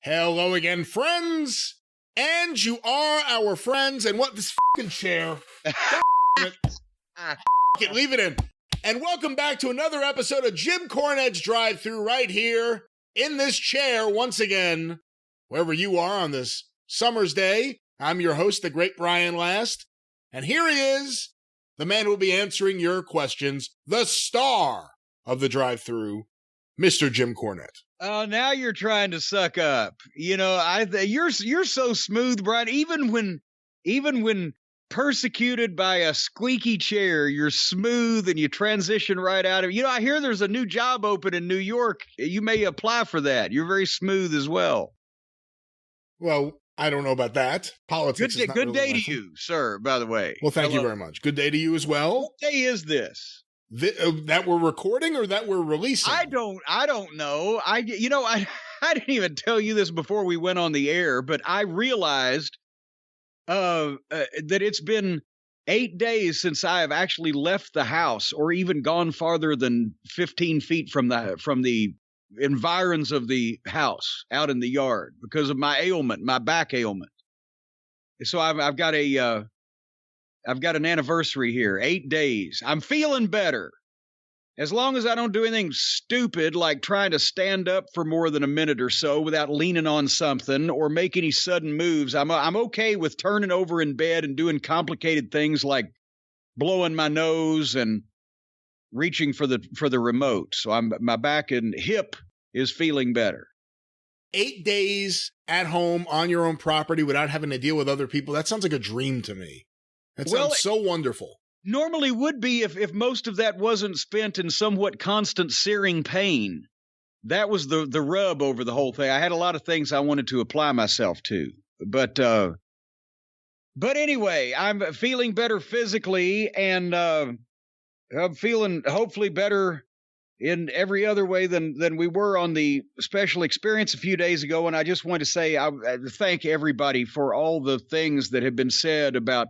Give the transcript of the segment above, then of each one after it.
Hello again, friends! And you are our friends, and what, this fucking chair? it, leave it in. And welcome back to another episode of Jim Cornette's Drive Thru right here, in this chair, once again, wherever you are on this summer's day. I'm your host, the great Brian Last, and here he is, the man who will be answering your questions, the star of the Drive Thru, Mr. Jim Cornette. Oh, now you're trying to suck up. You know, you're so smooth, Brian. Even when persecuted by a squeaky chair, you're smooth and you transition right out of it. You know, I hear there's a new job open in New York. You may apply for that. You're very smooth as well. Well, I don't know about that. Politics is not good really day to you, sir, by the way. Well, thank you very much. Good day to you as well. What day is this? That we're recording or that we're releasing? I don't know. I didn't even tell you this before we went on the air, but I realized that it's been 8 days since I have actually left the house or even gone farther than 15 feet from the environs of the house out in the yard because of my ailment, my back ailment. So I've got an anniversary here, 8 days. I'm feeling better. As long as I don't do anything stupid like trying to stand up for more than a minute or so without leaning on something or make any sudden moves, I'm okay with turning over in bed and doing complicated things like blowing my nose and reaching for the remote. So my back and hip is feeling better. 8 days at home on your own property without having to deal with other people. That sounds like a dream to me. That sounds so wonderful. Normally would be if most of that wasn't spent in somewhat constant searing pain. That was the rub over the whole thing. I had a lot of things I wanted to apply myself to. But anyway, I'm feeling better physically, and I'm feeling hopefully better in every other way than we were on the special experience a few days ago. And I just want to say I thank everybody for all the things that have been said about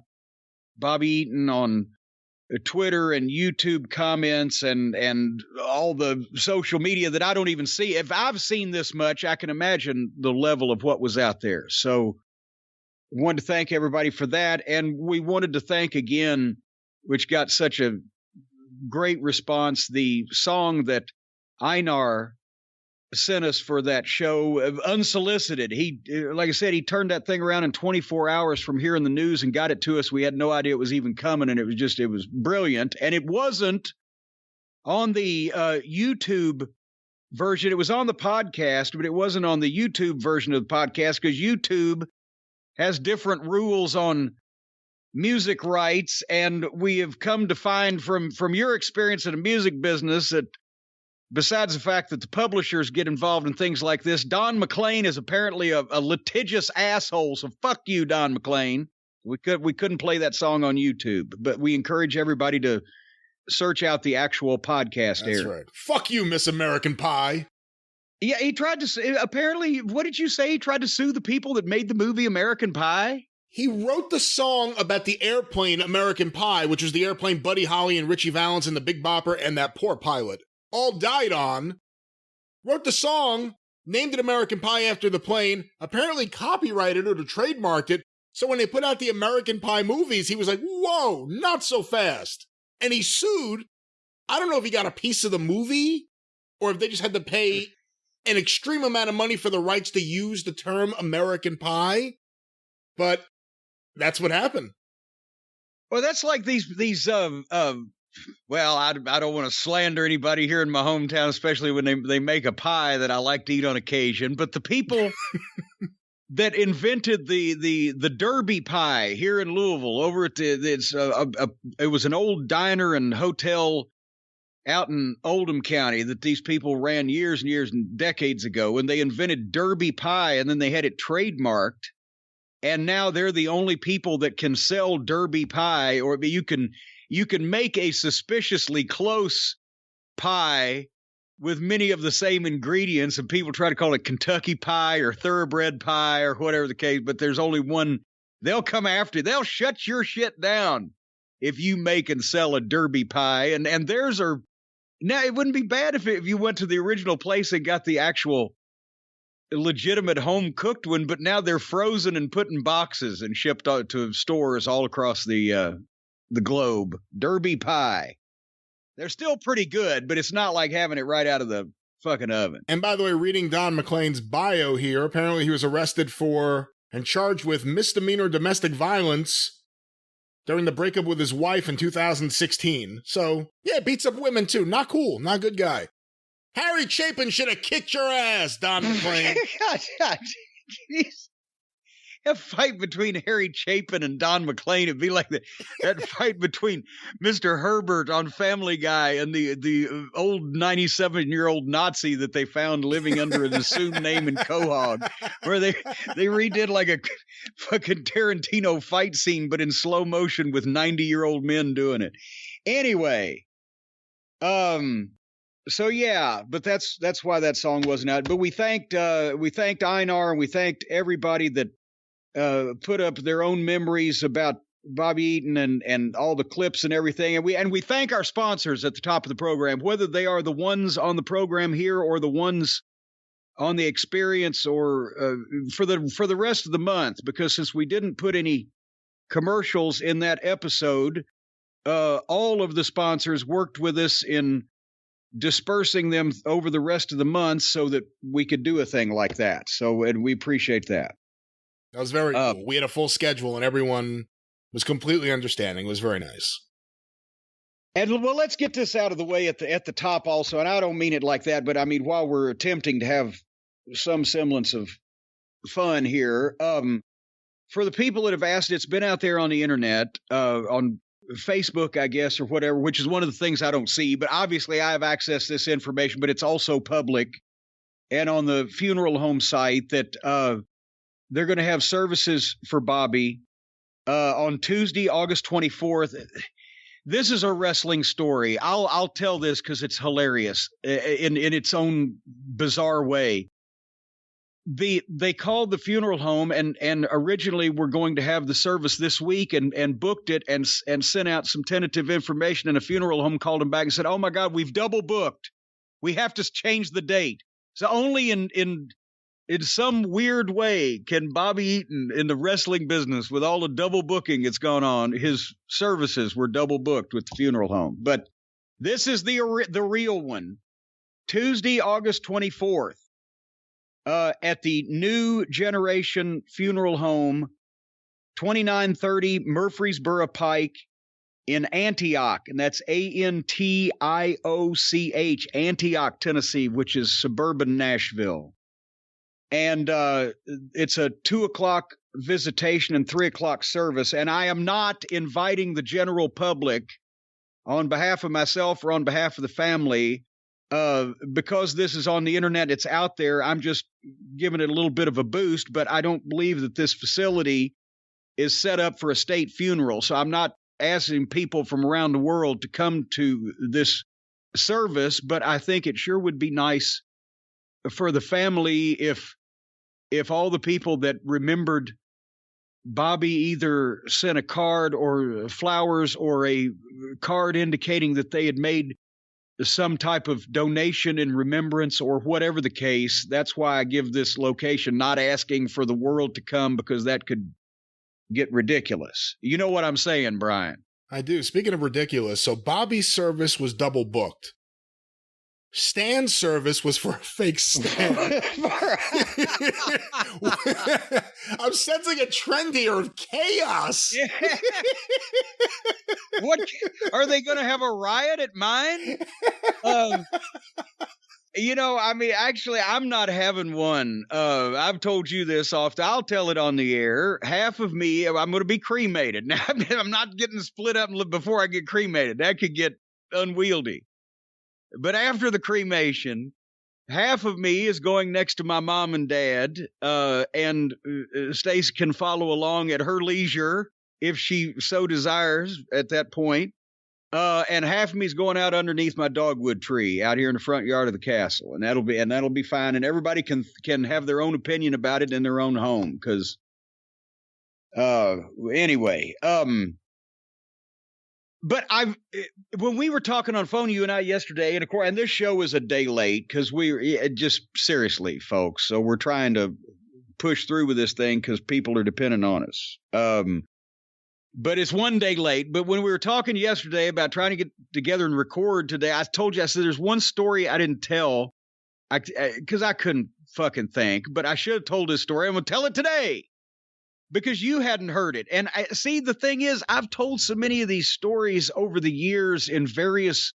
Bobby Eaton on Twitter and YouTube comments and all the social media that I don't even see. If I've seen this much, I can imagine the level of what was out there. So I wanted to thank everybody for that. And we wanted to thank again, which got such a great response, the song that Einar sent us for that show, unsolicited. He, like I said, he turned that thing around in 24 hours from hearing the news and got it to us. We had no idea it was even coming, and it was brilliant. And it wasn't on the YouTube version. It was on the podcast, but it wasn't on the YouTube version of the podcast because YouTube has different rules on music rights, and we have come to find from your experience in the music business that besides the fact that the publishers get involved in things like this, Don McLean is apparently a litigious asshole. So fuck you, Don McLean. We couldn't play that song on YouTube, but we encourage everybody to search out the actual podcast. That's right. Fuck you, Miss American Pie. Yeah, he tried to. Apparently, what did you say? He tried to sue the people that made the movie American Pie? He wrote the song about the airplane American Pie, which was the airplane Buddy Holly and Richie Valens and the Big Bopper and that poor pilot all died on, wrote the song, named it American Pie after the plane, apparently copyrighted it or trademarked it, so when they put out the American Pie movies, he was like, whoa, not so fast. And he sued. I don't know if he got a piece of the movie, or if they just had to pay an extreme amount of money for the rights to use the term American Pie, but that's what happened. Well, that's like these well, I don't want to slander anybody here in my hometown, especially when they make a pie that I like to eat on occasion. But the people that invented the Derby pie here in Louisville, over at it was an old diner and hotel out in Oldham County that these people ran years and years and decades ago, and they invented Derby pie, and then they had it trademarked, and now they're the only people that can sell Derby pie, or you can make a suspiciously close pie with many of the same ingredients, and people try to call it Kentucky pie or thoroughbred pie or whatever the case, but there's only one. They'll come after you. They'll shut your shit down if you make and sell a Derby pie. And theirs are Now, it wouldn't be bad if you went to the original place and got the actual legitimate home cooked one, but now they're frozen and put in boxes and shipped out to stores all across the globe. Derby pie. They're still pretty good, but it's not like having it right out of the fucking oven. And by the way, reading Don McLean's bio here, apparently he was arrested for and charged with misdemeanor domestic violence during the breakup with his wife in 2016. So, yeah, beats up women too. Not cool. Not a good guy. Harry Chapin should have kicked your ass, Don McLean. God, jeez. A fight between Harry Chapin and Don McLean. It'd be like that fight between Mr. Herbert on Family Guy and the old 97-year-old Nazi that they found living under an assumed name in Quahog, where they redid like a fucking Tarantino fight scene, but in slow motion with 90-year-old men doing it. Anyway, so yeah, but that's why that song wasn't out. But we thanked Einar, and we thanked everybody that put up their own memories about Bobby Eaton and all the clips and everything. And we thank our sponsors at the top of the program, whether they are the ones on the program here or the ones on the experience or for the rest of the month, because since we didn't put any commercials in that episode, all of the sponsors worked with us in dispersing them over the rest of the month so that we could do a thing like that. So, and we appreciate that. That was very cool. We had a full schedule and everyone was completely understanding. It was very nice. And well, let's get this out of the way at the top also. And I don't mean it like that, but I mean, while we're attempting to have some semblance of fun here, for the people that have asked, it's been out there on the internet, on Facebook, I guess, or whatever, which is one of the things I don't see, but obviously I have access to this information, but it's also public and on the funeral home site that, they're going to have services for Bobby on Tuesday, August 24th. This is a wrestling story. I'll tell this because it's hilarious in its own bizarre way. They called the funeral home and originally were going to have the service this week and booked it and sent out some tentative information, and a funeral home called them back and said, "Oh my God, we've double booked. We have to change the date." So only in some weird way can Bobby Eaton, in the wrestling business, with all the double booking that's gone on, his services were double booked with the funeral home. But this is the real one. Tuesday, August 24th, at the New Generation Funeral Home, 2930 Murfreesboro Pike in Antioch, and that's Antioch, Antioch, Tennessee, which is suburban Nashville. And it's a 2:00 visitation and 3:00 service. And I am not inviting the general public on behalf of myself or on behalf of the family, because this is on the internet, it's out there. I'm just giving it a little bit of a boost, but I don't believe that this facility is set up for a state funeral. So I'm not asking people from around the world to come to this service, but I think it sure would be nice for the family if all the people that remembered Bobby either sent a card or flowers or a card indicating that they had made some type of donation in remembrance or whatever the case. That's why I give this location, not asking for the world to come, because that could get ridiculous. You know what I'm saying, Brian? I do. Speaking of ridiculous, so Bobby's service was double booked. Stan's service was for a fake Stan. I'm sensing a trend here of chaos. Yeah. What are they going to have a riot at mine? I mean, actually, I'm not having one. I've told you this often. I'll tell it on the air. Half of me, I'm going to be cremated. Now, I'm not getting split up before I get cremated. That could get unwieldy. But after the cremation, half of me is going next to my mom and dad, and Stacy can follow along at her leisure if she so desires at that point. And half of me is going out underneath my dogwood tree out here in the front yard of the castle, and that'll be fine. And everybody can have their own opinion about it in their own home. Because anyway, But when we were talking on phone, you and I yesterday, and of course, and this show is a day late because just seriously, folks. So we're trying to push through with this thing because people are dependent on us. But it's one day late. But when we were talking yesterday about trying to get together and record today, I told you, I said, there's one story I didn't tell because I couldn't fucking think, but I should have told this story. I'm going to tell it today because you hadn't heard it. And see, the thing is, I've told so many of these stories over the years in various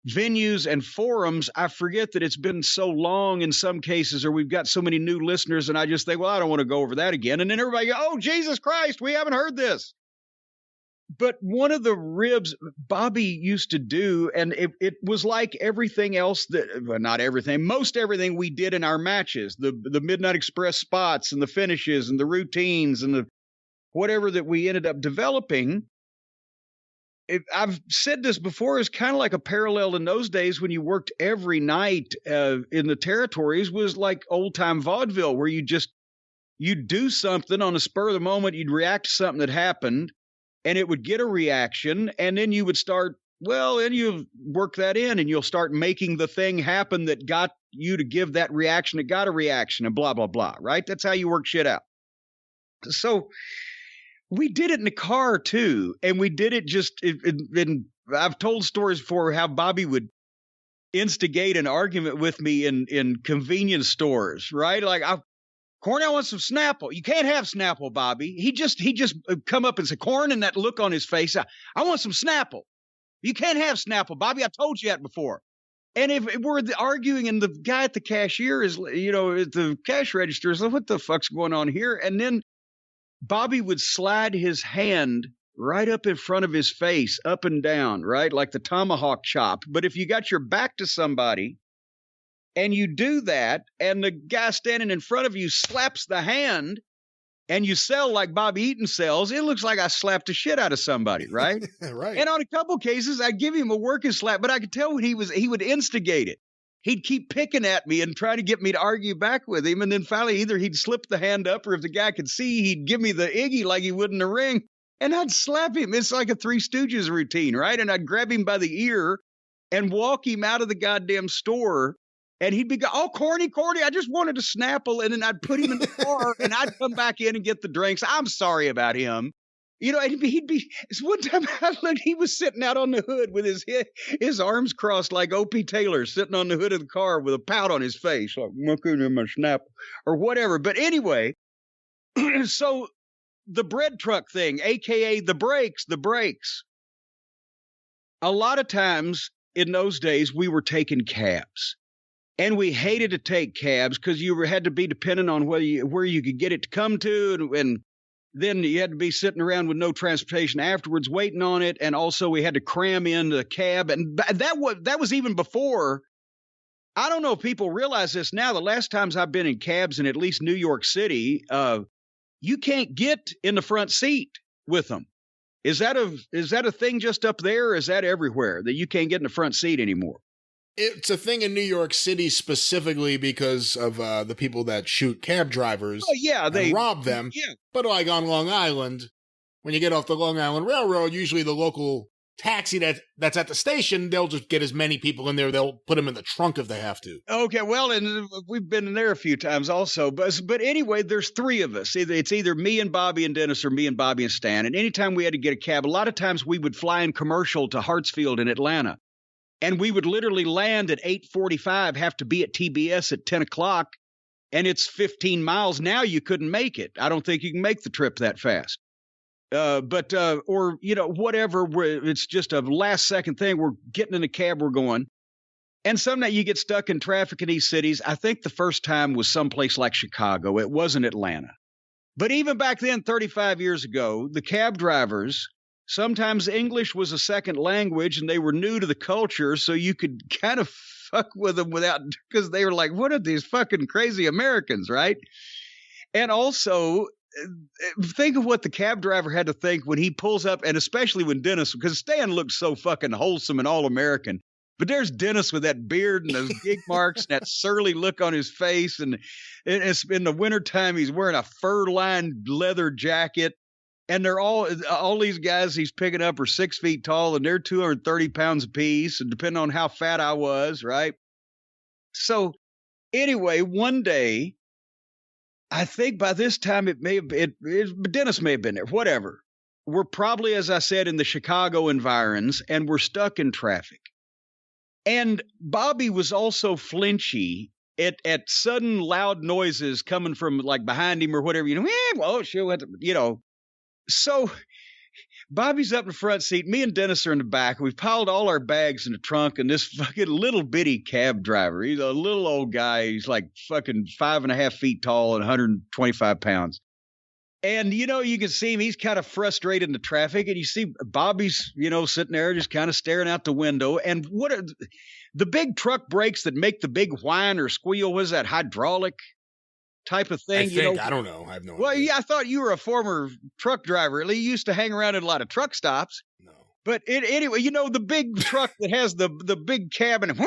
venues and forums, I forget that it's been so long in some cases, or we've got so many new listeners, and I just think, well, I don't want to go over that again. And then everybody goes, oh, Jesus Christ, we haven't heard this. But one of the ribs Bobby used to do, and it was like everything else not everything, most everything we did in our matches, the Midnight Express spots and the finishes and the routines and the whatever that we ended up developing. I've said this before, it's kind of like a parallel in those days when you worked every night in the territories was like old time vaudeville, where you'd do something on the spur of the moment, you'd react to something that happened, and it would get a reaction, and then you would start, then you work that in, and you'll start making the thing happen that got you to give that reaction, it got a reaction, and blah, blah, blah, right? That's how you work shit out. So we did it in the car, too, and we did it I've told stories before how Bobby would instigate an argument with me in convenience stores, right? Like, Corny, I want some Snapple. You can't have Snapple, Bobby. He just come up and say, Corn, and that look on his face, I want some Snapple. You can't have Snapple, Bobby. I told you that before. And if we're arguing and the guy at the cashier is, at the cash register is like, what the fuck's going on here? And then Bobby would slide his hand right up in front of his face, up and down, right? Like the tomahawk chop. But if you got your back to somebody, and you do that, and the guy standing in front of you slaps the hand, and you sell like Bobby Eaton sells, it looks like I slapped the shit out of somebody, right? Right. And on a couple cases, I'd give him a working slap, but I could tell when he would instigate it. He'd keep picking at me and try to get me to argue back with him, and then finally either he'd slip the hand up, or if the guy could see, he'd give me the Iggy like he would in the ring, and I'd slap him. It's like a Three Stooges routine, right? And I'd grab him by the ear and walk him out of the goddamn store. And he'd be, oh, Corny, I just wanted a Snapple. And then I'd put him in the car and I'd come back in and get the drinks. I'm sorry about him. And he'd be, one time I looked, he was sitting out on the hood with his arms crossed like O.P. Taylor, sitting on the hood of the car with a pout on his face, like, looking at my Snapple or whatever. But anyway, so the bread truck thing, AKA the brakes. A lot of times in those days, we were taking cabs. And we hated to take cabs because you had to be dependent on where you could get it to come to. And then you had to be sitting around with no transportation afterwards waiting on it. And also we had to cram in the cab. And that was even before. I don't know if people realize this now. The last times I've been in cabs in at least New York City, you can't get in the front seat with them. Is that a thing just up there? Or is that everywhere that you can't get in the front seat anymore? It's a thing in New York City specifically because of the people that shoot cab drivers. Oh, yeah, they rob them. Yeah. But like on Long Island, when you get off the Long Island Railroad, usually the local taxi that's at the station, they'll just get as many people in there. They'll put them in the trunk if they have to. Okay, well, and we've been in there a few times also. But anyway, there's three of us. It's either me and Bobby and Dennis or me and Bobby and Stan. And anytime we had to get a cab, a lot of times we would fly in commercial to Hartsfield in Atlanta. And we would literally land at 8:45, have to be at TBS at 10 o'clock, and it's 15 miles. Now you couldn't make it. I don't think you can make the trip that fast. Or whatever, it's just a last second thing. We're getting in a cab, we're going. And sometimes you get stuck in traffic in these cities. I think the first time was someplace like Chicago. It wasn't Atlanta. But even back then, 35 years ago, the cab drivers, sometimes English was a second language and they were new to the culture, so you could kind of fuck with them because they were like, what are these fucking crazy Americans, right? And also, think of what the cab driver had to think when he pulls up, and especially when Dennis, because Stan looks so fucking wholesome and all-American, but there's Dennis with that beard and those gig marks and that surly look on his face, and it's in the wintertime, he's wearing a fur-lined leather jacket. And they're all these guys he's picking up are 6 feet tall, and they're 230 pounds apiece, and depending on how fat I was, right? So anyway, one day, I think by this time Dennis may have been there, whatever. We're probably, as I said, in the Chicago environs, and we're stuck in traffic. And Bobby was also flinchy at sudden loud noises coming from like behind him or whatever, So Bobby's up in the front seat. Me and Dennis are in the back. We've piled all our bags in the trunk, and this fucking little bitty cab driver, he's a little old guy. He's like fucking 5.5 feet tall and 125 pounds. And, you can see him. He's kind of frustrated in the traffic. And you see Bobby's, sitting there just kind of staring out the window. And what are the big truck brakes that make the big whine or squeal? What is that, hydraulic type of thing? I don't know. I have no idea. Well, yeah, I thought you were a former truck driver. At least you used to hang around at a lot of truck stops. No. But anyway, the big truck that has the big cabin.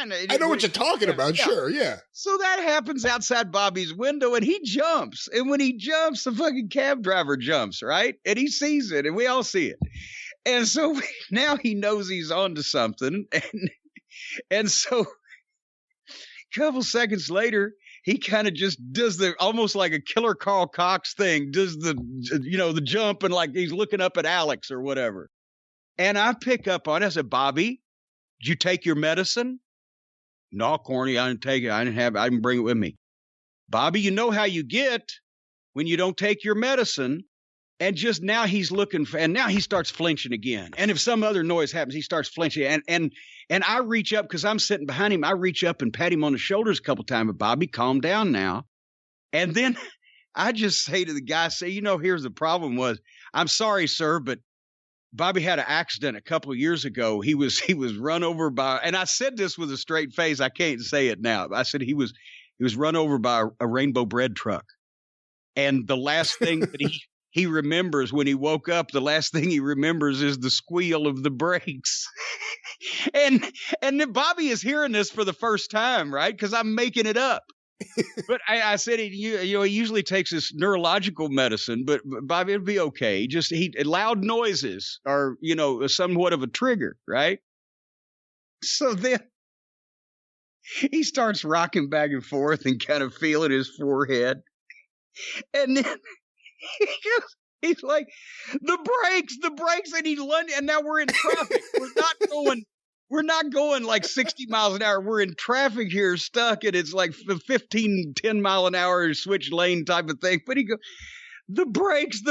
I know what you're talking about. Yeah. Sure, yeah. So that happens outside Bobby's window, and he jumps. And when he jumps, the fucking cab driver jumps, right? And he sees it, and we all see it. And so now he knows he's onto something. And so a couple seconds later, he kind of just does almost like a Killer Carl Cox thing, does the jump, and like he's looking up at Alex or whatever. And I pick up on it. I said, Bobby, did you take your medicine? No, Corny, I didn't take it. I didn't bring it with me. Bobby, you know how you get when you don't take your medicine. And just now he's looking for, and now he starts flinching again. And if some other noise happens, he starts flinching. And I reach up because I'm sitting behind him. I reach up and pat him on the shoulders a couple times. But Bobby, calm down now. And then I just say to the guy, here's the problem was, I'm sorry, sir, but Bobby had an accident a couple of years ago. He was run over by, and I said this with a straight face. I can't say it now. I said he was run over by a rainbow bread truck. And the last thing that he remembers when he woke up, the last thing he remembers is the squeal of the brakes. and then Bobby is hearing this for the first time, right? Because I'm making it up. But I said, he usually takes this neurological medicine, but Bobby, it'd be okay. Just loud noises are, somewhat of a trigger, right? So then he starts rocking back and forth and kind of feeling his forehead. And then he's like, the brakes, and he lunged, and now we're in traffic. We're not going like 60 miles an hour. We're in traffic here, stuck, and it's like 10 mile an hour switch lane type of thing. But he goes, the brakes,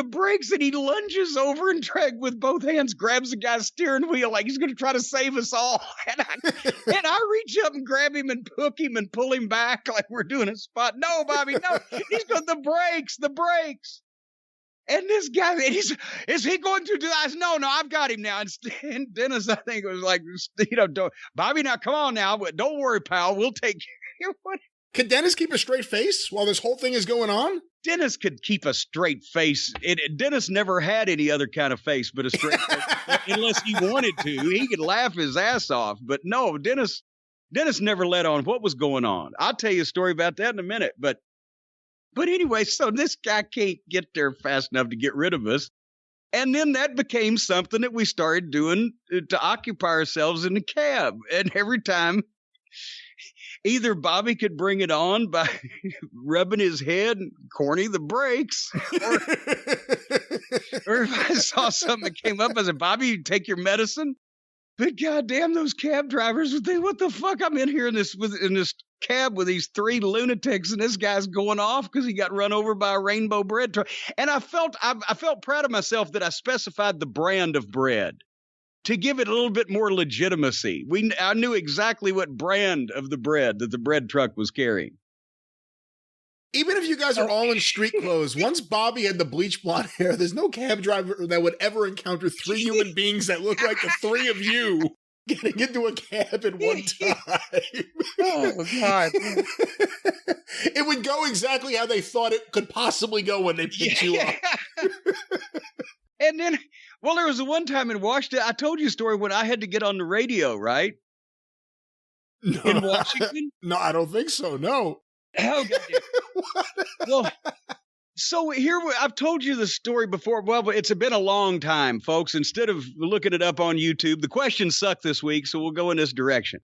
and he lunges over and with both hands, grabs the guy's steering wheel like he's going to try to save us all. And I reach up and grab him and hook him and pull him back like we're doing a spot. No, Bobby, no. He's got the brakes. And this guy, is he going to do that? I said, no, I've got him now. And Dennis, I think, was like, Bobby, now come on now. But don't worry, pal. We'll take care of it. Could Dennis keep a straight face while this whole thing is going on? Dennis could keep a straight face. Dennis never had any other kind of face but a straight face. Unless he wanted to. He could laugh his ass off. But no, Dennis never let on what was going on. I'll tell you a story about that in a minute. But anyway, so this guy can't get there fast enough to get rid of us. And then that became something that we started doing to occupy ourselves in the cab. And every time, either Bobby could bring it on by rubbing his head, Corny, the brakes, or if I saw something that came up, I said, Bobby, you take your medicine. But goddamn, those cab drivers would think, what the fuck? I'm in here in this cab with these 3 lunatics, and this guy's going off because he got run over by a rainbow bread truck. And I felt proud of myself that I specified the brand of bread to give it a little bit more legitimacy. I knew exactly what brand of the bread that the bread truck was carrying. Even if you guys are all in street clothes, once Bobby had the bleach blonde hair, there's no cab driver that would ever encounter 3 human beings that look like the 3 of you getting into a cab at one time. Oh, God. It would go exactly how they thought it could possibly go when they picked you up. And then, there was one time in Washington, I told you a story when I had to get on the radio, right? No, in Washington? No, I don't think so, no. Oh, God. Well, So here, I've told you the story before. Well, it's been a long time, folks. Instead of looking it up on YouTube, the questions suck this week, so we'll go in this direction.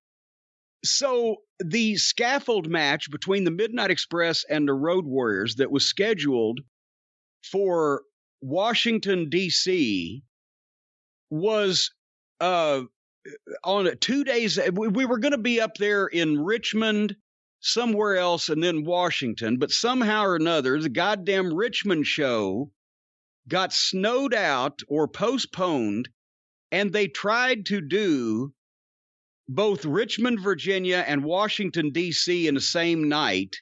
So the scaffold match between the Midnight Express and the Road Warriors that was scheduled for Washington, D.C. was on 2 days. We were going to be up there in Richmond, somewhere else, and then Washington, but somehow or another, the goddamn Richmond show got snowed out or postponed, and they tried to do both Richmond, Virginia, and Washington, D.C. in the same night,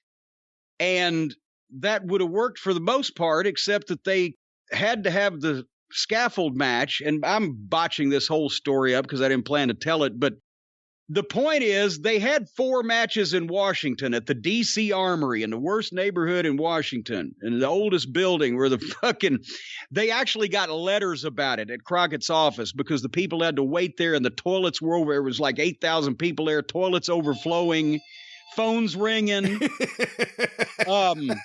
and that would have worked for the most part, except that they had to have the scaffold match, and I'm botching this whole story up because I didn't plan to tell it, but the point is, they had 4 matches in Washington at the D.C. Armory in the worst neighborhood in Washington, in the oldest building where they actually got letters about it at Crockett's office because the people had to wait there and the toilets were over. There was like 8,000 people there, toilets overflowing, phones ringing. Hold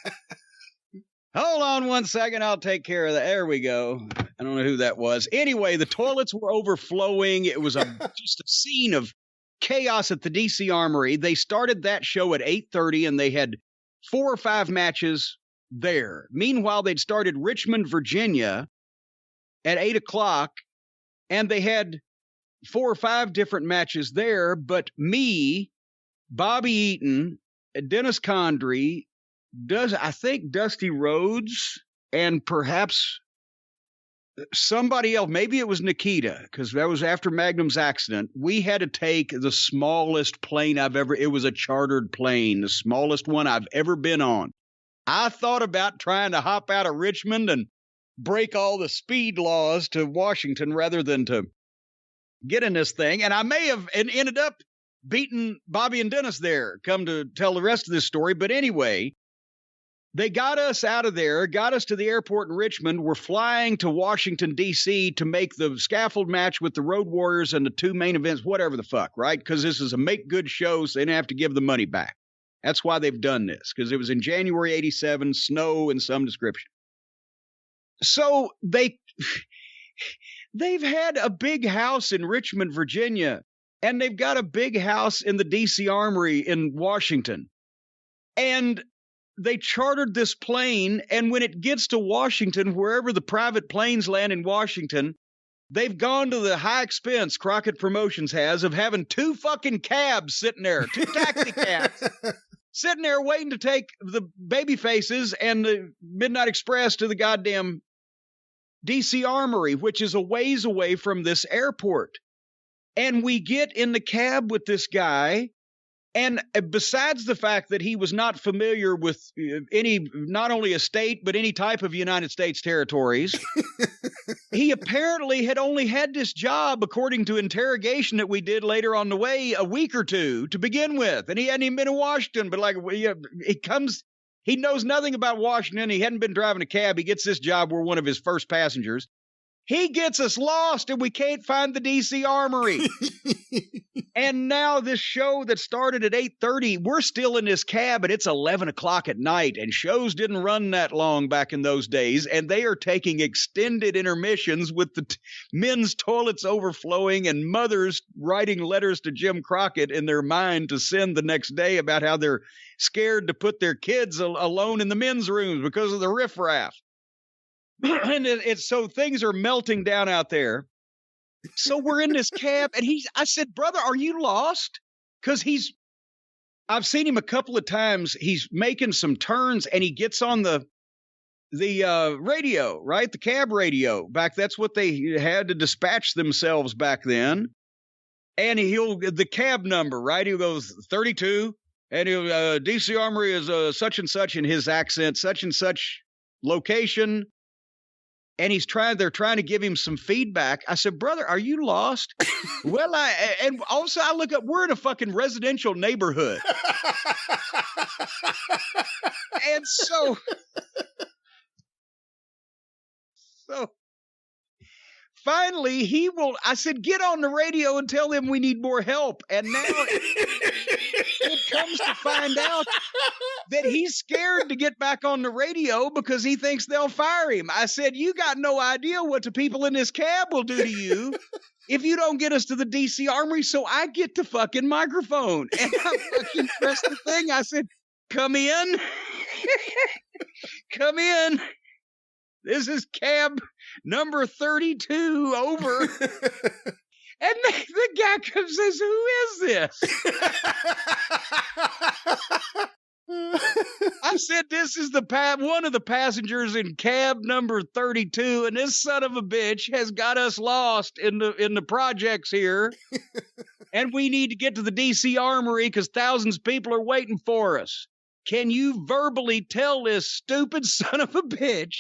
on one second. I'll take care of that. There we go. I don't know who that was. Anyway, the toilets were overflowing. It was just a scene of chaos at the DC Armory. They started that show at 8:30 and they had 4 or 5 matches there. Meanwhile, they'd started Richmond, Virginia at 8 o'clock and they had 4 or 5 different matches there. But me, Bobby Eaton, Dennis Condrey, I think Dusty Rhodes, and perhaps somebody else, maybe it was Nikita, because that was after Magnum's accident. We had to take the smallest plane it was a chartered plane, the smallest one I've ever been on. I thought about trying to hop out of Richmond and break all the speed laws to Washington rather than to get in this thing. And I may have ended up beating Bobby and Dennis there, come to tell the rest of this story. But anyway, they got us out of there, got us to the airport in Richmond. We're flying to Washington, D.C. to make the scaffold match with the Road Warriors and the 2 main events, whatever the fuck, right? Because this is a make-good show, so they didn't have to give the money back. That's why they've done this, because it was in January 87, snow in some description. So they've had a big house in Richmond, Virginia, and they've got a big house in the D.C. Armory in Washington. And they chartered this plane, and when it gets to Washington, wherever the private planes land in Washington, they've gone to the high expense Crockett Promotions has of having 2 fucking cabs sitting there, 2 taxi cabs, sitting there waiting to take the baby faces and the Midnight Express to the goddamn D.C. Armory, which is a ways away from this airport. And we get in the cab with this guy, and besides the fact that he was not familiar with not only a state, but any type of United States territories, he apparently had only had this job, according to interrogation that we did later on the way, a week or 2 to begin with. And he hadn't even been in Washington, but he knows nothing about Washington. He hadn't been driving a cab. He gets this job. We're one of his first passengers. He gets us lost and we can't find the D.C. Armory. And now this show that started at 8:30, we're still in this cab and it's 11 o'clock at night, and shows didn't run that long back in those days. And they are taking extended intermissions with the men's toilets overflowing and mothers writing letters to Jim Crockett in their mind to send the next day about how they're scared to put their kids alone in the men's rooms because of the riffraff. And so things are melting down out there. So we're in this cab, and I said, brother, are you lost? Because I've seen him a couple of times. He's making some turns, and he gets on the radio, right? The cab radio. That's what they had to dispatch themselves back then. And the cab number, right? He goes 32, and DC Armory is such and such in his accent, such and such location. And they're trying to give him some feedback. I said, brother, are you lost? Well, and also I look up, we're in a fucking residential neighborhood. And so finally I said, get on the radio and tell them we need more help. And now it comes to find out that he's scared to get back on the radio because he thinks they'll fire him. I said, you got no idea what the people in this cab will do to you if you don't get us to the DC Armory, so I get the fucking microphone. And I fucking pressed the thing. I said, come in. Come in. This is cab number 32, over. And the guy comes and says, who is this? I said, this is one of the passengers in cab number 32, and this son of a bitch has got us lost in the projects here. And we need to get to the DC Armory because thousands of people are waiting for us. Can you verbally tell this stupid son of a bitch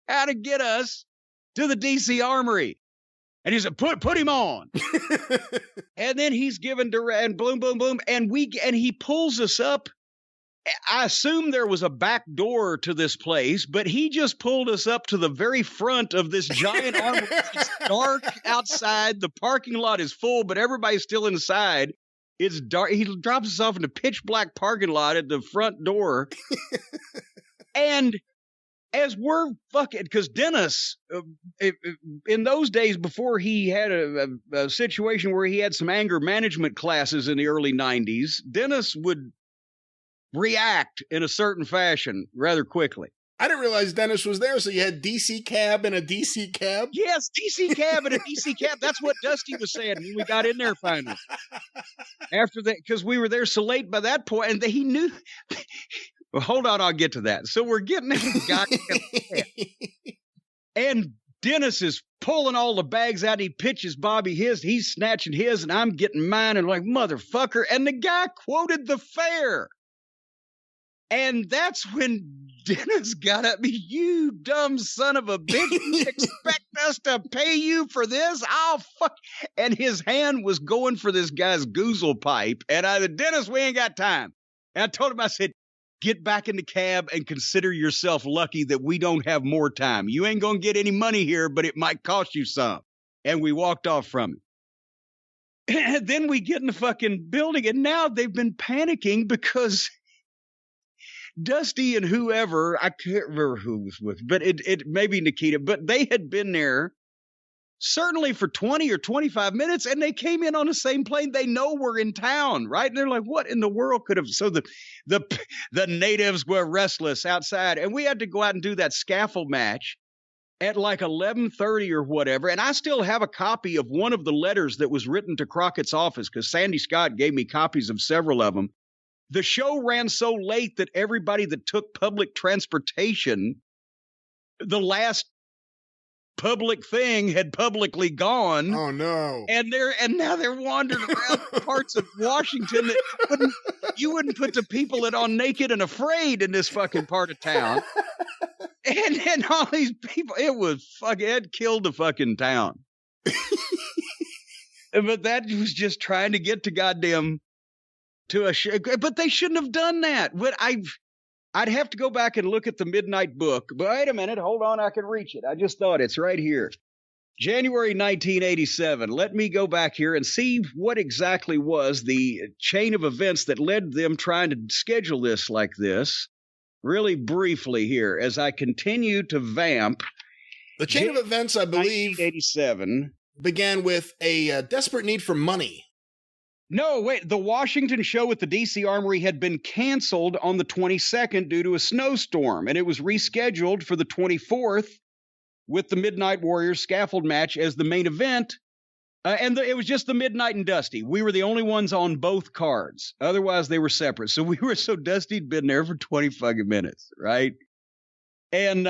how to get us to the DC Armory? And he said, put him on. And then he's given and boom, boom, boom. And he pulls us up. I assume there was a back door to this place, but he just pulled us up to the very front of this giant armory. It's dark outside. The parking lot is full, but everybody's still inside. It's dark. He drops us off in a pitch black parking lot at the front door. And as we're fucking, because Dennis, in those days before he had a situation where he had some anger management classes in the early 90s, Dennis would react in a certain fashion rather quickly. I didn't realize Dennis was there, so you had DC cab and a DC cab? Yes, DC cab and a DC cab. That's what Dusty was saying when we got in there finally. After that, because we were there so late by that point, and he knew... Well, hold on, I'll get to that. So we're getting in the goddamn and Dennis is pulling all the bags out. He pitches Bobby his. He's snatching his, and I'm getting mine. And like, motherfucker. And the guy quoted the fare. And that's when Dennis got at me. You dumb son of a bitch. You expect us to pay you for this? Oh, fuck. And his hand was going for this guy's goozle pipe. And I said, Dennis, we ain't got time. And I told him, I said, get back in the cab and consider yourself lucky that we don't have more time. You ain't going to get any money here, but it might cost you some. And we walked off from it. And then we get in the fucking building, and now they've been panicking because Dusty and whoever, I can't remember who was with, but it may be Nikita, but they had been there certainly for 20 or 25 minutes, and they came in on the same plane. They know we're in town, right? And they're like, what in the world could have... So the natives were restless outside, and we had to go out and do that scaffold match at like 11:30 or whatever. And I still have a copy of one of the letters that was written to Crockett's office, because Sandy Scott gave me copies of several of them. The show ran so late that everybody that took public transportation, the last public thing had publicly gone. Oh no. And now they're wandering around parts of Washington that you wouldn't put the people that on Naked and Afraid in this fucking part of town. And all these people, it killed the fucking town. But that was just trying to get to goddamn to a show. But they shouldn't have done that. But I'd have to go back and look at the Midnight Book. But wait a minute. Hold on. I can reach it. I just thought it's right here. January 1987. Let me go back here and see what exactly was the chain of events that led them trying to schedule this like this. Really briefly here, as I continue to vamp. The chain of events, I believe, 1987 began with a desperate need for money. No, wait. The Washington show at the DC Armory had been canceled on the 22nd due to a snowstorm, and it was rescheduled for the 24th with the Midnight Warriors scaffold match as the main event. It was just the Midnight and Dusty. We were the only ones on both cards. Otherwise, they were separate. So Dusty'd been there for 20 fucking minutes, right? And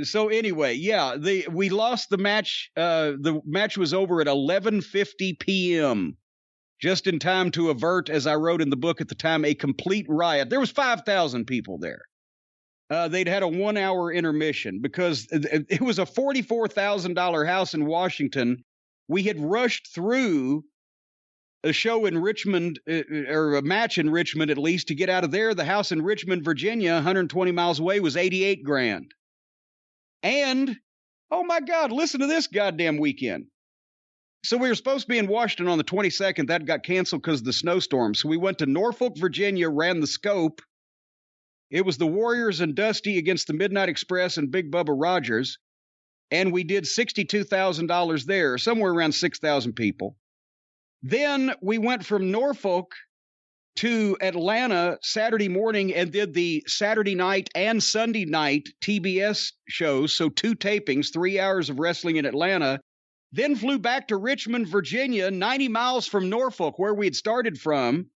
so anyway, yeah, we lost the match. The match was over at 11:50 p.m., just in time to avert, as I wrote in the book at the time, a complete riot. There was 5,000 people there. They'd had a 1-hour intermission because it was a $44,000 house in Washington. We had rushed through a show in Richmond, or a match in Richmond at least, to get out of there. The house in Richmond, Virginia, 120 miles away, was $88,000. And Oh, my God, listen to this goddamn weekend. So we were supposed to be in Washington on the 22nd. That got canceled because of the snowstorm. So we went to Norfolk, Virginia, ran the scope. It was the Warriors and Dusty against the Midnight Express and Big Bubba Rogers. And we did $62,000 there, somewhere around 6,000 people. Then we went from Norfolk to Atlanta Saturday morning and did the Saturday night and Sunday night TBS shows. So 2 tapings, 3 hours of wrestling in Atlanta. Then flew back to Richmond, Virginia, 90 miles from Norfolk, where we had started from,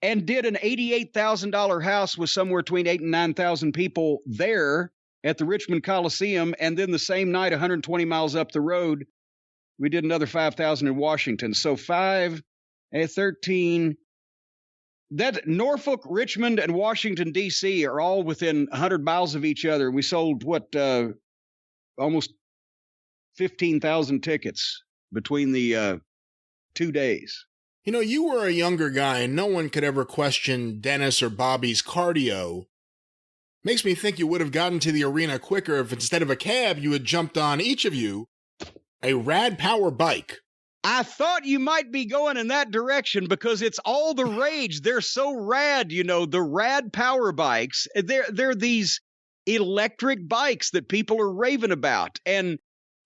and did an $88,000 house with somewhere between 8,000 and 9,000 people there at the Richmond Coliseum. And then the same night, 120 miles up the road, we did another 5,000 in Washington. So 13. That Norfolk, Richmond, and Washington, D.C. are all within 100 miles of each other. We sold, almost 15,000 tickets between the 2 days. You know, you were a younger guy, and no one could ever question Dennis or Bobby's cardio. Makes me think you would have gotten to the arena quicker if instead of a cab, you had jumped on, each of you, a rad power bike. I thought you might be going in that direction because it's all the rage. They're so rad, you know, the rad power bikes. They're these electric bikes that people are raving about. And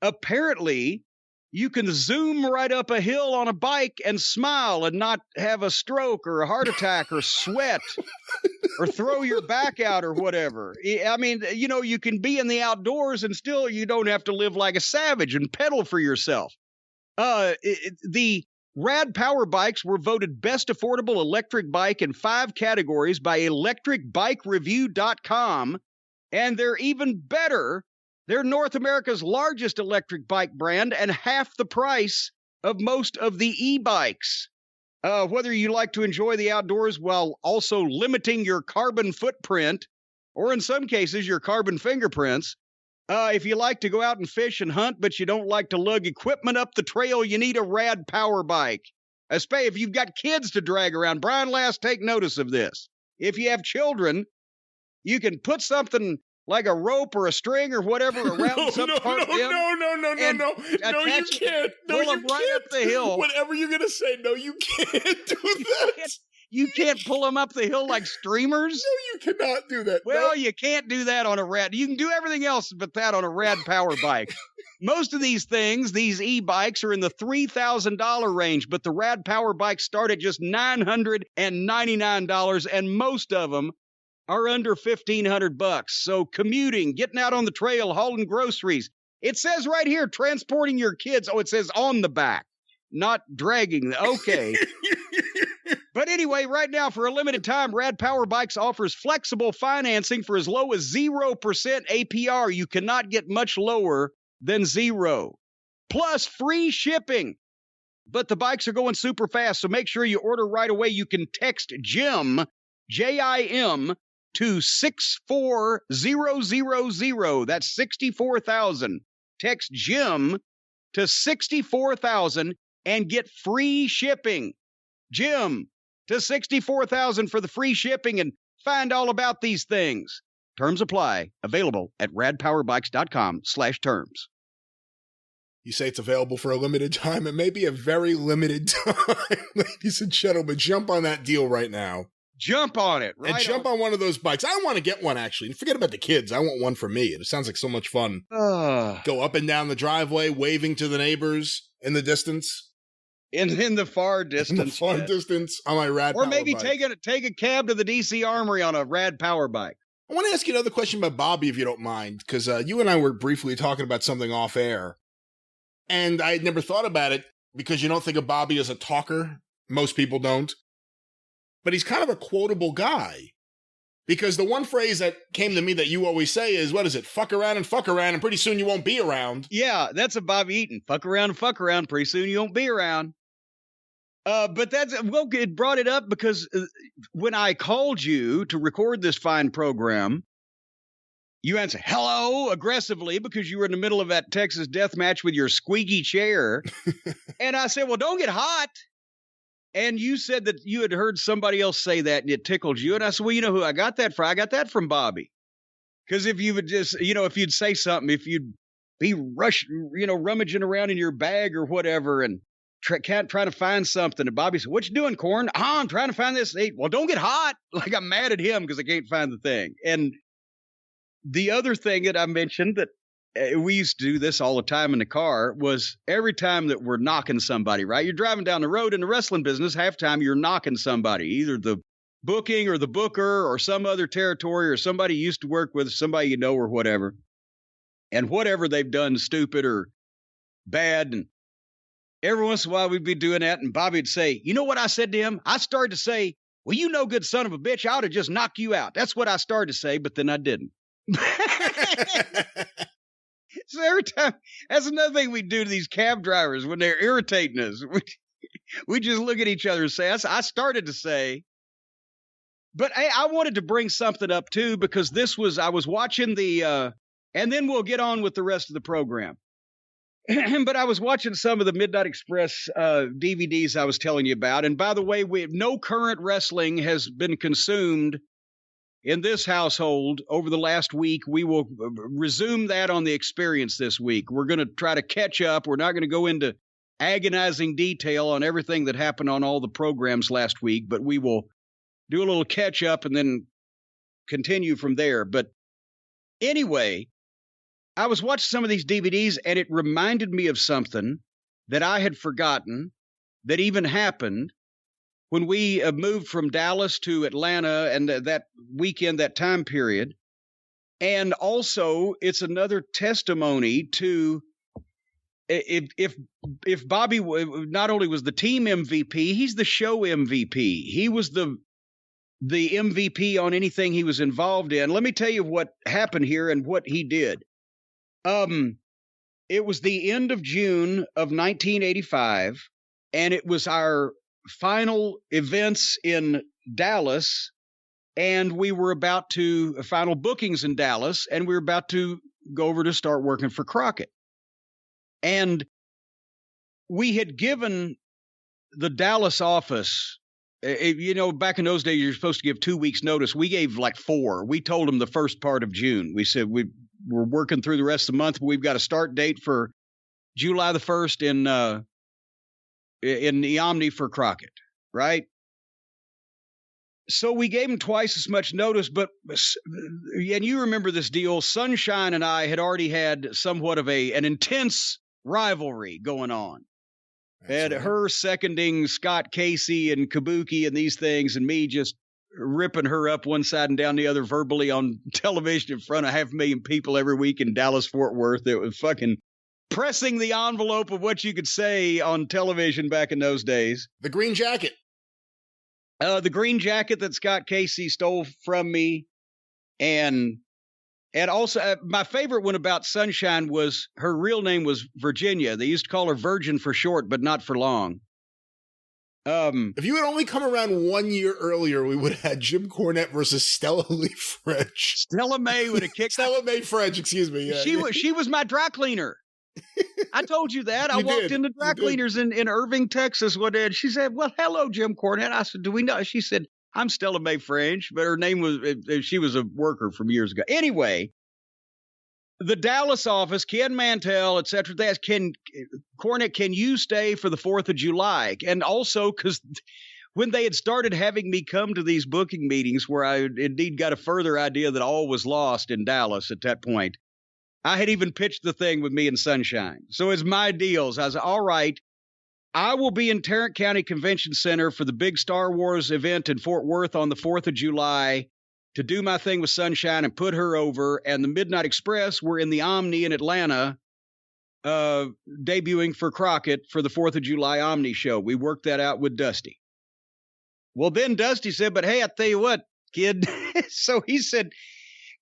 apparently, you can zoom right up a hill on a bike and smile and not have a stroke or a heart attack or sweat or throw your back out or whatever. I mean, you know, you can be in the outdoors and still you don't have to live like a savage and pedal for yourself. The rad power bikes were voted best affordable electric bike in 5 categories by electricbikereview.com, and they're even better. They're North America's largest electric bike brand and half the price of most of the e-bikes. Whether you like to enjoy the outdoors while also limiting your carbon footprint, or in some cases, your carbon fingerprints, if you like to go out and fish and hunt, but you don't like to lug equipment up the trail, you need a rad power bike. Especially if you've got kids to drag around. Brian Last, take notice of this. If you have children, you can put something like a rope or a string or whatever around some part of them. No, you can't. No, you right can't. Up the hill. Whatever you're going to say, no, you can't do that. You can't pull them up the hill like streamers? No, you cannot do that. Well, no. You can't do that on a rad. You can do everything else but that on a rad power bike. Most of these things, these e-bikes, are in the $3,000 range, but the rad power bikes start at just $999, and most of them are under $1,500. So commuting, getting out on the trail, hauling groceries. It says right here, transporting your kids. Oh, it says on the back, not dragging. Okay. But anyway, right now, for a limited time, Rad Power Bikes offers flexible financing for as low as 0% APR. You cannot get much lower than 0. Plus free shipping. But the bikes are going super fast, so make sure you order right away. You can text JIM, J-I-M, to 64000. That's 64,000. Text JIM to 64,000 and get free shipping. JIM to 64,000 for the free shipping, and find all about these things. Terms apply. Available at radpowerbikes.com/terms. You say it's available for a limited time. It may be a very limited time. Ladies and gentlemen, jump on that deal right now. Jump on it. Right, and jump on one of those bikes. I want to get one, actually. Forget about the kids. I want one for me. It sounds like so much fun. Go up and down the driveway, waving to the neighbors in the distance. In the far distance. In the far distance on my rad power bike. Or maybe take a cab to the D.C. Armory on a rad power bike. I want to ask you another question about Bobby, if you don't mind, because you and I were briefly talking about something off air. And I had never thought about it because you don't think of Bobby as a talker. Most people don't. But he's kind of a quotable guy. Because the one phrase that came to me that you always say is, what is it? Fuck around, and pretty soon you won't be around. Yeah, that's a Bobby Eaton. Fuck around, pretty soon you won't be around. But it brought it up because when I called you to record this fine program, you answered hello aggressively because you were in the middle of that Texas death match with your squeaky chair. And I said, well, don't get hot. And you said that you had heard somebody else say that and it tickled you. And I said, well, you know who I got that from? I got that from Bobby. Because if you would just, if you'd say something, if you'd be rummaging around in your bag or whatever and trying to find something. And Bobby said, "What you doing, Corn?" I'm trying to find this. Hey, well, don't get hot. Like, I'm mad at him because I can't find the thing. And the other thing that I mentioned that we used to do this all the time in the car was every time that we're knocking somebody, right? You're driving down the road in the wrestling business, half time you're knocking somebody, either the booking or the booker or some other territory or somebody you used to work with, somebody you know or whatever. And whatever they've done stupid or bad. And every once in a while we'd be doing that. And Bobby would say, "You know what I said to him? I started to say, 'Well, you no good son of a bitch, I ought to just knock you out.' That's what I started to say, but then I didn't." So every time, that's another thing we do to these cab drivers when they're irritating us. We just look at each other and say, I started to say. But I wanted to bring something up too, because I was watching and then we'll get on with the rest of the program. But I was watching some of the Midnight Express DVDs I was telling you about. And by the way, no current wrestling has been consumed in this household over the last week. We will resume that on the experience this week. We're going to try to catch up. We're not going to go into agonizing detail on everything that happened on all the programs last week, but we will do a little catch up and then continue from there. But anyway, I was watching some of these DVDs and it reminded me of something that I had forgotten that even happened when we moved from Dallas to Atlanta and that weekend, that time period. And also it's another testimony to if Bobby not only was the team MVP, he's the show MVP. He was the MVP on anything he was involved in. Let me tell you what happened here and what he did. It was the end of June of 1985, and it was our final events in Dallas, and we were about to final bookings in Dallas, and we were about to go over to start working for Crockett. And we had given the Dallas office, back in those days, you're supposed to give 2 weeks notice. We gave like 4. We told them the first part of June. We said we're working through the rest of the month, but we've got a start date for July the 1st in the Omni for Crockett, right? So we gave him twice as much notice, and you remember this deal, Sunshine and I had already had somewhat of an intense rivalry going on. And right. Her seconding Scott Casey and Kabuki and these things, and me just ripping her up one side and down the other verbally on television in front of 500,000 people every week in Dallas, Fort Worth. It was fucking pressing the envelope of what you could say on television back in those days. The green jacket. The green jacket that Scott Casey stole from me. And also my favorite one about Sunshine was her real name was Virginia. They used to call her Virgin for short, but not for long. If you had only come around 1 year earlier, we would have had Jim Cornette versus Stella Lee French. Stella May would have kicked Stella May French, excuse me. Yeah. She was my dry cleaner. I told you that. I walked into dry cleaners in Irving, Texas one day, and she said, "Well, hello, Jim Cornette." I said, "Do we know?" She said, "I'm Stella May French," but her name was, she was a worker from years ago. Anyway, the Dallas office, Ken Mantell, et cetera, Cornette, can you stay for the 4th of July? And also, because when they had started having me come to these booking meetings where I indeed got a further idea that all was lost in Dallas at that point, I had even pitched the thing with me and Sunshine. So it's my deals. I was, all right, I will be in Tarrant County Convention Center for the big Star Wars event in Fort Worth on the 4th of July to do my thing with Sunshine and put her over. And the Midnight Express were in the Omni in Atlanta, debuting for Crockett for the 4th of July Omni show. We worked that out with Dusty. Well, then Dusty said, "But hey, I tell you what, kid." So he said,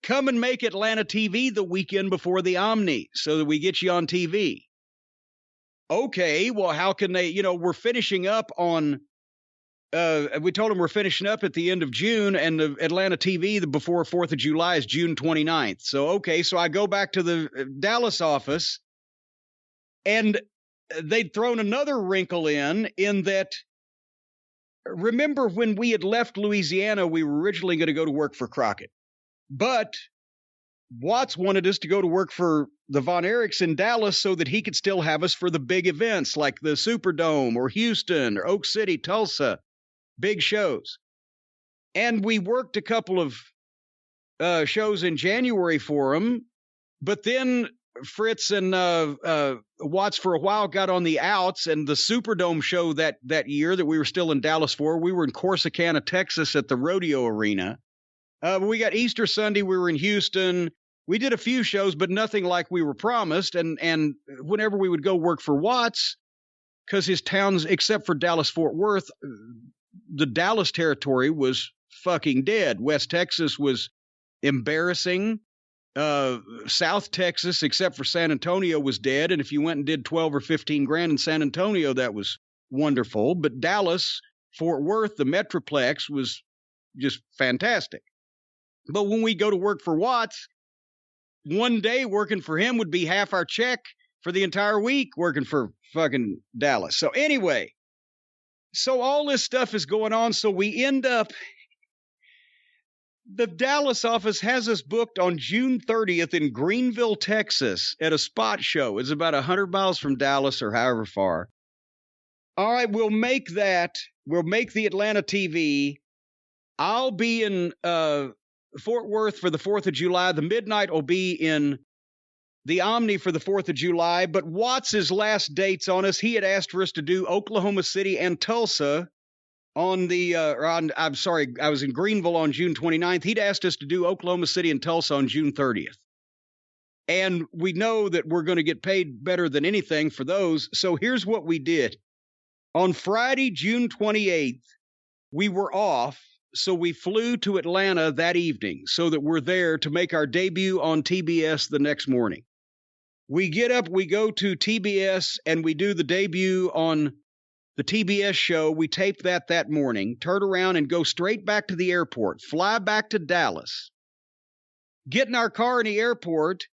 "Come and make Atlanta TV the weekend before the Omni so that we get you on TV." Okay, well, how can they, we're finishing up on, we told them we're finishing up at the end of June, and the Atlanta TV before 4th of July is June 29th. So, okay, so I go back to the Dallas office, and they'd thrown another wrinkle in that, remember when we had left Louisiana, we were originally going to go to work for Crockett. But Watts wanted us to go to work for the Von Erichs in Dallas so that he could still have us for the big events like the Superdome or Houston or Oak City, Tulsa, big shows. And we worked a couple of shows in January for him, but then Fritz and Watts for a while got on the outs, and the Superdome show that year that we were still in Dallas for, we were in Corsicana, Texas at the Rodeo Arena. We got Easter Sunday, we were in Houston. We did a few shows, but nothing like we were promised. And whenever we would go work for Watts, because his towns, except for Dallas-Fort Worth, the Dallas territory was fucking dead. West Texas was embarrassing. South Texas, except for San Antonio, was dead. And if you went and did 12 or 15 grand in San Antonio, that was wonderful. But Dallas, Fort Worth, the Metroplex was just fantastic. But when we go to work for Watts, one day working for him would be half our check for the entire week working for fucking Dallas. So anyway, so all this stuff is going on. So we end up, the Dallas office has us booked on June 30th in Greenville, Texas at a spot show. It's about 100 miles from Dallas or however far. All right, we'll make that. We'll make the Atlanta TV. I'll be in Fort Worth for the 4th of July. The Midnight will be in the Omni for the 4th of July. But Watts's last dates on us, he had asked for us to do Oklahoma City and Tulsa on the, I was in Greenville on June 29th. He'd asked us to do Oklahoma City and Tulsa on June 30th. And we know that we're going to get paid better than anything for those. So here's what we did. On Friday, June 28th, we were off. So we flew to Atlanta that evening so that we're there to make our debut on TBS the next morning. We get up, we go to TBS, and we do the debut on the TBS show. We tape that morning, turn around and go straight back to the airport, fly back to Dallas, get in our car in the airport,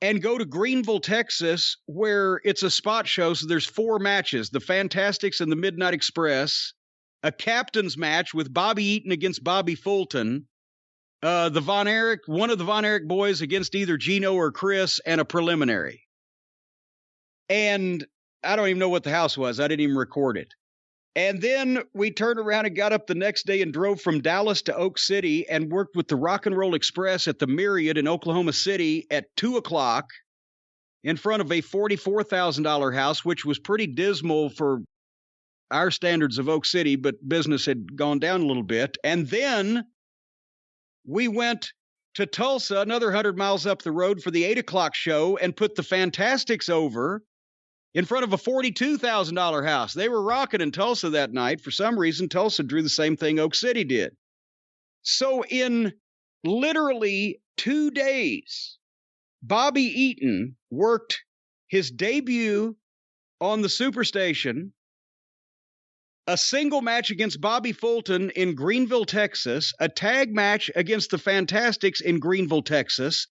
and go to Greenville, Texas, where it's a spot show. So there's 4 matches, the Fantastics and the Midnight Express, a captain's match with Bobby Eaton against Bobby Fulton, one of the Von Erich boys against either Gino or Chris, and a preliminary. And I don't even know what the house was. I didn't even record it. And then we turned around and got up the next day and drove from Dallas to Oak City and worked with the Rock and Roll Express at the Myriad in Oklahoma City at 2:00 in front of a $44,000 house, which was pretty dismal for our standards of Oak City, but business had gone down a little bit. And then we went to Tulsa, another 100 miles up the road, for the 8:00 show and put the Fantastics over in front of a $42,000 house. They were rocking in Tulsa that night. For some reason, Tulsa drew the same thing Oak City did. So in literally 2 days, Bobby Eaton worked his debut on the Superstation, a single match against Bobby Fulton in Greenville, Texas, a tag match against the Fantastics in Greenville, Texas,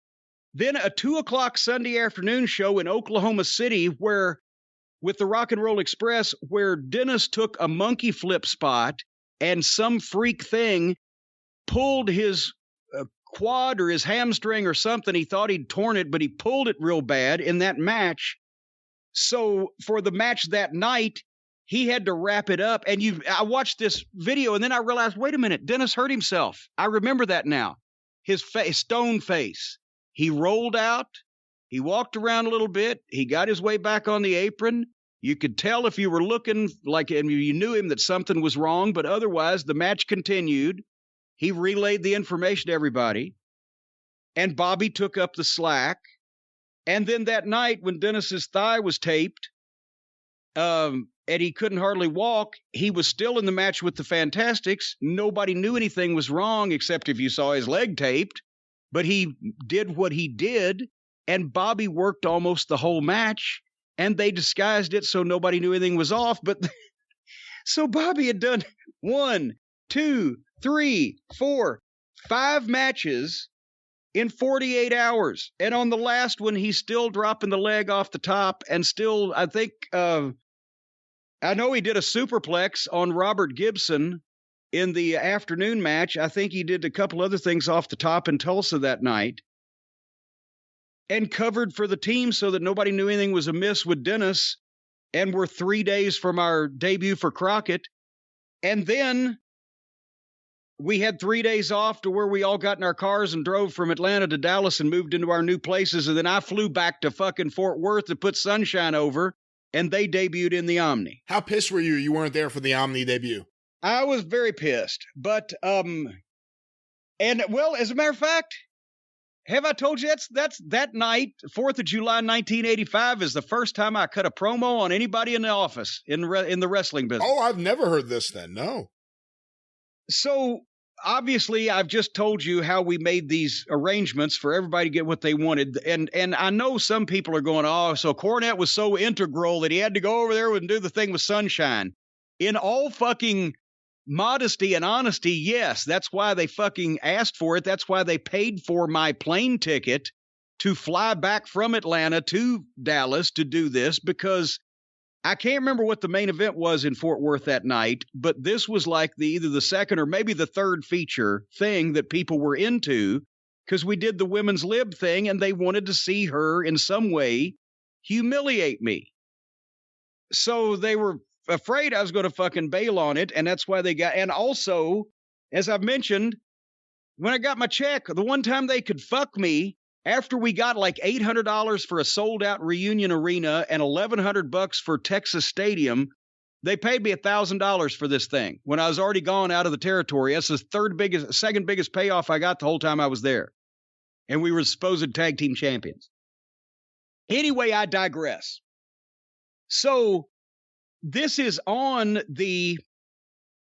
then a 2:00 Sunday afternoon show in Oklahoma City with the Rock and Roll Express, where Dennis took a monkey flip spot and some freak thing pulled his quad or his hamstring or something. He thought he'd torn it, but he pulled it real bad in that match. So for the match that night, he had to wrap it up. And I watched this video and then I realized, wait a minute, Dennis hurt himself. I remember that now. His stone face. He rolled out. He walked around a little bit. He got his way back on the apron. You could tell if you were looking like and you knew him that something was wrong, but otherwise the match continued. He relayed the information to everybody. And Bobby took up the slack. And then that night when Dennis's thigh was taped, and he couldn't hardly walk, he was still in the match with the Fantastics. Nobody knew anything was wrong except if you saw his leg taped. But he did what he did, and Bobby worked almost the whole match, and they disguised it so nobody knew anything was off. But so Bobby had done 1, 2, 3, 4, 5 matches in 48 hours. And on the last one, he's still dropping the leg off the top and still, I think, I know he did a superplex on Robert Gibson in the afternoon match. I think he did a couple other things off the top in Tulsa that night. and covered for the team so that nobody knew anything was amiss with Dennis. And we're 3 days from our debut for Crockett. And then we had 3 days off to where we all got in our cars and drove from Atlanta to Dallas and moved into our new places. And then I flew back to fucking Fort Worth to put Sunshine over, and they debuted in the Omni. How pissed were you? You weren't there for the Omni debut. I was very pissed. But, and well, as a matter of fact, have I told you that's that night, 4th of July, 1985, is the first time I cut a promo on anybody in the office in the wrestling business. Oh, I've never heard this then. No. So obviously, I've just told you how we made these arrangements for everybody to get what they wanted. And I know some people are going, oh, so Cornette was so integral that he had to go over there and do the thing with Sunshine. In all fucking modesty and honesty, yes, that's why they fucking asked for it. That's why they paid for my plane ticket to fly back from Atlanta to Dallas to do this, because I can't remember what the main event was in Fort Worth that night, but this was like either the second or maybe the third feature thing that people were into, because we did the women's lib thing and they wanted to see her in some way humiliate me. So they were afraid I was going to fucking bail on it, and that's why they got. And also, as I've mentioned, when I got my check, the one time they could fuck me, after we got like $800 for a sold-out Reunion Arena and $1,100 for Texas Stadium, they paid me $1,000 for this thing when I was already gone out of the territory. That's the second biggest payoff I got the whole time I was there, and we were supposed tag team champions. Anyway, I digress. So this is on the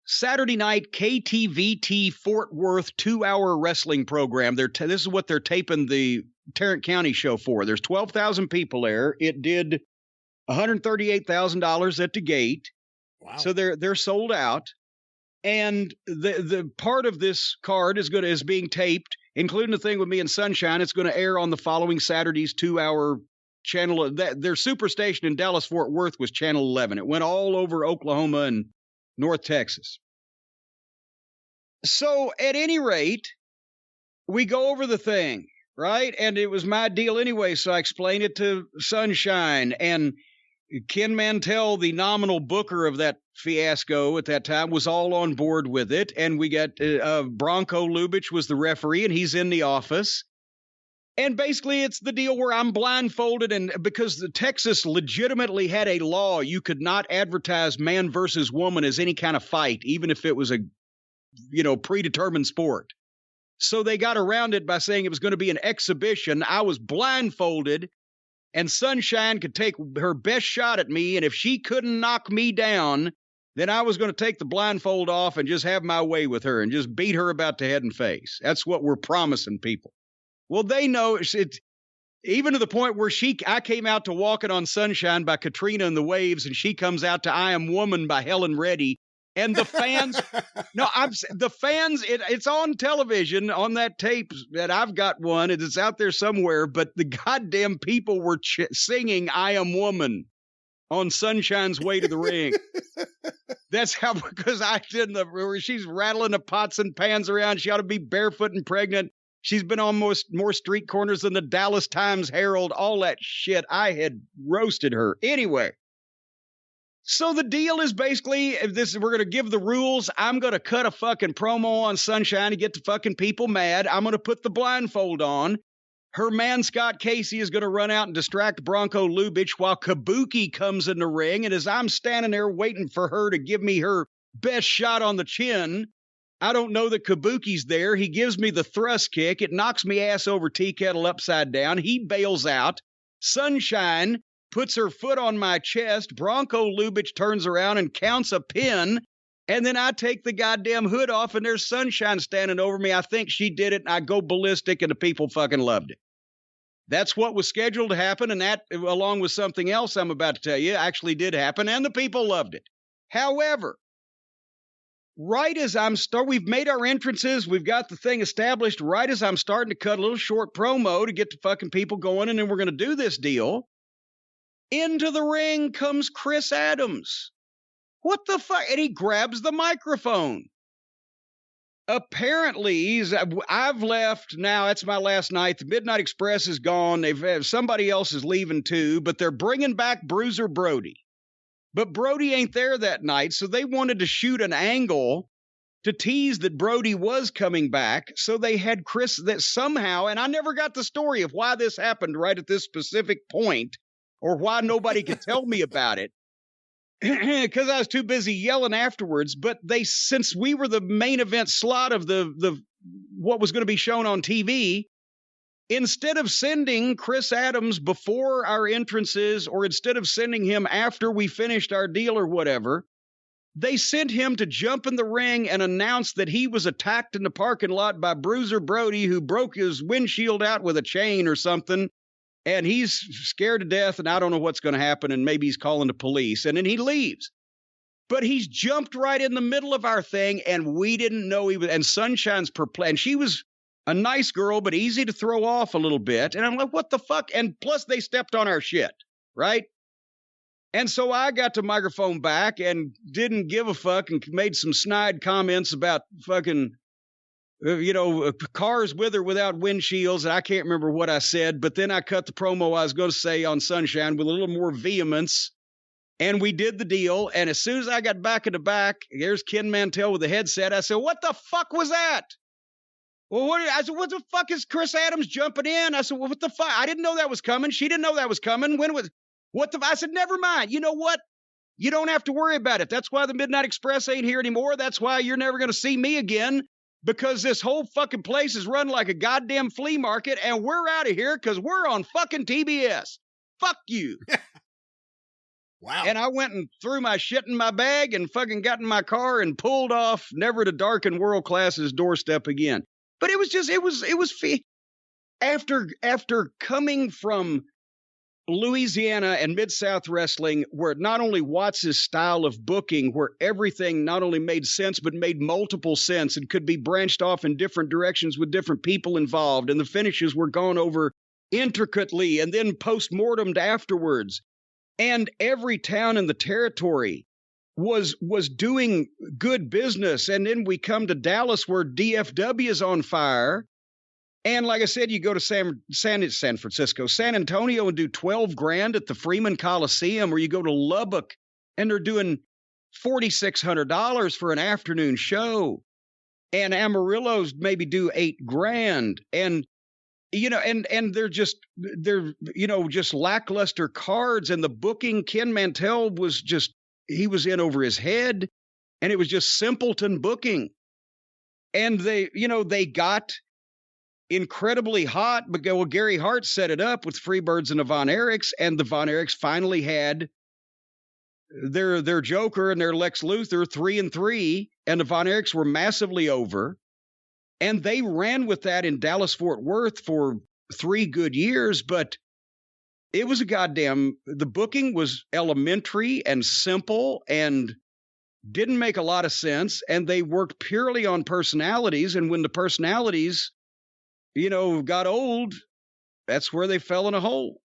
Saturday night KTVT Fort Worth 2-hour wrestling program. This is what they're taping the Tarrant County show for. There's 12,000 people there. It did $138,000 at the gate. Wow. So they're sold out. And the part of this card is being taped, including the thing with me and Sunshine. It's going to air on the following Saturday's 2-hour channel. Their superstation in Dallas Fort Worth was Channel 11. It went all over Oklahoma and North Texas. So at any rate, we go over the thing, right? And it was my deal anyway, so I explained it to Sunshine. And Ken Mantell, the nominal booker of that fiasco at that time, was all on board with it. And we got Bronco Lubitsch was the referee, and he's in the office. And basically, it's the deal where I'm blindfolded, and because the Texas legitimately had a law, you could not advertise man versus woman as any kind of fight, even if it was a, predetermined sport. So they got around it by saying it was going to be an exhibition. I was blindfolded, and Sunshine could take her best shot at me, and if she couldn't knock me down, then I was going to take the blindfold off and just have my way with her and just beat her about the head and face. That's what we're promising people. Well, they know it's even to the point where I came out to Walking on Sunshine by Katrina and the Waves, and she comes out to I Am Woman by Helen Reddy. And the fans, it's on television on that tape that I've got one. It's out there somewhere, but the goddamn people were singing I Am Woman on Sunshine's way to the ring. That's how, because I did where she's rattling the pots and pans around. She ought to be barefoot and pregnant. She's been on more street corners than the Dallas Times-Herald, all that shit. I had roasted her. Anyway, so the deal is basically, we're going to give the rules. I'm going to cut a fucking promo on Sunshine to get the fucking people mad. I'm going to put the blindfold on. Her man, Scott Casey, is going to run out and distract Bronco Lubitsch while Kabuki comes in the ring. And as I'm standing there waiting for her to give me her best shot on the chin, I don't know that Kabuki's there. He gives me the thrust kick. It knocks me ass over tea kettle upside down. He bails out. Sunshine puts her foot on my chest. Bronco Lubitsch turns around and counts a pin. And then I take the goddamn hood off, and there's Sunshine standing over me. I think she did it, and I go ballistic, and the people fucking loved it. That's what was scheduled to happen, and that, along with something else I'm about to tell you, actually did happen, and the people loved it. However, right as we've made our entrances, we've got the thing established, right as I'm starting to cut a little short promo to get the fucking people going, and then we're going to do this deal, into the ring comes Chris Adams. What the fuck? And he grabs the microphone. Apparently, I've left now. It's my last night. The Midnight Express is gone. Somebody else is leaving too, but they're bringing back Bruiser Brody. But Brody ain't there that night, so they wanted to shoot an angle to tease that Brody was coming back. So they had Chris that somehow, and I never got the story of why this happened right at this specific point, or why nobody could tell me about it. Because I was too busy yelling afterwards. But since we were the main event slot of the what was going to be shown on TV, instead of sending Chris Adams before our entrances, or instead of sending him after we finished our deal or whatever, they sent him to jump in the ring and announce that he was attacked in the parking lot by Bruiser Brody, who broke his windshield out with a chain or something. And he's scared to death, and I don't know what's going to happen, and maybe he's calling the police. And then he leaves. But he's jumped right in the middle of our thing, and we didn't know he was. And Sunshine's perplexed. And she was a nice girl, but easy to throw off a little bit. And I'm like, what the fuck? And plus, they stepped on our shit, right? And so I got the microphone back and didn't give a fuck and made some snide comments about fucking, cars with or without windshields. And I can't remember what I said, but then I cut the promo I was going to say on Sunshine with a little more vehemence. And we did the deal. And as soon as I got back in the back, there's Ken Mantell with the headset. I said, what the fuck was that? Well, I said, what the fuck is Chris Adams jumping in? I said, well, what the fuck? I didn't know that was coming. She didn't know that was coming. I said, never mind. You know what? You don't have to worry about it. That's why the Midnight Express ain't here anymore. That's why you're never going to see me again. Because this whole fucking place is run like a goddamn flea market, and we're out of here because we're on fucking TBS. Fuck you. Wow. And I went and threw my shit in my bag and fucking got in my car and pulled off, never to darken World Class's doorstep again. But it was after coming from Louisiana and Mid-South Wrestling, where not only Watts' style of booking, where everything not only made sense, but made multiple sense and could be branched off in different directions with different people involved, and the finishes were gone over intricately and then post-mortemed afterwards. And every town in the territory was doing good business. And then we come to Dallas, where DFW is on fire. And like I said, you go to San Antonio and do $12,000 at the Freeman Coliseum, or you go to Lubbock and they're doing $4,600 for an afternoon show. And Amarillo's maybe do $8,000. And, and they're just lackluster cards. And the booking, Ken Mantell he was in over his head, and it was just simpleton booking. And they got incredibly hot, but Gary Hart set it up with Freebirds and the Von Erichs, and the Von Erichs finally had their Joker and their Lex Luthor 3-3, and the Von Erichs were massively over, and they ran with that in Dallas-Fort Worth for 3 good years. But it was the booking was elementary and simple and didn't make a lot of sense, and they worked purely on personalities, and when the personalities got old, that's where they fell in a hole.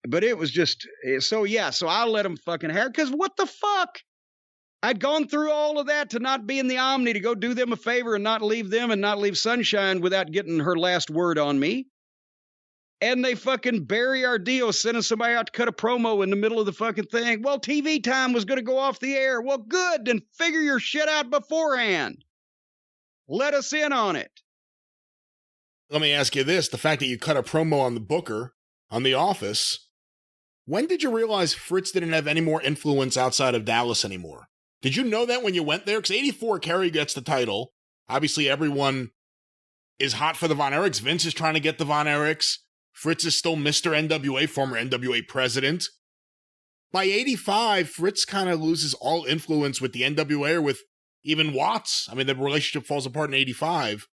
But it was just, so I let them fucking have, because what the fuck? I'd gone through all of that to not be in the Omni, to go do them a favor and not leave them and not leave Sunshine without getting her last word on me. And they fucking bury our deal, sending somebody out to cut a promo in the middle of the fucking thing. Well, TV time was going to go off the air. Well, good, then figure your shit out beforehand. Let us in on it. Let me ask you this. The fact that you cut a promo on the Booker, on The Office, when did you realize Fritz didn't have any more influence outside of Dallas anymore? Did you know that when you went there? Because 84, Kerry gets the title. Obviously, everyone is hot for the Von Erichs. Vince is trying to get the Von Erichs. Fritz is still Mr. NWA, former NWA president. By 85, Fritz kind of loses all influence with the NWA or with even Watts. I mean, the relationship falls apart in 85.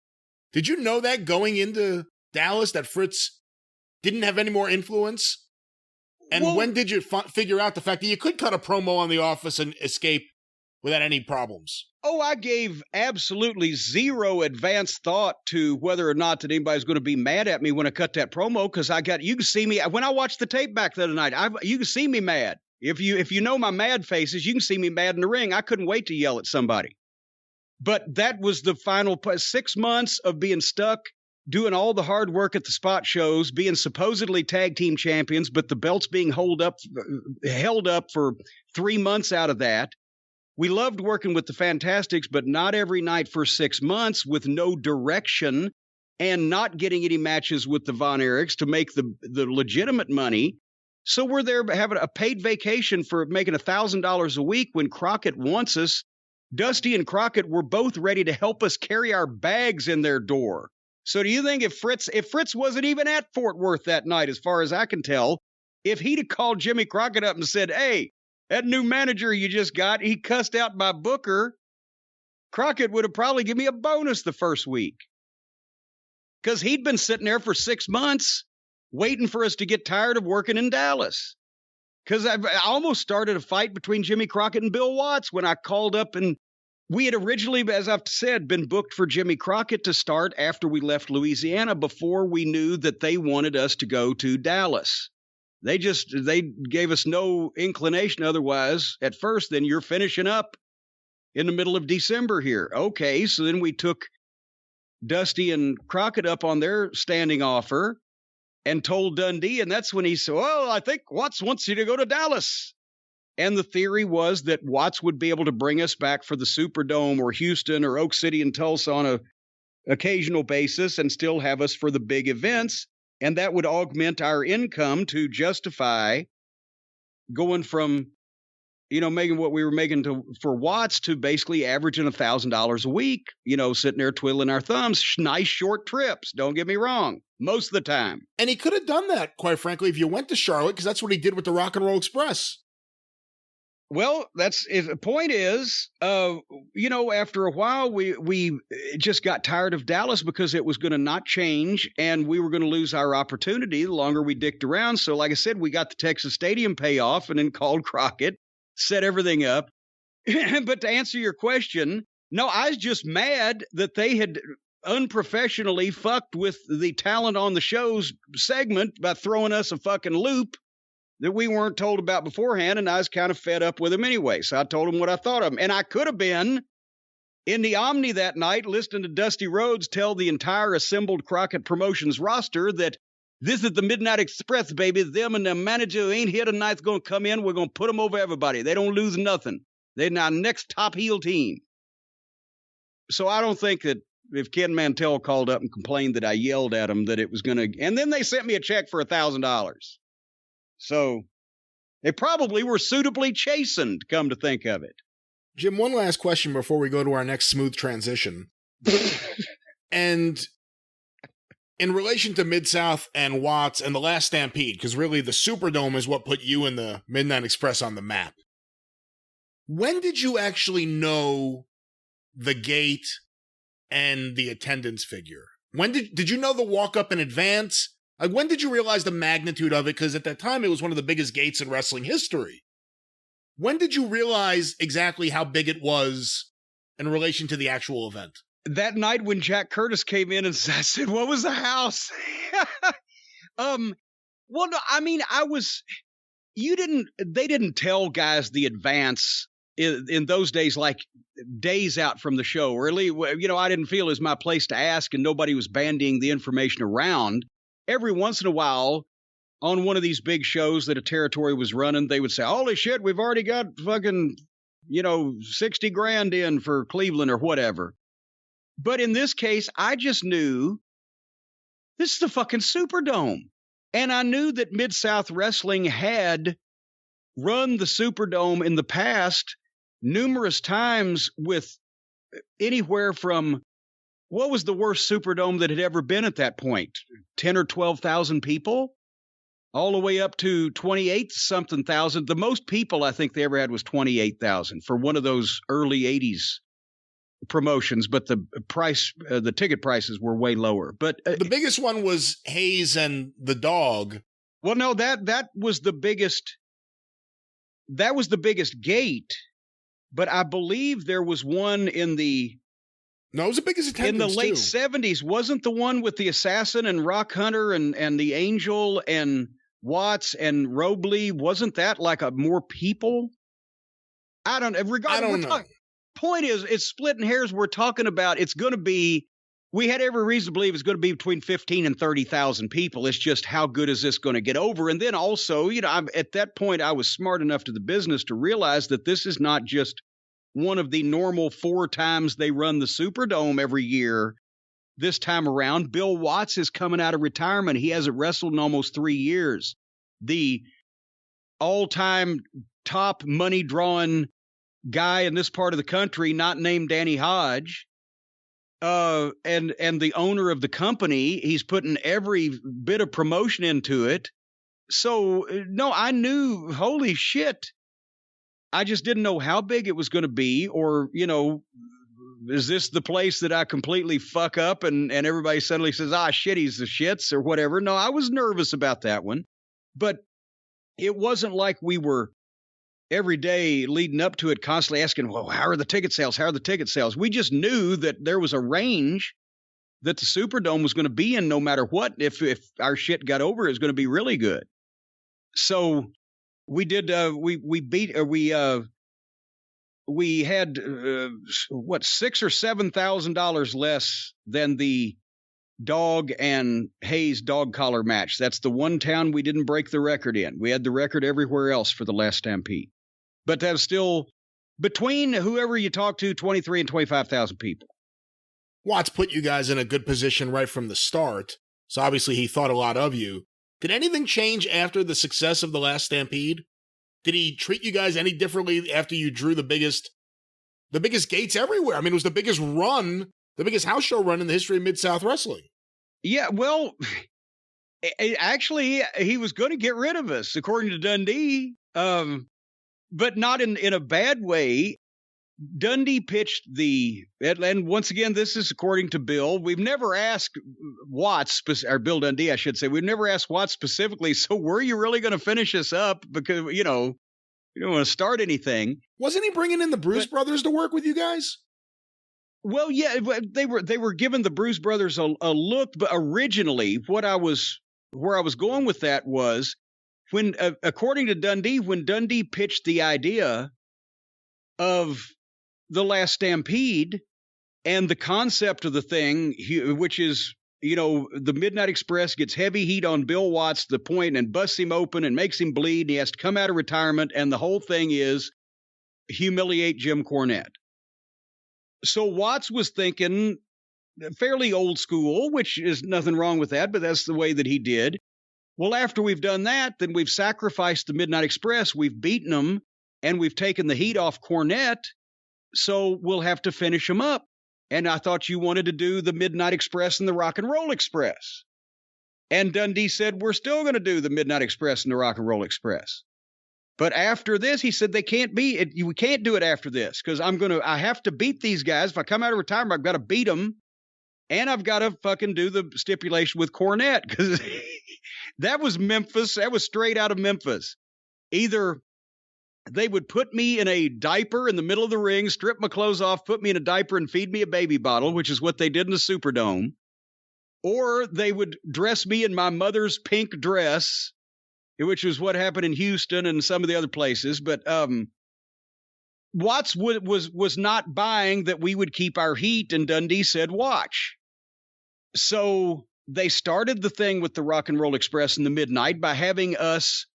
Did you know that going into Dallas, that Fritz didn't have any more influence? And when did you figure out the fact that you could cut a promo on The Office and escape without any problems? Oh, I gave absolutely zero advanced thought to whether or not that anybody's going to be mad at me when I cut that promo, because you can see me, when I watched the tape back the other night, you can see me mad. If you know my mad faces, you can see me mad in the ring. I couldn't wait to yell at somebody. But that was the final 6 months of being stuck, doing all the hard work at the spot shows, being supposedly tag team champions, but the belts being held up for 3 months out of that. We loved working with the Fantastics, but not every night for 6 months with no direction and not getting any matches with the Von Erichs to make the legitimate money. So we're there having a paid vacation for making $1,000 a week when Crockett wants us. Dusty and Crockett were both ready to help us carry our bags in their door. So do you think if Fritz wasn't even at Fort Worth that night, as far as I can tell, if he'd have called Jimmy Crockett up and said, hey, that new manager you just got, he cussed out my booker, Crockett would have probably given me a bonus the first week. Because he'd been sitting there for 6 months waiting for us to get tired of working in Dallas. Because I almost started a fight between Jimmy Crockett and Bill Watts when I called up, and we had originally, as I've said, been booked for Jimmy Crockett to start after we left Louisiana before we knew that they wanted us to go to Dallas. They gave us no inclination otherwise at first than you're finishing up in the middle of December here. Okay, so then we took Dusty and Crockett up on their standing offer and told Dundee, and that's when he said, well, I think Watts wants you to go to Dallas. And the theory was that Watts would be able to bring us back for the Superdome or Houston or Oak City and Tulsa on a occasional basis and still have us for the big events. And that would augment our income to justify going from, making what we were making for Watts to basically averaging $1,000 a week, sitting there twiddling our thumbs. Nice short trips. Don't get me wrong. Most of the time. And he could have done that, quite frankly, if you went to Charlotte, because that's what he did with the Rock and Roll Express. Well, the point is, after a while, we just got tired of Dallas because it was going to not change and we were going to lose our opportunity the longer we dicked around. So like I said, we got the Texas Stadium payoff and then called Crockett, set everything up. But to answer your question, no, I was just mad that they had unprofessionally fucked with the talent on the show's segment by throwing us a fucking loop that we weren't told about beforehand, and I was kind of fed up with him anyway. So I told him what I thought of him. And I could have been in the Omni that night listening to Dusty Rhodes tell the entire assembled Crockett Promotions roster that this is the Midnight Express, baby. Them and the manager who ain't here tonight's going to come in. We're going to put them over everybody. They don't lose nothing. They're our next top heel team. So I don't think that if Ken Mantell called up and complained that I yelled at him that it was going to, and then they sent me a check for $1,000. So they probably were suitably chastened, come to think of it. Jim, one last question before we go to our next smooth transition. And in relation to Mid-South and Watts and the last Stampede, because really the Superdome is what put you and the Midnight Express on the map. When did you actually know the gate and the attendance figure? When did you know the walk-up in advance? Like, when did you realize the magnitude of it? Because at that time, it was one of the biggest gates in wrestling history. When did you realize exactly how big it was in relation to the actual event? That night when Jack Curtis came in and I said, what was the house? Well, no, I mean, they didn't tell guys the advance in those days, like days out from the show. Really, I didn't feel it was my place to ask and nobody was bandying the information around. Every once in a while, on one of these big shows that a territory was running, they would say, holy shit, we've already got fucking, 60 grand in for Cleveland or whatever. But in this case, I just knew this is the fucking Superdome. And I knew that Mid-South Wrestling had run the Superdome in the past numerous times with anywhere from, what was the worst Superdome that had ever been at that point? 10 or 12,000 people? All the way up to 28-something thousand. The most people I think they ever had was 28,000 for one of those early 80s promotions, but the ticket prices were way lower. But the biggest one was Hayes and the Dog. Well, no, that was the biggest. That was the biggest gate, but I believe there was one in the. No, it was the biggest attendance in the late 70s. Wasn't the one with the Assassin and Rock Hunter and the Angel and Watts and Robley? Wasn't that like a more people? I don't know. point is, it's splitting hairs. We're talking about it's going to be, we had every reason to believe it's going to be between 15 and 30,000 people. It's just how good is this going to get over? And then also, at that point, I was smart enough to the business to realize that this is not just one of the normal 4 times they run the Superdome every year. This time around, Bill Watts is coming out of retirement. He hasn't wrestled in almost 3 years. The all-time top money-drawing guy in this part of the country, not named Danny Hodge, and the owner of the company, he's putting every bit of promotion into it. So, no, I knew, holy shit. I just didn't know how big it was going to be, or, is this the place that I completely fuck up and everybody suddenly says, shit, he's the shits or whatever. No, I was nervous about that one, but it wasn't like we were every day leading up to it constantly asking, well, how are the ticket sales? How are the ticket sales? We just knew that there was a range that the Superdome was going to be in no matter what. If our shit got over, it was going to be really good. So we did, we had $6,000 or $7,000 less than the Dog and Hayes dog collar match. That's the one town we didn't break the record in. We had the record everywhere else for the last Stampede. But that was still between whoever you talk to, 23 and 25,000 people. Watts put you guys in a good position right from the start. So obviously he thought a lot of you. Did anything change after the success of the last Stampede? Did he treat you guys any differently after you drew the biggest gates everywhere? I mean, it was the biggest run, the biggest house show run in the history of Mid-South Wrestling. Yeah, well, actually, he was going to get rid of us, according to Dundee, but not in a bad way. Dundee pitched and once again, this is according to Bill. We've never asked Watts, or Bill Dundee, I should say. We've never asked Watts specifically, so were you really going to finish us up? Because, you don't want to start anything. Wasn't he bringing in the Bruce Brothers to work with you guys? Well, yeah, they were giving the Bruce Brothers a look, but originally where I was going with that was when, according to Dundee, when Dundee pitched the idea of the last Stampede and the concept of the thing, which is, the Midnight Express gets heavy heat on Bill Watts to the point and busts him open and makes him bleed. And he has to come out of retirement. And the whole thing is humiliate Jim Cornette. So Watts was thinking fairly old school, which is nothing wrong with that, but that's the way that he did. Well, after we've done that, then we've sacrificed the Midnight Express. We've beaten them and we've taken the heat off Cornette. So we'll have to finish them up. And I thought you wanted to do the Midnight Express and the Rock and Roll Express. And Dundee said, we're still going to do the Midnight Express and the Rock and Roll Express. But after this, he said, we can't do it after this because I have to beat these guys. If I come out of retirement, I've got to beat them. And I've got to fucking do the stipulation with Cornette because that was Memphis. That was straight out of Memphis. Either they would put me in a diaper in the middle of the ring, strip my clothes off, put me in a diaper and feed me a baby bottle, which is what they did in the Superdome. Or they would dress me in my mother's pink dress, which was what happened in Houston and some of the other places. But Watts was not buying that we would keep our heat, and Dundee said, watch. So they started the thing with the Rock and Roll Express in the midnight by having us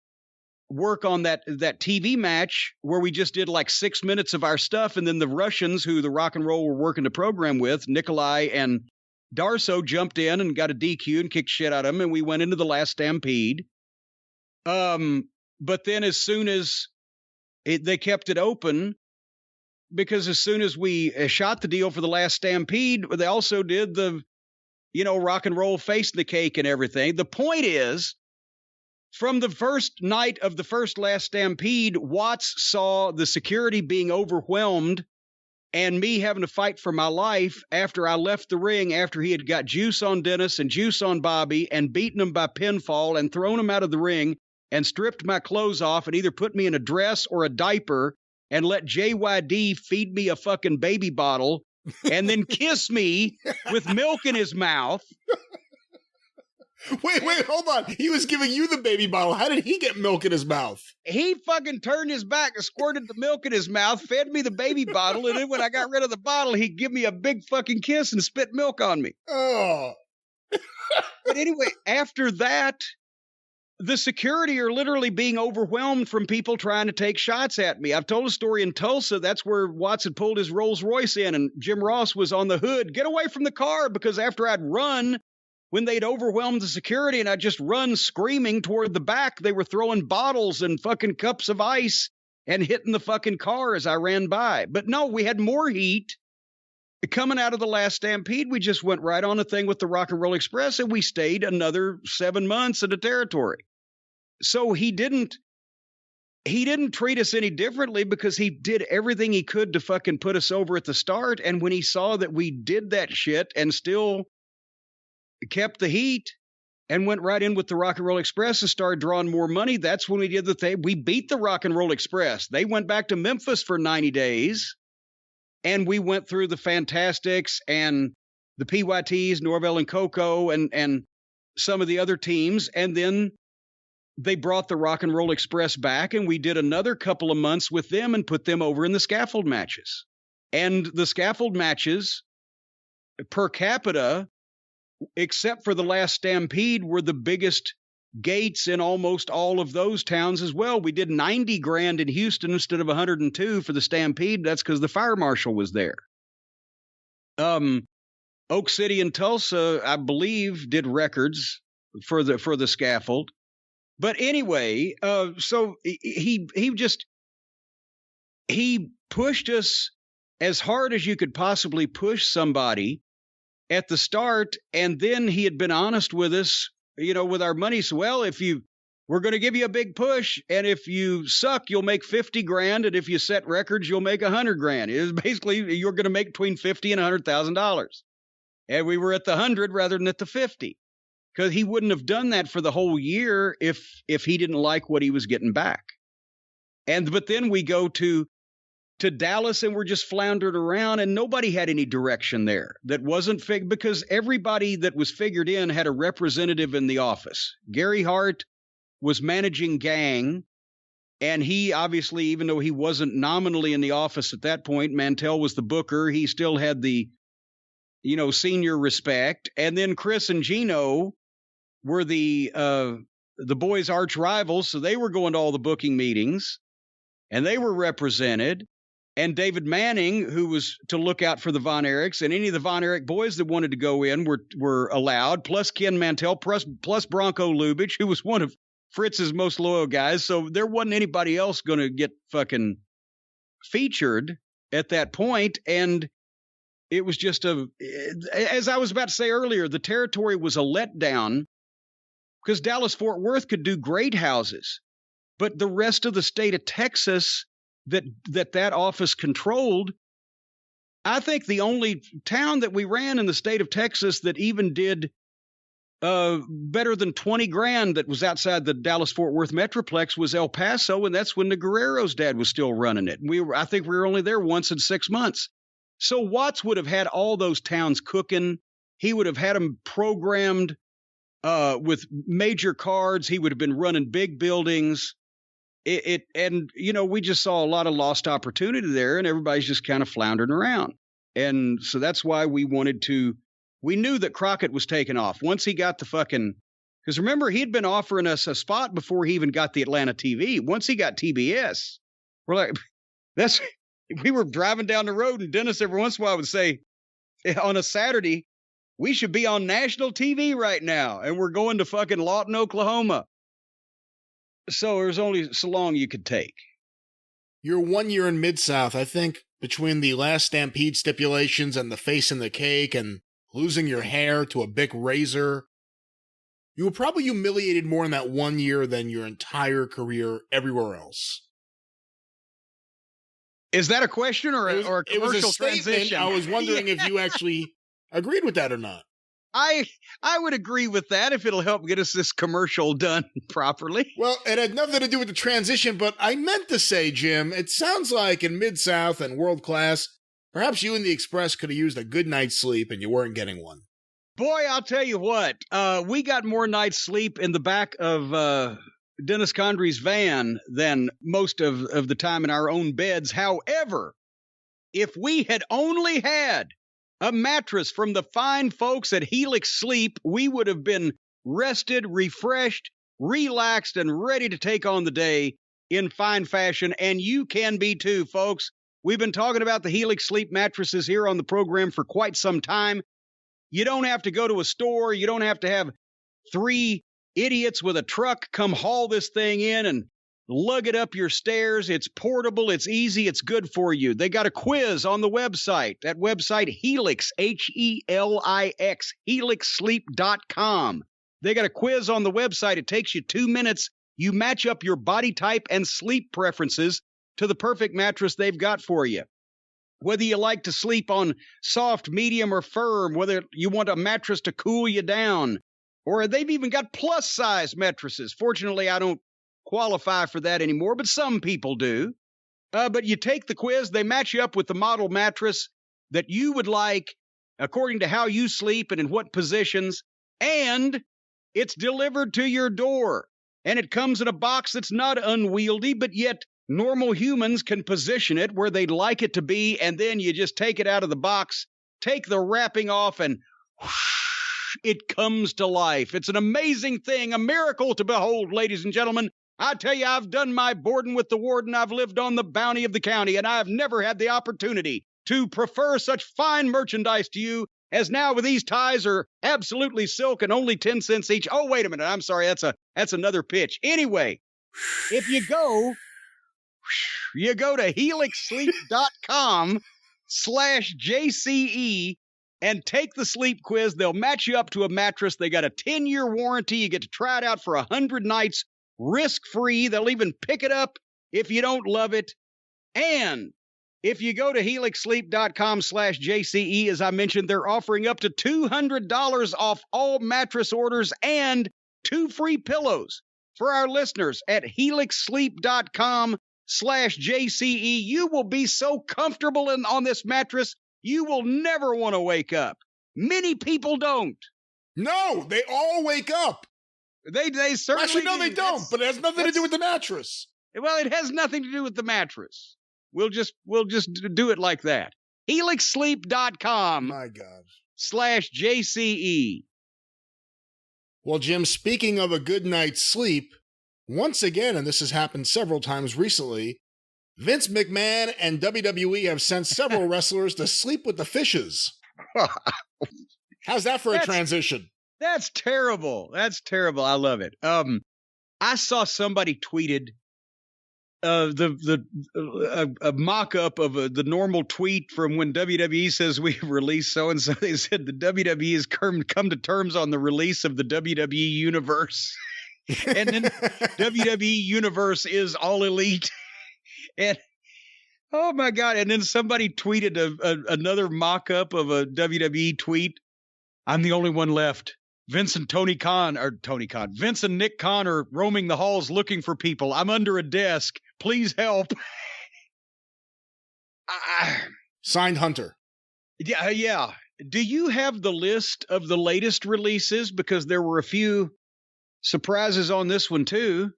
work on that TV match where we just did like 6 minutes of our stuff, and then the Russians, who the Rock and Roll were working the program with, Nikolai and Darso, jumped in and got a DQ and kicked shit out of them, and we went into the last Stampede. But then as soon as they kept it open, because as soon as we shot the deal for the last Stampede, they also did the, Rock and Roll face the cake and everything. The point is, from the first night of the last Stampede, Watts saw the security being overwhelmed and me having to fight for my life after I left the ring, after he had got juice on Dennis and juice on Bobby and beaten him by pinfall and thrown him out of the ring and stripped my clothes off and either put me in a dress or a diaper and let JYD feed me a fucking baby bottle and then kiss me with milk in his mouth. Wait, hold on. He was giving you the baby bottle. How did he get milk in his mouth? He fucking turned his back and squirted the milk in his mouth, fed me the baby bottle, and then when I got rid of the bottle, he'd give me a big fucking kiss and spit milk on me. Oh. But anyway, after that, the security are literally being overwhelmed from people trying to take shots at me. I've told a story in Tulsa. That's where Watts had pulled his Rolls Royce in, and Jim Ross was on the hood. Get away from the car, because after I'd run, when they'd overwhelmed the security and I'd just run screaming toward the back, they were throwing bottles and fucking cups of ice and hitting the fucking car as I ran by. But no, we had more heat. Coming out of the last Stampede, we just went right on a thing with the Rock and Roll Express, and we stayed another 7 months in the territory. So he didn't treat us any differently, because he did everything he could to fucking put us over at the start. And when he saw that we did that shit and still kept the heat and went right in with the Rock and Roll Express and started drawing more money, that's when we did the thing. We beat the Rock and Roll Express. They went back to Memphis for 90 days, and we went through the Fantastics and the PYTs, Norvell and Coco, and some of the other teams. And then they brought the Rock and Roll Express back, and we did another couple of months with them and put them over in the Scaffold matches. And the Scaffold matches per capita, except for the last Stampede, were the biggest gates in almost all of those towns as well. We did 90 grand in Houston instead of 102 for the Stampede. That's because the fire marshal was there. Oak City and Tulsa, I believe, did records for the Scaffold. But anyway, so he pushed us as hard as you could possibly push somebody at the start, and then he had been honest with us, with our money. So, well, we're going to give you a big push, and if you suck, you'll make 50 grand, and if you set records, you'll make 100 grand. It was basically, you're going to make between $50,000 and $100,000. And we were at the 100 rather than at the 50. Because he wouldn't have done that for the whole year if he didn't like what he was getting back. But then we go to Dallas, and we're just floundering around, and nobody had any direction there that wasn't because everybody that was figured in had a representative in the office. Gary Hart was managing Gang, and he obviously, even though he wasn't nominally in the office at that point, Mantell was the booker, he still had the senior respect. And then Chris and Gino were the boys' arch rivals, so they were going to all the booking meetings, and they were represented. And David Manning, who was to look out for the Von Erichs, and any of the Von Erich boys that wanted to go in were allowed, plus Ken Mantell, plus Bronco Lubitsch, who was one of Fritz's most loyal guys. So there wasn't anybody else going to get fucking featured at that point. And it was just as I was about to say earlier, the territory was a letdown, because Dallas-Fort Worth could do great houses, but the rest of the state of Texas that office controlled, I think the only town that we ran in the state of Texas that even did better than 20 grand that was outside the Dallas-Fort Worth Metroplex was El Paso, and that's when the Guerrero's dad was still running it. I think we were only there once in 6 months. So Watts would have had all those towns cooking. He would have had them programmed with major cards. He would have been running big buildings. We just saw a lot of lost opportunity there, and everybody's just kind of floundering around. And so that's why we knew that Crockett was taking off. Once he got the because remember, he'd been offering us a spot before he even got the Atlanta TV. Once he got TBS, we're like, we were driving down the road, and Dennis every once in a while would say, on a Saturday, we should be on national TV right now, and we're going to fucking Lawton, Oklahoma. So there's only so long you could take. Your 1 year in Mid-South, I think, between the last Stampede stipulations and the face in the cake and losing your hair to a big razor, you were probably humiliated more in that 1 year than your entire career everywhere else. Is that a question or a commercial it was a transition? I was wondering if you actually agreed with that or not. I would agree with that if it'll help get us this commercial done properly. Well, it had nothing to do with the transition, but I meant to say, Jim, it sounds like in Mid-South and World Class, perhaps you and the Express could have used a good night's sleep and you weren't getting one. Boy, I'll tell you what, we got more nights sleep in the back of Dennis Condry's van than most of the time in our own beds. However, if we had only had a mattress from the fine folks at Helix Sleep, we would have been rested, refreshed, relaxed, and ready to take on the day in fine fashion. And you can be too, folks. We've been talking about the Helix Sleep mattresses here on the program for quite some time. You don't have to go to a store. You don't have to have 3 idiots with a truck come haul this thing in and lug it up your stairs. It's portable. It's easy. It's good for you. They got a quiz on the website. That website, Helix, Helix, helixsleep.com. They got a quiz on the website. It takes you 2 minutes. You match up your body type and sleep preferences to the perfect mattress they've got for you. Whether you like to sleep on soft, medium, or firm, whether you want a mattress to cool you down, or they've even got plus-size mattresses. Fortunately, I don't qualify for that anymore, but some people do. But you take the quiz, they match you up with the model mattress that you would like according to how you sleep and in what positions, and it's delivered to your door. And it comes in a box that's not unwieldy, but yet normal humans can position it where they'd like it to be, and then you just take it out of the box, take the wrapping off, and whoosh, it comes to life. It's an amazing thing, a miracle to behold, ladies and gentlemen. I tell you, I've done my boarding with the warden. I've lived on the bounty of the county, and I've never had the opportunity to prefer such fine merchandise to you as now with these ties are absolutely silk and only 10 cents each. Oh, wait a minute. I'm sorry. That's another pitch. Anyway, if you go to helixsleep.com/JCE and take the sleep quiz. They'll match you up to a mattress. They got a 10-year warranty. You get to try it out for 100 nights, risk-free. They'll even pick it up if you don't love it. And if you go to helixsleep.com/JCE, as I mentioned, they're offering up to $200 off all mattress orders and 2 free pillows for our listeners at helixsleep.com/JCE. You will be so comfortable on this mattress, you will never want to wake up. Many people don't. No, they all wake up. They certainly Actually, no, do. they don't, but it has nothing to do with the mattress. Well, it has nothing to do with the mattress. We'll just do it like that. helixsleep.com. My God. /JCE. Well, Jim, speaking of a good night's sleep, once again, and this has happened several times recently, Vince McMahon and WWE have sent several wrestlers to sleep with the fishes. How's that for a transition? That's terrible. That's terrible. I love it. I saw somebody tweeted a mock-up of the normal tweet from when WWE says we release so-and-so. They said the WWE has come to terms on the release of the WWE Universe. And then WWE Universe is All Elite. And oh my God. And then somebody tweeted another mock-up of a WWE tweet. I'm the only one left. Vince and Nick Khan are roaming the halls looking for people. I'm under a desk. Please help. Signed Hunter. Yeah. Do you have the list of the latest releases? Because there were a few surprises on this one too.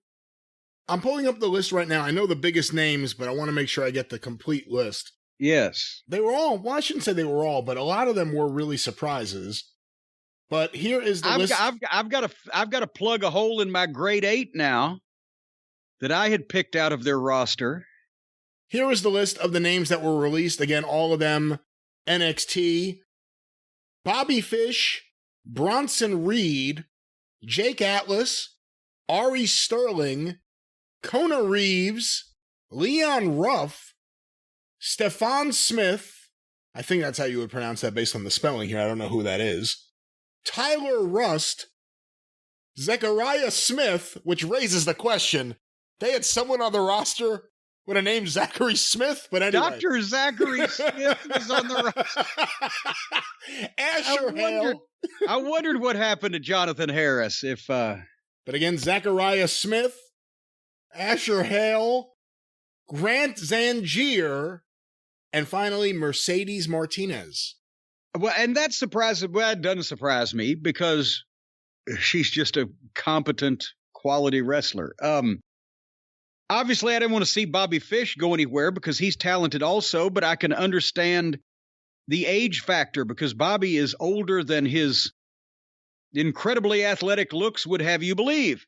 I'm pulling up the list right now. I know the biggest names, but I want to make sure I get the complete list. Yes. They were all, well, I shouldn't say they were all, but a lot of them were really surprises. But here is the list. I've got to plug a hole in my grade 8 now that I had picked out of their roster. Here is the list of the names that were released. Again, all of them NXT. Bobby Fish, Bronson Reed, Jake Atlas, Ari Sterling, Kona Reeves, Leon Ruff, Stefan Smith. I think that's how you would pronounce that based on the spelling here. I don't know who that is. Tyler Rust, Zechariah Smith, which raises the question. They had someone on the roster with a name Zachary Smith, but anyway. Dr. Zachary Smith was on the roster. Asher Hale. I wondered what happened to Jonathan Harris if But again, Zechariah Smith, Asher Hale, Grant Zangier, and finally Mercedes Martinez. Well, and that surprises, well, it doesn't surprise me because she's just a competent, quality wrestler. Obviously, I didn't want to see Bobby Fish go anywhere because he's talented also, but I can understand the age factor because Bobby is older than his incredibly athletic looks would have you believe.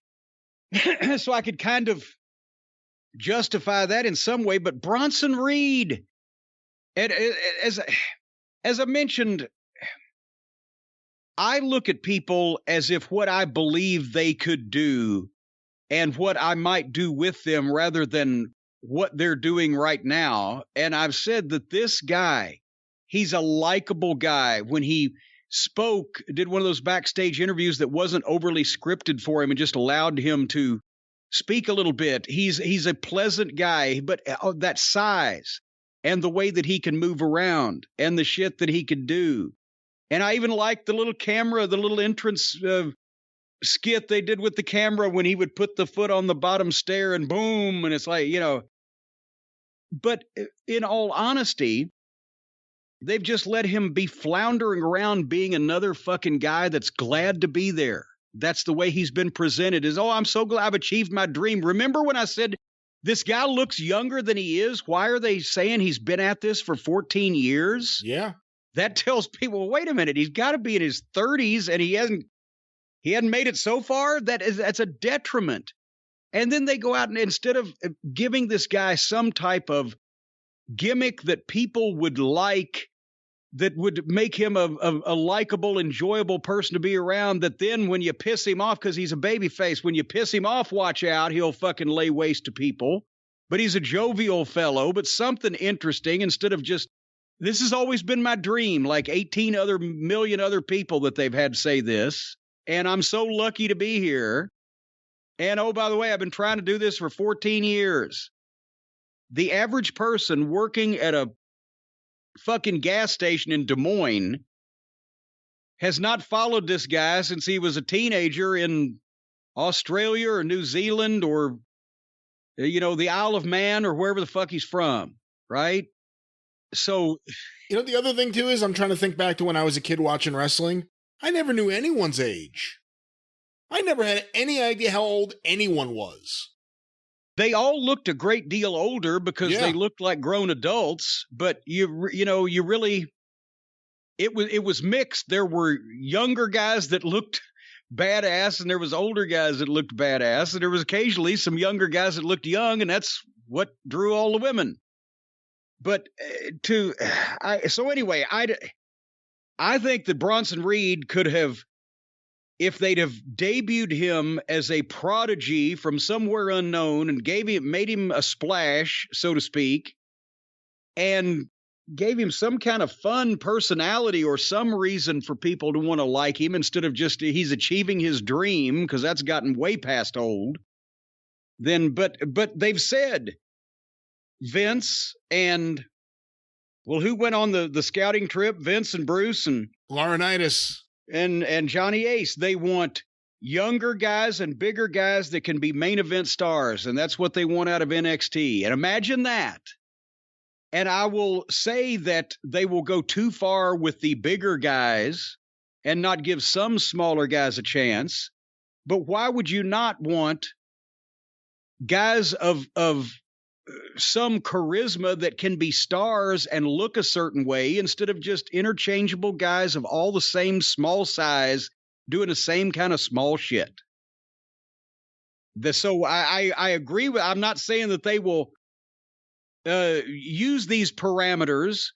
So I could kind of justify that in some way, but Bronson Reed, and as I mentioned, I look at people as if what I believe they could do and what I might do with them rather than what they're doing right now. And I've said that this guy, he's a likable guy. When he spoke, did one of those backstage interviews that wasn't overly scripted for him and just allowed him to speak a little bit. He's a pleasant guy, but that size and the way that he can move around and the shit that he can do. And I even like the little camera, the little entrance skit they did with the camera when he would put the foot on the bottom stair and boom, and it's like, you know. But in all honesty, they've just let him be floundering around being another fucking guy that's glad to be there. That's the way he's been presented is, oh, I'm so glad I've achieved my dream. Remember when I said this guy looks younger than he is? Why are they saying he's been at this for 14 years? Yeah. That tells people, wait a minute, he's got to be in his 30s and he hadn't made it so far. That's a detriment. And then they go out and instead of giving this guy some type of gimmick that people would like, that would make him a likable, enjoyable person to be around, that then when you piss him off, because he's a babyface, when you piss him off, watch out, he'll fucking lay waste to people. But he's a jovial fellow, but something interesting instead of just, this has always been my dream, like 18 million other people that they've had say this, and I'm so lucky to be here. And oh, by the way, I've been trying to do this for 14 years. The average person working at a fucking gas station in Des Moines has not followed this guy since he was a teenager in Australia or New Zealand or, you know, the Isle of Man or wherever the fuck he's from, right? So, you know, the other thing too is I'm trying to think back to when I was a kid watching wrestling. I never knew anyone's age. I never had any idea how old anyone was. They all looked a great deal older because they looked like grown adults, but it was mixed. There were younger guys that looked badass and there was older guys that looked badass. And there was occasionally some younger guys that looked young, and that's what drew all the women. But I think that Bronson Reed could have, if they'd have debuted him as a prodigy from somewhere unknown and made him a splash, so to speak, and gave him some kind of fun personality or some reason for people to want to like him instead of just he's achieving his dream, because that's gotten way past old. Then, but they've said Vince and, well, who went on the scouting trip? Vince and Bruce and Laurinaitis. And Johnny Ace, they want younger guys and bigger guys that can be main event stars, and that's what they want out of NXT. And imagine that. And I will say that they will go too far with the bigger guys and not give some smaller guys a chance. But why would you not want guys of some charisma that can be stars and look a certain way instead of just interchangeable guys of all the same small size doing the same kind of small shit? So I agree with, I'm not saying that they will use these parameters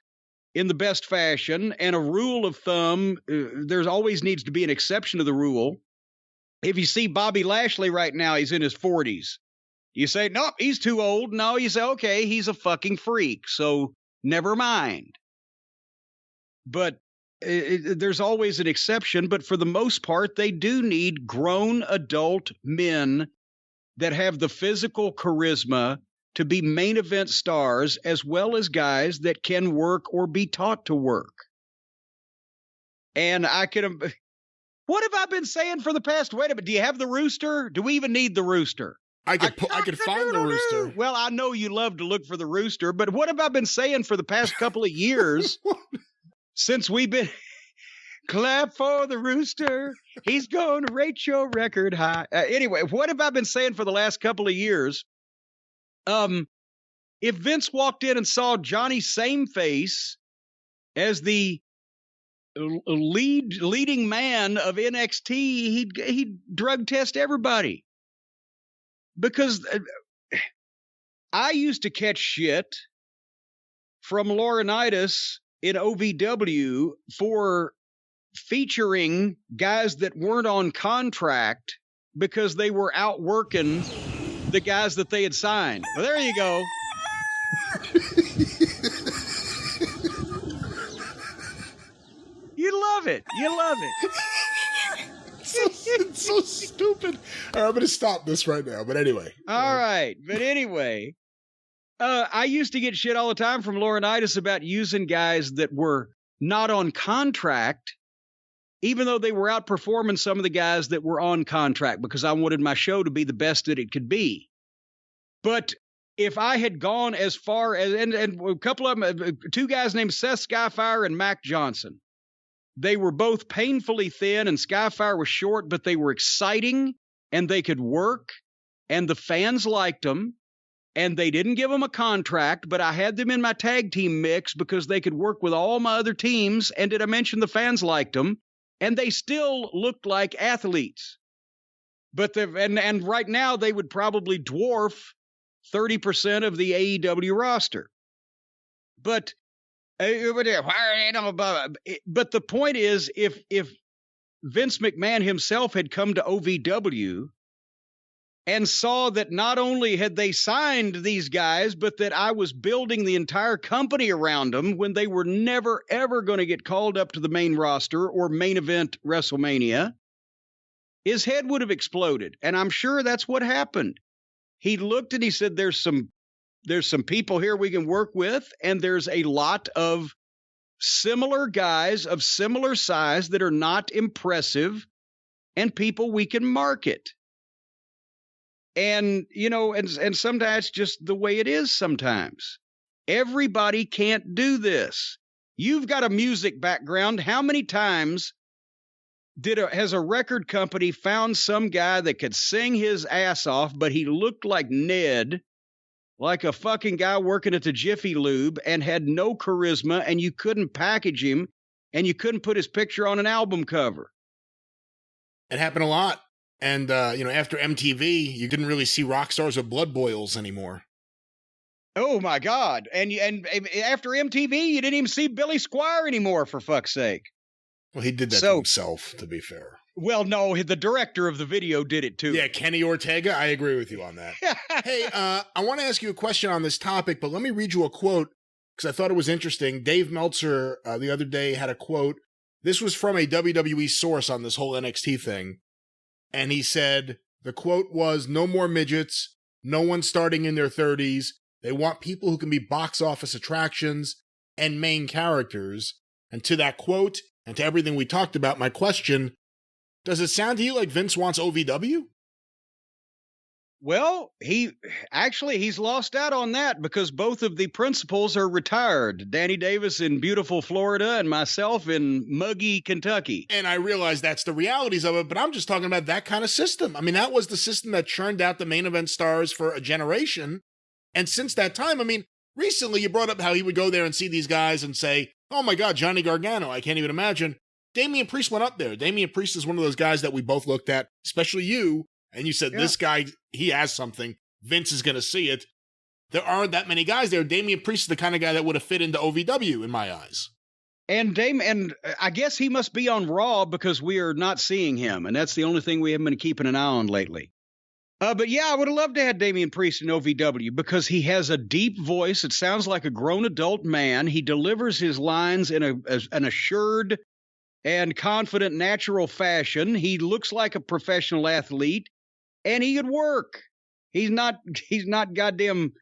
in the best fashion, and a rule of thumb, there's always needs to be an exception to the rule. If you see Bobby Lashley right now, he's in his 40s. You say, nope, he's too old. No, you say, okay, he's a fucking freak, so never mind. But there's always an exception, but for the most part, they do need grown adult men that have the physical charisma to be main event stars, as well as guys that can work or be taught to work. And what have I been saying for the past, wait a minute, do you have the rooster? Do we even need the rooster? I could find the rooster. Well, I know you love to look for the rooster, but what have I been saying for the past couple of years? since we've been clap for the rooster, he's going to rate your record high. Anyway, what have I been saying for the last couple of years? If Vince walked in and saw Johnny Sameface as the leading man of NXT, he'd drug test everybody. Because I used to catch shit from Laurinaitis in OVW for featuring guys that weren't on contract because they were outworking the guys that they had signed. Well, there you go. You love it. You love it. It's so stupid. All right, I'm going to stop this right now. But anyway. All right. But anyway, I used to get shit all the time from Laurinaitis about using guys that were not on contract, even though they were outperforming some of the guys that were on contract, because I wanted my show to be the best that it could be. But if I had gone as far as, and a couple of them, two guys named Seth Skyfire and Mac Johnson, they were both painfully thin, and Skyfire was short, but they were exciting, and they could work, and the fans liked them, and they didn't give them a contract, but I had them in my tag team mix because they could work with all my other teams, and did I mention the fans liked them, and they still looked like athletes. But and right now, they would probably dwarf 30% of the AEW roster. But the point is, if Vince McMahon himself had come to OVW and saw that not only had they signed these guys, but that I was building the entire company around them when they were never, ever going to get called up to the main roster or main event WrestleMania, his head would have exploded. And I'm sure that's what happened. He looked and he said, there's some people here we can work with, and there's a lot of similar guys of similar size that are not impressive and people we can market. And, you know, and sometimes just the way it is sometimes. Everybody can't do this. You've got a music background. How many times has a record company found some guy that could sing his ass off, but he looked like Ned, like a fucking guy working at the Jiffy Lube, and had no charisma, and you couldn't package him, and you couldn't put his picture on an album cover? It happened a lot. And, after MTV, you couldn't really see rock stars with blood boils anymore. Oh, my God. And after MTV, you didn't even see Billy Squier anymore, for fuck's sake. Well, he did that to himself, to be fair. Well, no, the director of the video did it, too. Yeah, Kenny Ortega, I agree with you on that. Hey, I want to ask you a question on this topic, but let me read you a quote, because I thought it was interesting. Dave Meltzer, the other day, had a quote. This was from a WWE source on this whole NXT thing. And he said, the quote was, "No more midgets, no one starting in their 30s. They want people who can be box office attractions and main characters." And to that quote, and to everything we talked about, my question, does it sound to you like Vince wants OVW? Well, he's lost out on that because both of the principals are retired. Danny Davis in beautiful Florida and myself in muggy Kentucky. And I realize that's the realities of it, but I'm just talking about that kind of system. I mean, that was the system that churned out the main event stars for a generation. And since that time, I mean, recently you brought up how he would go there and see these guys and say, oh my God, Johnny Gargano, I can't even imagine. Damien Priest went up there. Damien Priest is one of those guys that we both looked at, especially you, and you said, This guy, he has something. Vince is going to see it. There aren't that many guys there. Damien Priest is the kind of guy that would have fit into OVW in my eyes. And I guess he must be on Raw because we are not seeing him, and that's the only thing we haven't been keeping an eye on lately. But yeah, I would have loved to have Damien Priest in OVW because he has a deep voice. It sounds like a grown adult man. He delivers his lines in an assured and confident, natural fashion. He looks like a professional athlete, and he could work. He's not goddamn,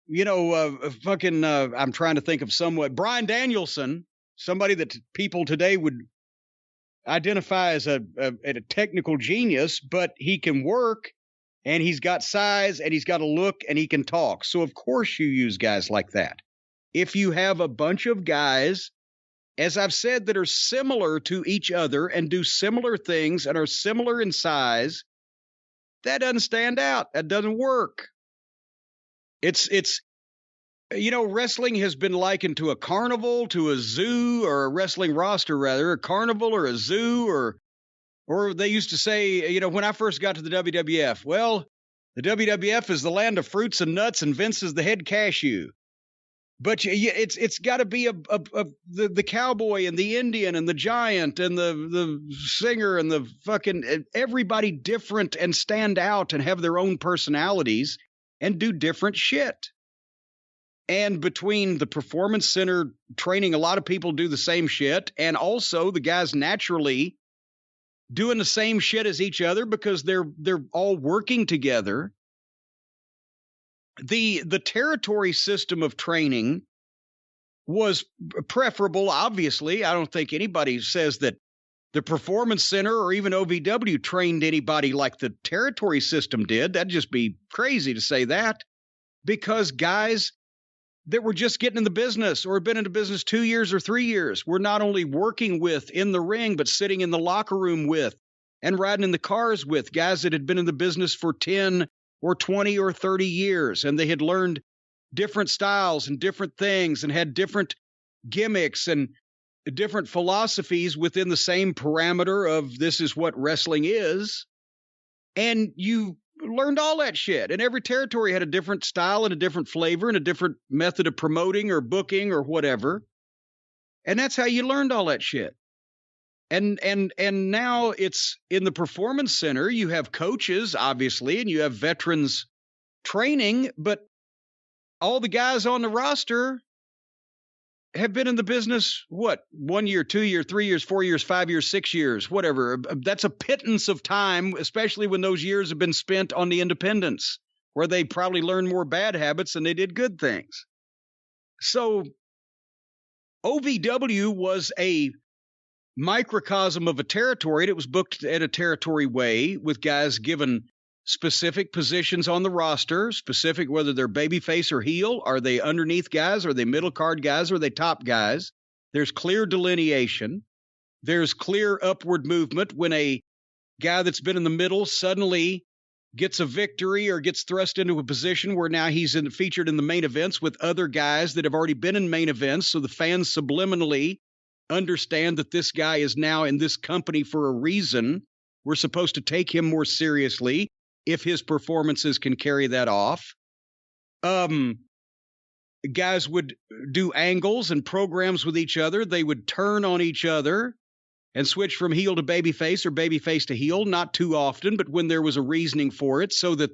I'm trying to think of Bryan Danielson, somebody that people today would identify as a technical genius, but he can work. And he's got size, and he's got a look, and he can talk. So, of course, you use guys like that. If you have a bunch of guys as I've said, that are similar to each other and do similar things and are similar in size, that doesn't stand out. That doesn't work. It's wrestling has been likened to a carnival, to a zoo, or a wrestling roster, rather, a carnival or a zoo, or they used to say, when I first got to the WWF, well, the WWF is the land of fruits and nuts, and Vince is the head cashew. But it's got to be the cowboy and the Indian and the giant and the singer and the fucking everybody different and stand out and have their own personalities and do different shit. And between the Performance Center training, a lot of people do the same shit, and also the guys naturally doing the same shit as each other because they're all working together. The territory system of training was preferable, obviously. I don't think anybody says that the Performance Center or even OVW trained anybody like the territory system did. That'd just be crazy to say that, because guys that were just getting in the business or had been in the business 2 years or 3 years were not only working with in the ring, but sitting in the locker room with and riding in the cars with guys that had been in the business for 10 or 20 or 30 years. And they had learned different styles and different things and had different gimmicks and different philosophies within the same parameter of this is what wrestling is. And you learned all that shit. And every territory had a different style and a different flavor and a different method of promoting or booking or whatever. And that's how you learned all that shit. And now it's in the Performance Center. You have coaches, obviously, and you have veterans training, but all the guys on the roster have been in the business, 1 year, 2 year, 3 years, 4 years, 5 years, 6 years, whatever. That's a pittance of time, especially when those years have been spent on the independents, where they probably learned more bad habits than they did good things. So OVW was a microcosm of a territory. It was booked at a territory way with guys given specific positions on the roster, specific whether they're babyface or heel. Are they underneath guys? Are they middle card guys? Or are they top guys? There's clear delineation. There's clear upward movement when a guy that's been in the middle suddenly gets a victory or gets thrust into a position where now he's featured in the main events with other guys that have already been in main events. So the fans subliminally understand that this guy is now in this company for a reason. We're supposed to take him more seriously if his performances can carry that off. Guys would do angles and programs with each other. They would turn on each other and switch from heel to babyface or babyface to heel, not too often, but when there was a reasoning for it, so that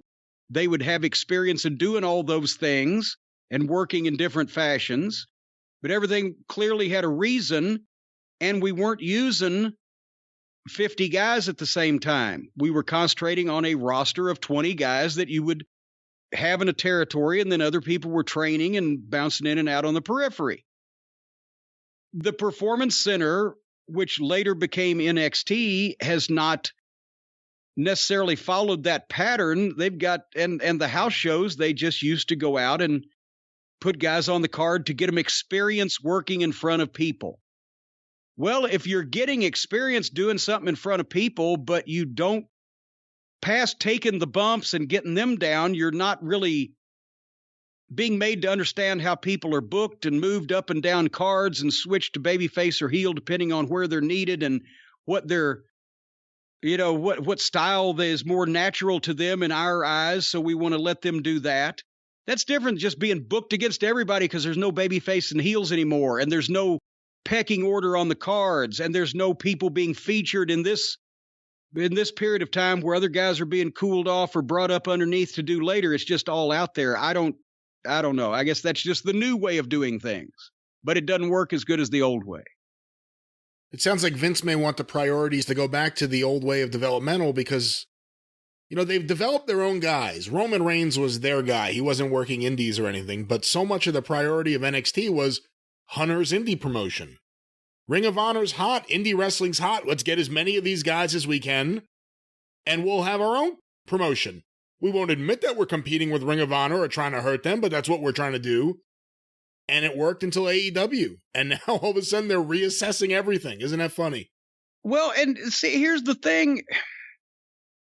they would have experience in doing all those things and working in different fashions. But everything clearly had a reason, and we weren't using 50 guys at the same time. We were concentrating on a roster of 20 guys that you would have in a territory, and then other people were training and bouncing in and out on the periphery. The Performance Center, which later became NXT, has not necessarily followed that pattern. They've got, and the house shows, they just used to go out and put guys on the card to get them experience working in front of people. Well, if you're getting experience doing something in front of people, but you don't pass taking the bumps and getting them down, you're not really being made to understand how people are booked and moved up and down cards and switched to babyface or heel depending on where they're needed and what their, what style is more natural to them in our eyes. So we want to let them do that. That's different than just being booked against everybody because there's no babyface and heels anymore, and there's no pecking order on the cards, and there's no people being featured in this period of time where other guys are being cooled off or brought up underneath to do later. It's just all out there. I don't know. I guess that's just the new way of doing things, but it doesn't work as good as the old way. It sounds like Vince may want the priorities to go back to the old way of developmental because, they've developed their own guys. Roman Reigns was their guy. He wasn't working indies or anything, but so much of the priority of NXT was Hunter's indie promotion. Ring of Honor's hot. Indie wrestling's hot. Let's get as many of these guys as we can, and we'll have our own promotion. We won't admit that we're competing with Ring of Honor or trying to hurt them, but that's what we're trying to do. And it worked until AEW. And now all of a sudden they're reassessing everything. Isn't that funny? Well, and see, here's the thing.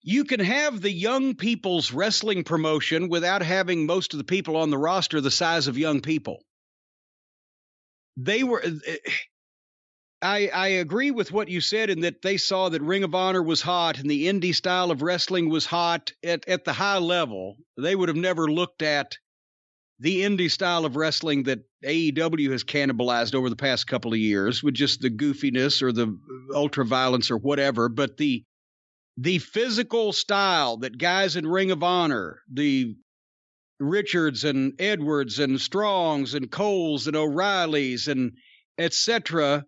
You can have the young people's wrestling promotion without having most of the people on the roster the size of young people. I agree with what you said in that they saw that Ring of Honor was hot and the indie style of wrestling was hot at the high level. They would have never looked at the indie style of wrestling that AEW has cannibalized over the past couple of years with just the goofiness or the ultra violence or whatever. But the physical style that guys in Ring of Honor, the Richards and Edwards and Strongs and Coles and O'Reillys and etc.,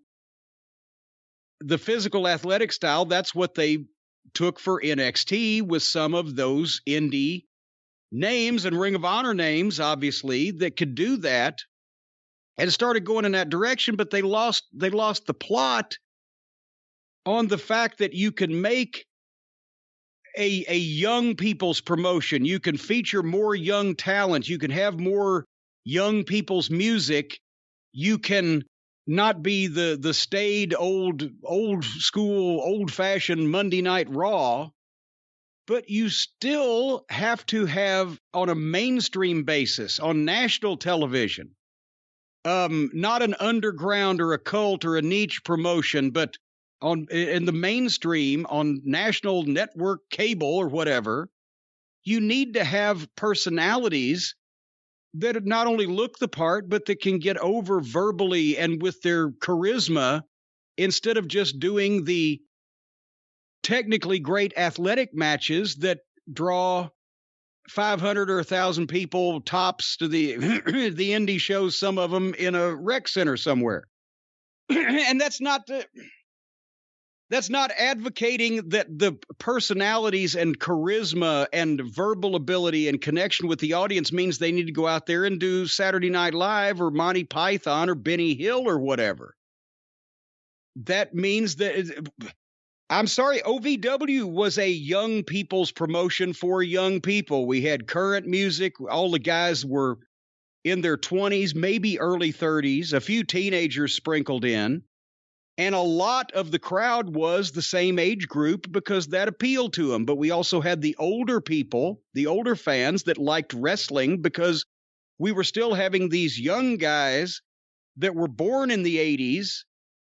the physical athletic style, that's what they took for NXT with some of those indie names and Ring of Honor names, obviously, that could do that, and started going in that direction, but they lost the plot on the fact that you can make a young people's promotion. You can feature more young talent. You can have more young people's music. You can not be the staid old school, old-fashioned Monday Night Raw, but you still have to have, on a mainstream basis, on national television, not an underground or a cult or a niche promotion, but in the mainstream, on national network cable or whatever, you need to have personalities that not only look the part, but that can get over verbally and with their charisma, instead of just doing the technically great athletic matches that draw 500 or 1,000 people tops to the the indie shows, some of them in a rec center somewhere. And that's not advocating that the personalities and charisma and verbal ability and connection with the audience means they need to go out there and do Saturday Night Live or Monty Python or Benny Hill or whatever. That means that, I'm sorry, OVW was a young people's promotion for young people. We had current music. All the guys were in their 20s, maybe early 30s, a few teenagers sprinkled in. And a lot of the crowd was the same age group because that appealed to them. But we also had the older people, the older fans that liked wrestling, because we were still having these young guys that were born in the 80s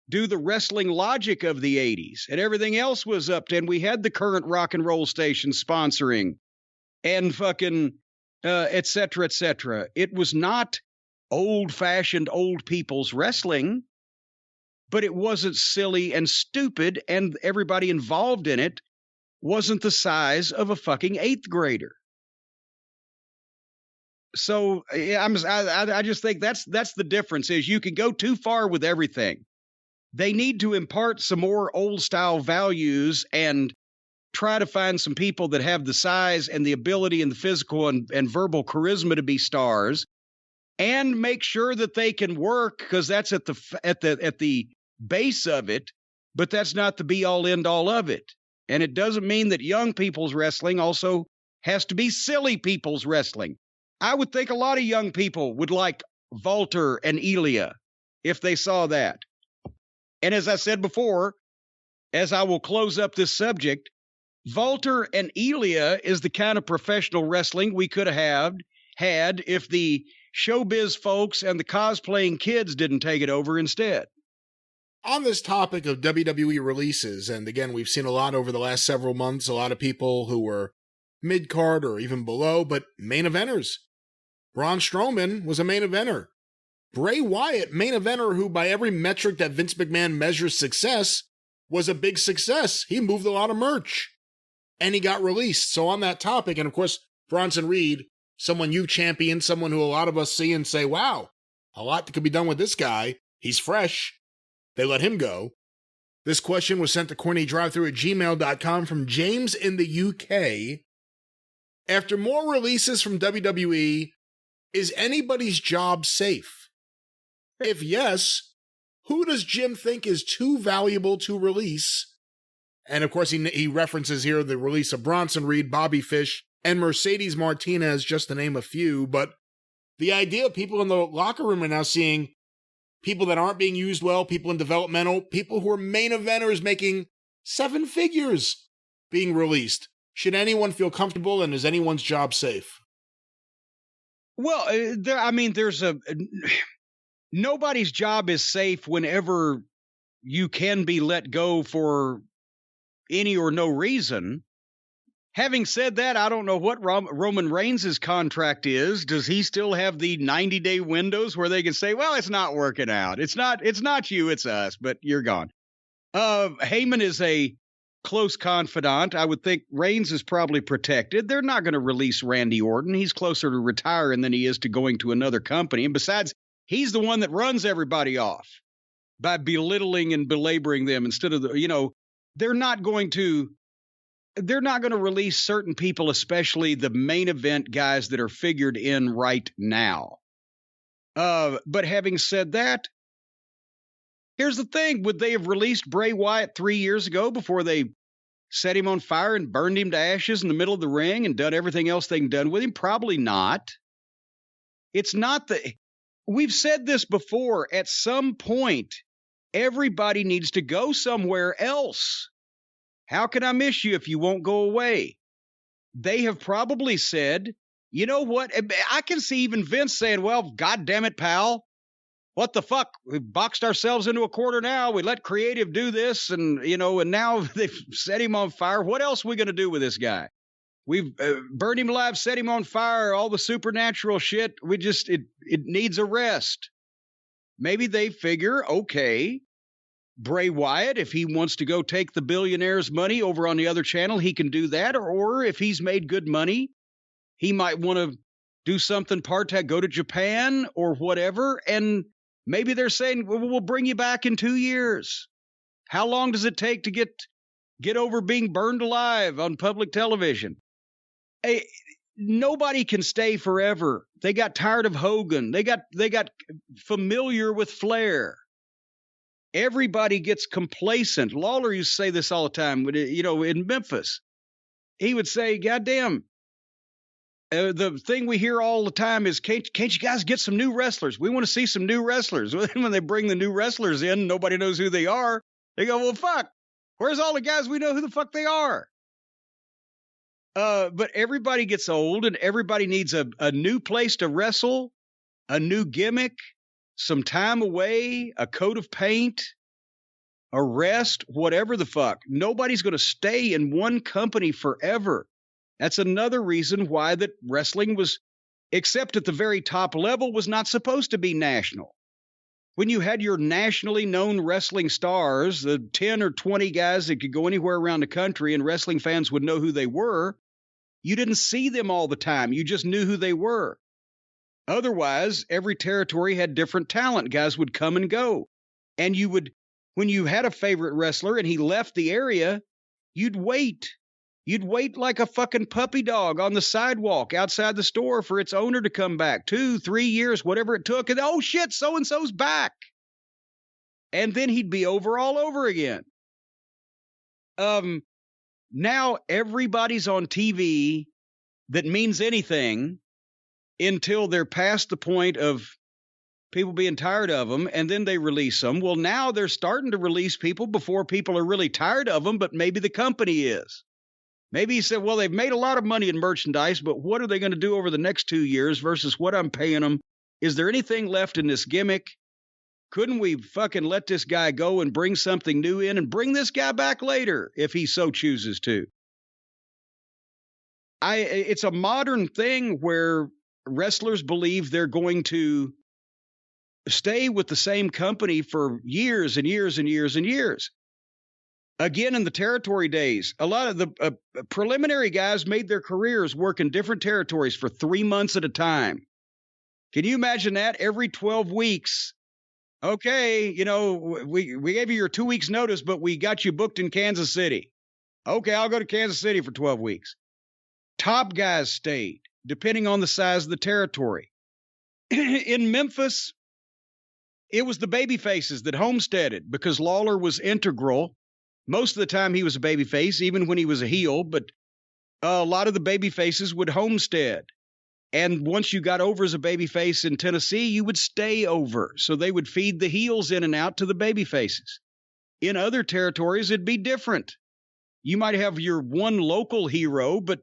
do the wrestling logic of the 80s. And everything else was up to, and we had the current rock and roll station sponsoring and fucking et cetera, et cetera. It was not old-fashioned old people's wrestling, but it wasn't silly and stupid, and everybody involved in it wasn't the size of a fucking 8th grader. So I just think that's the difference, is you can go too far with everything. They need to impart some more old-style values and try to find some people that have the size and the ability and the physical and verbal charisma to be stars, and make sure that they can work, because that's at the base of it, but that's not the be-all, end-all of it. And it doesn't mean that young people's wrestling also has to be silly people's wrestling. I would think a lot of young people would like Walter and Elia if they saw that. And as I said before, as I will close up this subject, Walter and Elia is the kind of professional wrestling we could have had if the showbiz folks and the cosplaying kids didn't take it over instead. On this topic of WWE releases, and again, we've seen a lot over the last several months, a lot of people who were mid-card or even below, but main eventers. Braun Strowman was a main eventer. Bray Wyatt, main eventer, who by every metric that Vince McMahon measures success, was a big success. He moved a lot of merch, and he got released. So on that topic, and of course, Bronson Reed, someone you champion, someone who a lot of us see and say, wow, a lot could be done with this guy. He's fresh. They let him go. This question was sent to CornyDriveThru@gmail.com from James in the UK. After more releases from WWE, is anybody's job safe? If yes, who does Jim think is too valuable to release? And of course, he references here the release of Bronson Reed, Bobby Fish, and Mercedes Martinez, just to name a few. But The idea of people in the locker room are now seeing people that aren't being used well, people in developmental, people who are main eventers making 7 figures being released. Should anyone feel comfortable, and is anyone's job safe? Well, there's nobody's job is safe whenever you can be let go for any or no reason. Having said that, I don't know what Roman Reigns' contract is. Does he still have the 90-day windows where they can say, well, it's not working out. It's not you, it's us, but you're gone. Heyman is a close confidant. I would think Reigns is probably protected. They're not going to release Randy Orton. He's closer to retiring than he is to going to another company. And besides, he's the one that runs everybody off by belittling and belaboring them instead of they're not going to release certain people, especially the main event guys that are figured in right now. But having said that, here's the thing. Would they have released Bray Wyatt 3 years ago before they set him on fire and burned him to ashes in the middle of the ring and done everything else they'd done with him? Probably not. It's not we've said this before. At some point, everybody needs to go somewhere else. How can I miss you if you won't go away? They have probably said, you know what? I can see even Vince saying, well, God damn it, pal. What the fuck? We've boxed ourselves into a corner now. We let creative do this. And, and now they've set him on fire. What else are we going to do with this guy? We've burned him alive, set him on fire, all the supernatural shit. It needs a rest. Maybe they figure, okay, Bray Wyatt, if he wants to go take the billionaire's money over on the other channel, he can do that. Or if he's made good money, he might want to do something part-time, go to Japan or whatever. And maybe they're saying, well, we'll bring you back in 2 years. How long does it take to get over being burned alive on public television? Nobody can stay forever. They got tired of Hogan. They got familiar with Flair. Everybody gets complacent. Lawler used to say this all the time, in Memphis. He would say, goddamn, the thing we hear all the time is, can't you guys get some new wrestlers? We want to see some new wrestlers. When they bring the new wrestlers in, nobody knows who they are. They go, well, fuck, where's all the guys we know who the fuck they are? But everybody gets old, and everybody needs a new place to wrestle, a new gimmick, some time away, a coat of paint, a rest, whatever the fuck. Nobody's going to stay in one company forever. That's another reason why that wrestling was, except at the very top level, was not supposed to be national. When you had your nationally known wrestling stars, the 10 or 20 guys that could go anywhere around the country and wrestling fans would know who they were, you didn't see them all the time. You just knew who they were. Otherwise, every territory had different talent. Guys would come and go. And when you had a favorite wrestler and he left the area, you'd wait. You'd wait like a fucking puppy dog on the sidewalk outside the store for its owner to come back. 2, 3 years, whatever it took. And oh shit, so-and-so's back. And then he'd be all over again. Now everybody's on TV that means anything until they're past the point of people being tired of them, and then they release them. Well, now they're starting to release people before people are really tired of them, but maybe the company is. Maybe he said, well, they've made a lot of money in merchandise, but what are they going to do over the next 2 years versus what I'm paying them? Is there anything left in this gimmick? Couldn't we fucking let this guy go and bring something new in and bring this guy back later if he so chooses to? It's a modern thing where wrestlers believe they're going to stay with the same company for years and years and years and years. Again, in the territory days, a lot of the preliminary guys made their careers work in different territories for 3 months at a time. Can you imagine that? Every 12 weeks, okay, we gave you your 2 weeks notice, but we got you booked in Kansas City. Okay, I'll go to Kansas City for 12 weeks. Top guys stayed, depending on the size of the territory. In Memphis, it was the baby faces that homesteaded because Lawler was integral. Most of the time he was a baby face, even when he was a heel, but a lot of the baby faces would homestead. And once you got over as a babyface in Tennessee, you would stay over. So they would feed the heels in and out to the babyfaces. In other territories, it'd be different. You might have your one local hero, but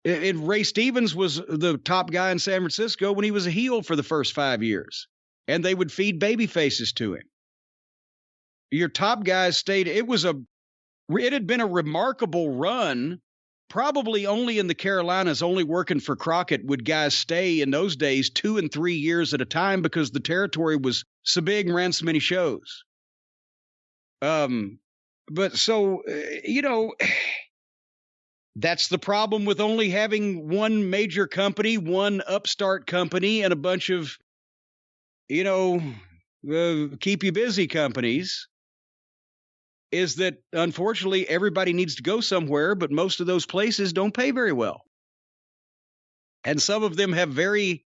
Ray Stevens was the top guy in San Francisco when he was a heel for the first 5 years. And they would feed baby faces to him. Your top guys stayed. It had been a remarkable run. Probably only in the Carolinas, only working for Crockett, would guys stay in those days 2 and 3 years at a time because the territory was so big and ran so many shows. But so, that's the problem with only having one major company, one upstart company, and a bunch of, keep you busy companies, is that unfortunately everybody needs to go somewhere, but most of those places don't pay very well. And some of them have very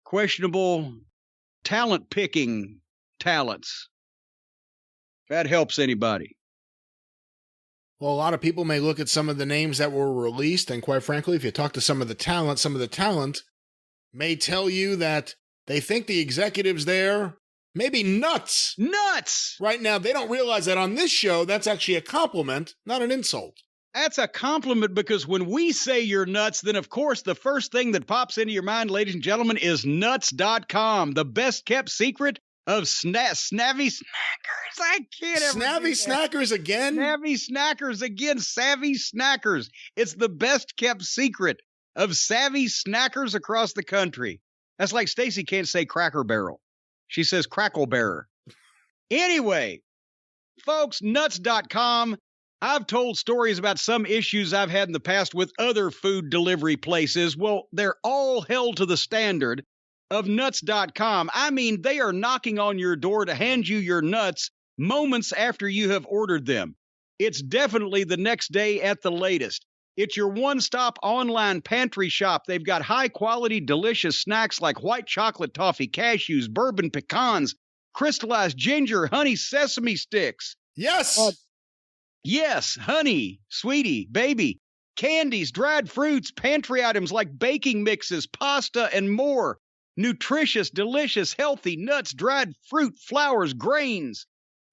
questionable talent picking talents. If that helps anybody. Well, a lot of people may look at some of the names that were released, and quite frankly, if you talk to some of the talent may tell you that they think the executives there may be nuts. Nuts! Right now, they don't realize that on this show, that's actually a compliment, not an insult. That's a compliment, because when we say you're nuts, then of course the first thing that pops into your mind, ladies and gentlemen, is nuts.com, the best kept secret of Snavvy Snackers. I can't ever Snavvy Snackers again? Snavvy Snackers again. Savvy Snackers. It's the best kept secret of savvy snackers across the country. That's like Stacy can't say Cracker Barrel. She says Crackle Bearer. Anyway, folks, nuts.com. I've told stories about some issues I've had in the past with other food delivery places. Well, they're all held to the standard of nuts.com. I mean, they are knocking on your door to hand you your nuts moments after you have ordered them. It's definitely the next day at the latest. It's your one-stop online pantry shop. They've got high-quality, delicious snacks like white chocolate toffee cashews, bourbon pecans, crystallized ginger, honey sesame sticks. Yes! Yes, honey, sweetie, baby, candies, dried fruits, pantry items like baking mixes, pasta, and more. Nutritious, delicious, healthy nuts, dried fruit, flowers, grains,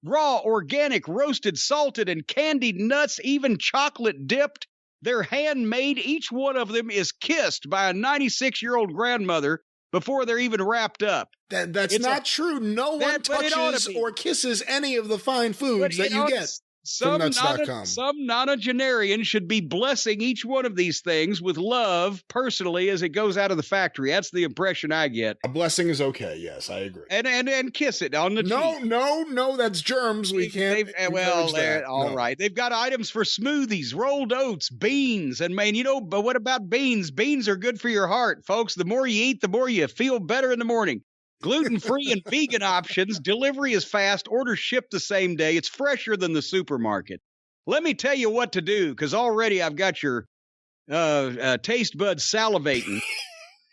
raw, organic, roasted, salted, and candied nuts, even chocolate dipped. They're handmade. Each one of them is kissed by a 96-year-old grandmother before they're even wrapped up. That's not true. No one touches or kisses any of the fine foods that you get. Some nonagenarian should be blessing each one of these things with love personally as it goes out of the factory. That's the impression I get. A blessing is okay. Yes, I agree. And kiss it on the cheek. No, that's germs. We can't. Well, all right. They've got items for smoothies, rolled oats, beans, and but what about beans? Beans are good for your heart, folks. The more you eat, the more you feel better in the morning. Gluten-free and vegan options. Delivery is fast. Orders shipped the same day. It's fresher than the supermarket. Let me tell you what to do, because already I've got your taste buds salivating.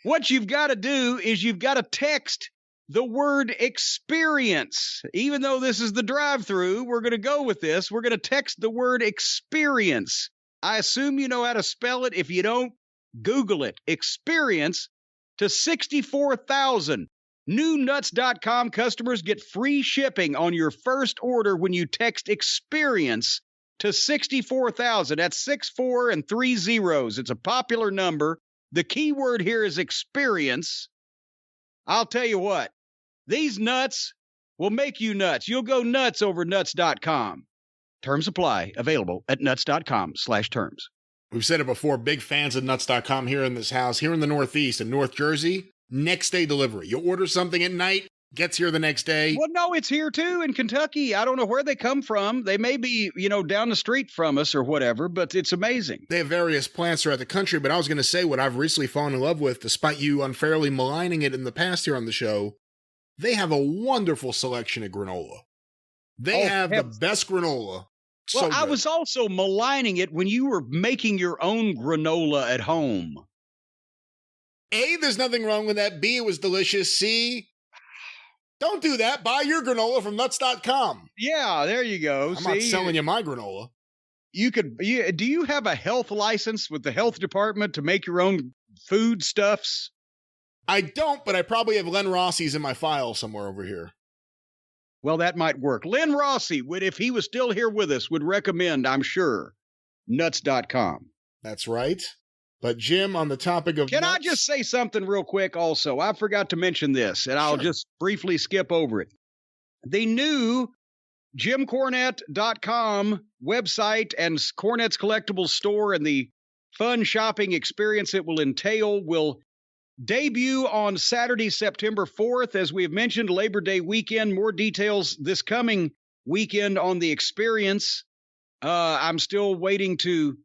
What you've got to do is you've got to text the word experience. Even though this is the drive-thru, we're going to go with this. We're going to text the word experience. I assume you know how to spell it. If you don't, Google it. Experience to 64,000. New nuts.com customers get free shipping on your first order when you text experience to 64,000. That's 64 and 3 zeros. It's a popular number. The key word here is experience. I'll tell you what, these nuts will make you nuts. You'll go nuts over nuts.com. Terms apply. Available at nuts.com/terms. We've said it before, big fans of nuts.com here in this house. Here in the Northeast, in North Jersey, next day delivery. You order something at night, gets here the next day. Well, no, it's here too in Kentucky. I don't know where they come from. They may be, down the street from us or whatever, but it's amazing. They have various plants throughout the country, but I was going to say what I've recently fallen in love with, despite you unfairly maligning it in the past here on the show. They have a wonderful selection of granola. They have the best granola. Well, I was also maligning it when you were making your own granola at home. A, there's nothing wrong with that. B, it was delicious. C, don't do that. Buy your granola from nuts.com. Yeah, there you go. I'm not selling you my granola. Do you have a health license with the health department to make your own foodstuffs? I don't, but I probably have Len Rossi's in my file somewhere over here. Well, that might work. Len Rossi would, if he was still here with us, would recommend, I'm sure, nuts.com. That's right. But Jim, on the topic of Can nuts, I just say something real quick also? I forgot to mention this, and I'll just briefly skip over it. The new JimCornette.com website and Cornette's Collectibles store and the fun shopping experience it will entail will debut on Saturday, September 4th. As we have mentioned, Labor Day weekend. More details this coming weekend on the experience. I'm still waiting to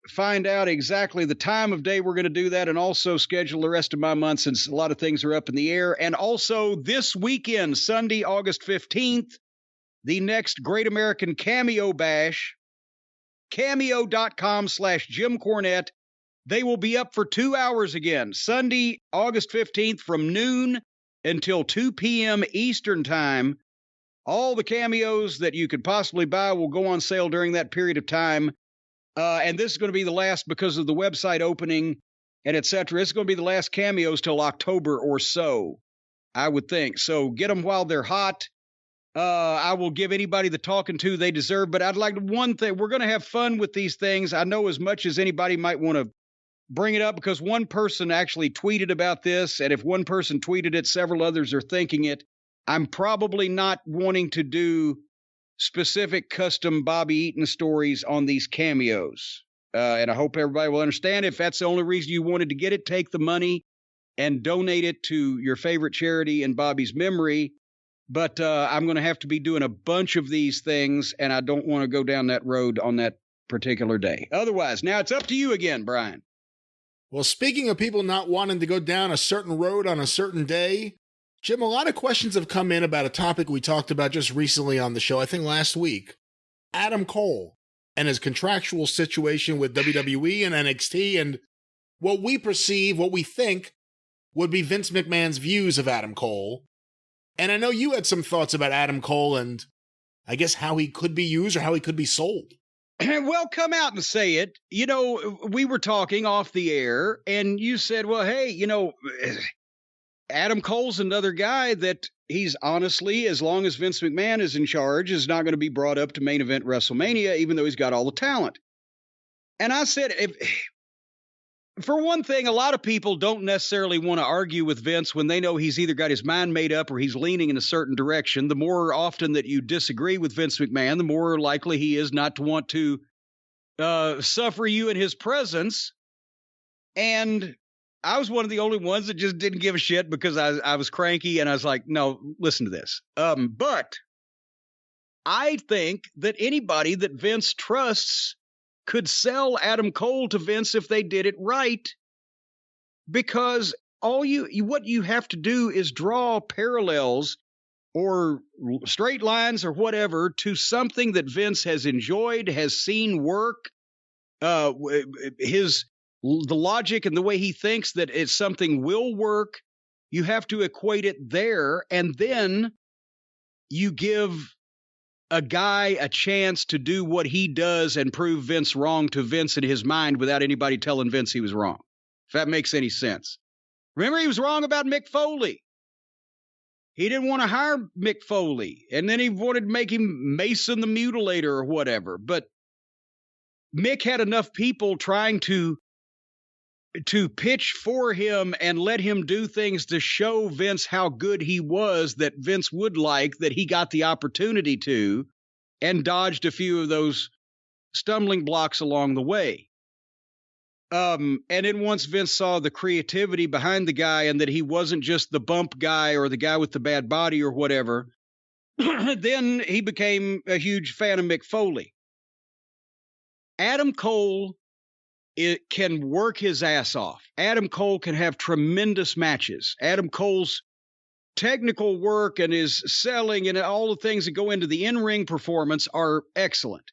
find out exactly the time of day we're going to do that, and also schedule the rest of my month since a lot of things are up in the air. And also this weekend, Sunday, August 15th, the next Great American Cameo Bash, cameo.com/Jim Cornette. They will be up for 2 hours again, Sunday, August 15th from noon until 2 p.m. Eastern Time. All the cameos that you could possibly buy will go on sale during that period of time. And this is going to be the last because of the website opening and et cetera. It's going to be the last cameos till October or so, I would think. So get them while they're hot. I will give anybody the talking to they deserve. But I'd like one thing. We're going to have fun with these things. I know as much as anybody might want to bring it up because one person actually tweeted about this. And if one person tweeted it, several others are thinking it. I'm probably not wanting to do specific custom Bobby Eaton stories on these cameos. And I hope everybody will understand. If that's the only reason you wanted to get it, take the money and donate it to your favorite charity in Bobby's memory. But I'm going to have to be doing a bunch of these things, and I don't want to go down that road on that particular day. Otherwise, now it's up to you again, Brian. Well, speaking of people not wanting to go down a certain road on a certain day, Jim, a lot of questions have come in about a topic we talked about just recently on the show, I think last week. Adam Cole and his contractual situation with WWE and NXT and what we perceive, what we think would be Vince McMahon's views of Adam Cole. And I know you had some thoughts about Adam Cole and I guess how he could be used or how he could be sold. Well, come out and say it. You know, we were talking off the air and you said, well, hey, you know, Adam Cole's another guy that he's honestly, as long as Vince McMahon is in charge, is not going to be brought up to main event WrestleMania, even though he's got all the talent. And I said, for one thing, a lot of people don't necessarily want to argue with Vince when they know he's either got his mind made up or he's leaning in a certain direction. The more often that you disagree with Vince McMahon, the more likely he is not to want to suffer you in his presence. And I was one of the only ones that just didn't give a shit because I was cranky and I was like, no, listen to this. But I think that anybody that Vince trusts could sell Adam Cole to Vince if they did it right, because what you have to do is draw parallels or straight lines or whatever to something that Vince has enjoyed, has seen work, the logic and the way he thinks that it's something will work. You have to equate it there, and then you give a guy a chance to do what he does and prove Vince wrong to Vince in his mind without anybody telling Vince he was wrong. If that makes any sense. Remember, he was wrong about Mick Foley. He didn't want to hire Mick Foley, and then he wanted to make him Mason the Mutilator or whatever. But Mick had enough people trying to pitch for him and let him do things to show Vince how good he was that Vince would like, that he got the opportunity to, and dodged a few of those stumbling blocks along the way. And then once Vince saw the creativity behind the guy and that he wasn't just the bump guy or the guy with the bad body or whatever, then he became a huge fan of Mick Foley. Adam Cole can work his ass off. Adam Cole can have tremendous matches. Adam Cole's technical work and his selling and all the things that go into the in-ring performance are excellent.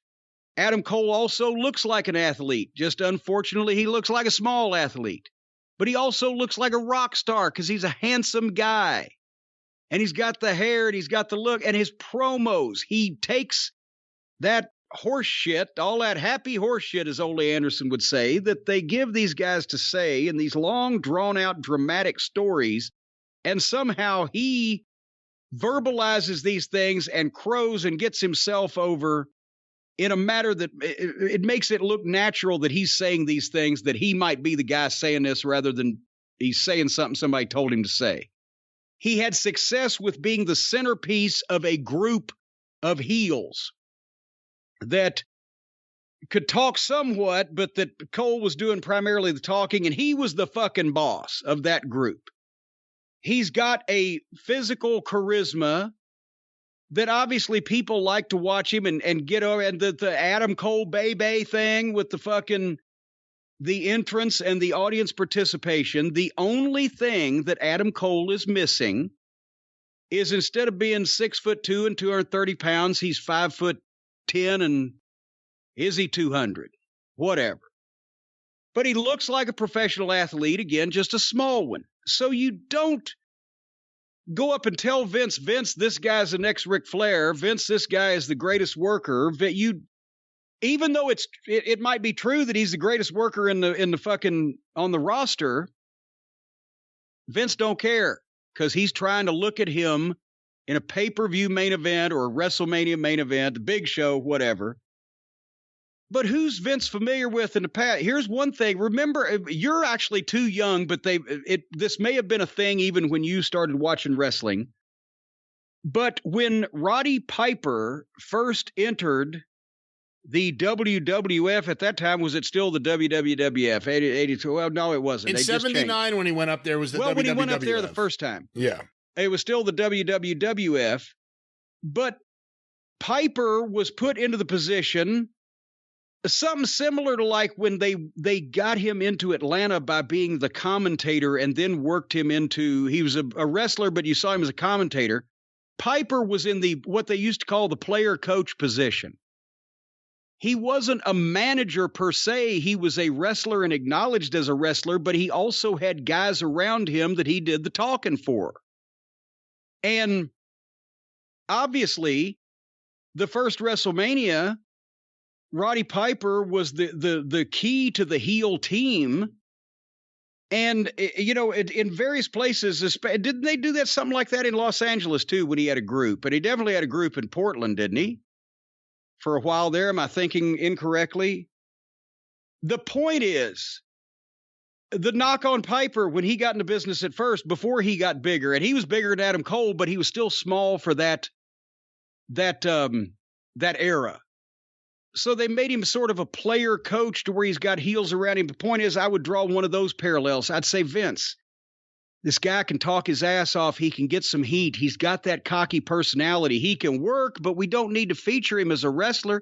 Adam Cole also looks like an athlete. Just unfortunately, he looks like a small athlete. But he also looks like a rock star because he's a handsome guy. And he's got the hair and he's got the look and his promos. He takes that horse shit, all that happy horse shit, as Ole Anderson would say, that they give these guys to say in these long, drawn-out, dramatic stories, and somehow he verbalizes these things and crows and gets himself over in a matter that it makes it look natural that he's saying these things, that he might be the guy saying this rather than he's saying something somebody told him to say. He had success with being the centerpiece of a group of heels that could talk somewhat, but that Cole was doing primarily the talking, and he was the fucking boss of that group. He's got a physical charisma that obviously people like to watch him and get over, and the Adam Cole Bay thing with the fucking the entrance and the audience participation. The only thing that Adam Cole is missing is, instead of being 6'2" and 230 pounds, he's 5'10" and is he 200? Whatever. But he looks like a professional athlete, again, just a small one. So you don't go up and tell Vince, this guy's the next Ric Flair. Vince, this guy is the greatest worker. Even though it might be true that he's the greatest worker in the fucking on the roster, Vince don't care, because he's trying to look at him in a pay-per-view main event or a WrestleMania main event, the Big Show, whatever. But who's Vince familiar with in the past? Here's one thing. Remember, you're actually too young, but this may have been a thing even when you started watching wrestling. But when Roddy Piper first entered the WWF, at that time, was it still the WWF? 82? Well, no, it wasn't. In 79, when he went up there, was the WWF. Well, when he went up there the first time. Yeah. It was still the WWF. But Piper was put into the position, something similar to like when they got him into Atlanta by being the commentator and then worked him into, he was a wrestler, but you saw him as a commentator. Piper was in what they used to call the player coach position. He wasn't a manager per se. He was a wrestler and acknowledged as a wrestler, but he also had guys around him that he did the talking for. And obviously, the first WrestleMania, Roddy Piper was the key to the heel team. And, in various places, didn't they do that something like that in Los Angeles, too, when he had a group? And he definitely had a group in Portland, didn't he? For a while there. Am I thinking incorrectly? The point is, the knock on Piper when he got into business at first, before he got bigger, and he was bigger than Adam Cole, but he was still small for that era. So they made him sort of a player coach to where he's got heels around him. The point is, I would draw one of those parallels. I'd say, Vince, this guy can talk his ass off. He can get some heat. He's got that cocky personality. He can work, but we don't need to feature him as a wrestler.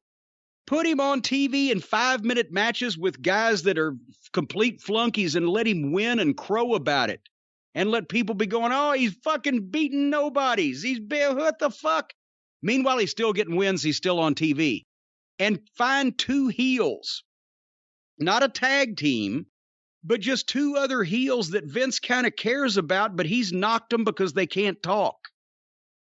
Put him on TV in 5-minute matches with guys that are complete flunkies and let him win and crow about it. And let people be going, oh, he's fucking beating nobodies. What the fuck? Meanwhile, he's still getting wins. He's still on TV. And find two heels, not a tag team, but just two other heels that Vince kind of cares about, but he's knocked them because they can't talk.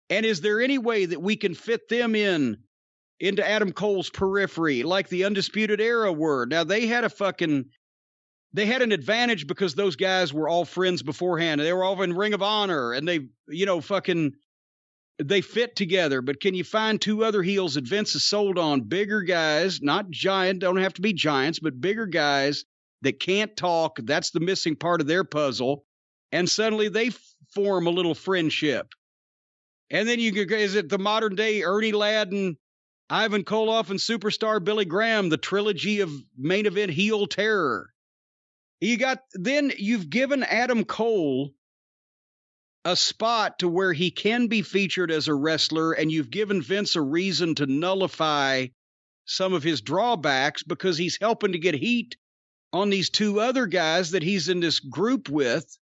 And is there any way that we can fit them into Adam Cole's periphery, like the Undisputed Era were? Now, they had an advantage because those guys were all friends beforehand. They were all in Ring of Honor, and they fit together. But can you find two other heels that Vince has sold on? Bigger guys, not giant, don't have to be giants, but bigger guys that can't talk. That's the missing part of their puzzle. And suddenly they form a little friendship. And then is it the modern day Ernie Ladd and Ivan Koloff and superstar Billy Graham, the trilogy of main event heel terror? Then you've given Adam Cole a spot to where he can be featured as a wrestler, and you've given Vince a reason to nullify some of his drawbacks because he's helping to get heat on these two other guys that he's in this group with,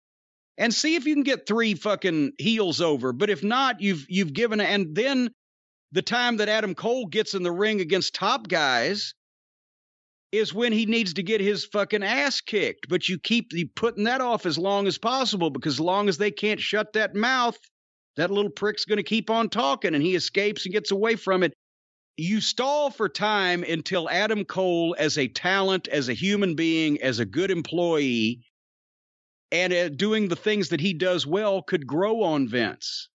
and see if you can get three fucking heels over. But if not, you've given, and then the time that Adam Cole gets in the ring against top guys is when he needs to get his fucking ass kicked. But you keep putting that off as long as possible, because as long as they can't shut that mouth, that little prick's going to keep on talking, and he escapes and gets away from it. you stall for time until Adam Cole, as a talent, as a human being, as a good employee, and doing the things that he does well, could grow on Vince.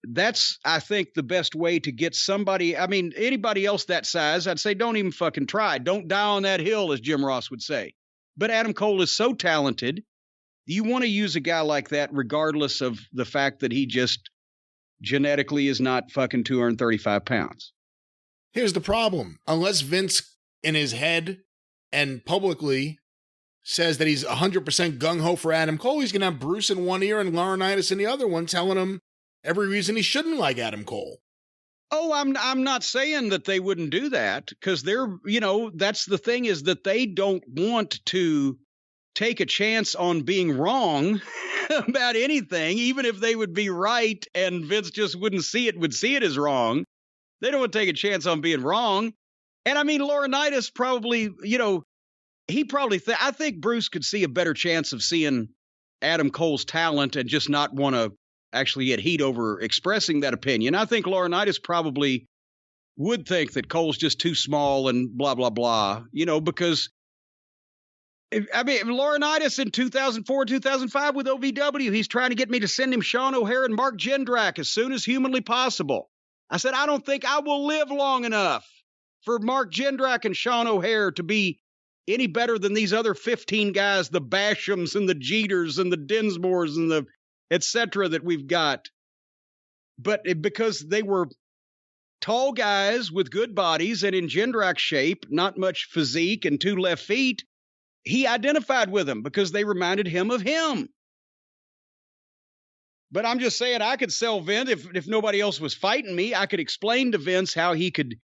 That's, I think, the best way to get somebody. I mean, anybody else that size, I'd say don't even fucking try. Don't die on that hill, as Jim Ross would say. But Adam Cole is so talented. You want to use a guy like that regardless of the fact that he just genetically is not fucking 235 pounds. Here's the problem. Unless Vince in his head and publicly says that he's 100% gung-ho for Adam Cole, he's going to have Bruce in one ear and Laurinaitis in the other one telling him every reason he shouldn't like Adam Cole. Oh, I'm not saying that they wouldn't do that, because they're, that's the thing, is that they don't want to take a chance on being wrong about anything, even if they would be right and Vince just would see it as wrong. They don't want to take a chance on being wrong. And I mean, Laurinaitis probably, I think Bruce could see a better chance of seeing Adam Cole's talent and just not want to actually get heat over expressing that opinion. I think Laurinaitis probably would think that Cole's just too small and blah, blah, blah, because Laurinaitis in 2004, 2005 with OVW, he's trying to get me to send him Sean O'Haire and Mark Jindrak as soon as humanly possible. I said, I don't think I will live long enough for Mark Jindrak and Sean O'Haire to be any better than these other 15 guys, the Bashams and the Jeters and the Dinsmores and the et cetera that we've got. But because they were tall guys with good bodies and in Jindrak's shape, not much physique and 2 left feet, he identified with them because they reminded him of him. But I'm just saying, I could sell Vince if nobody else was fighting me. I could explain to Vince how he could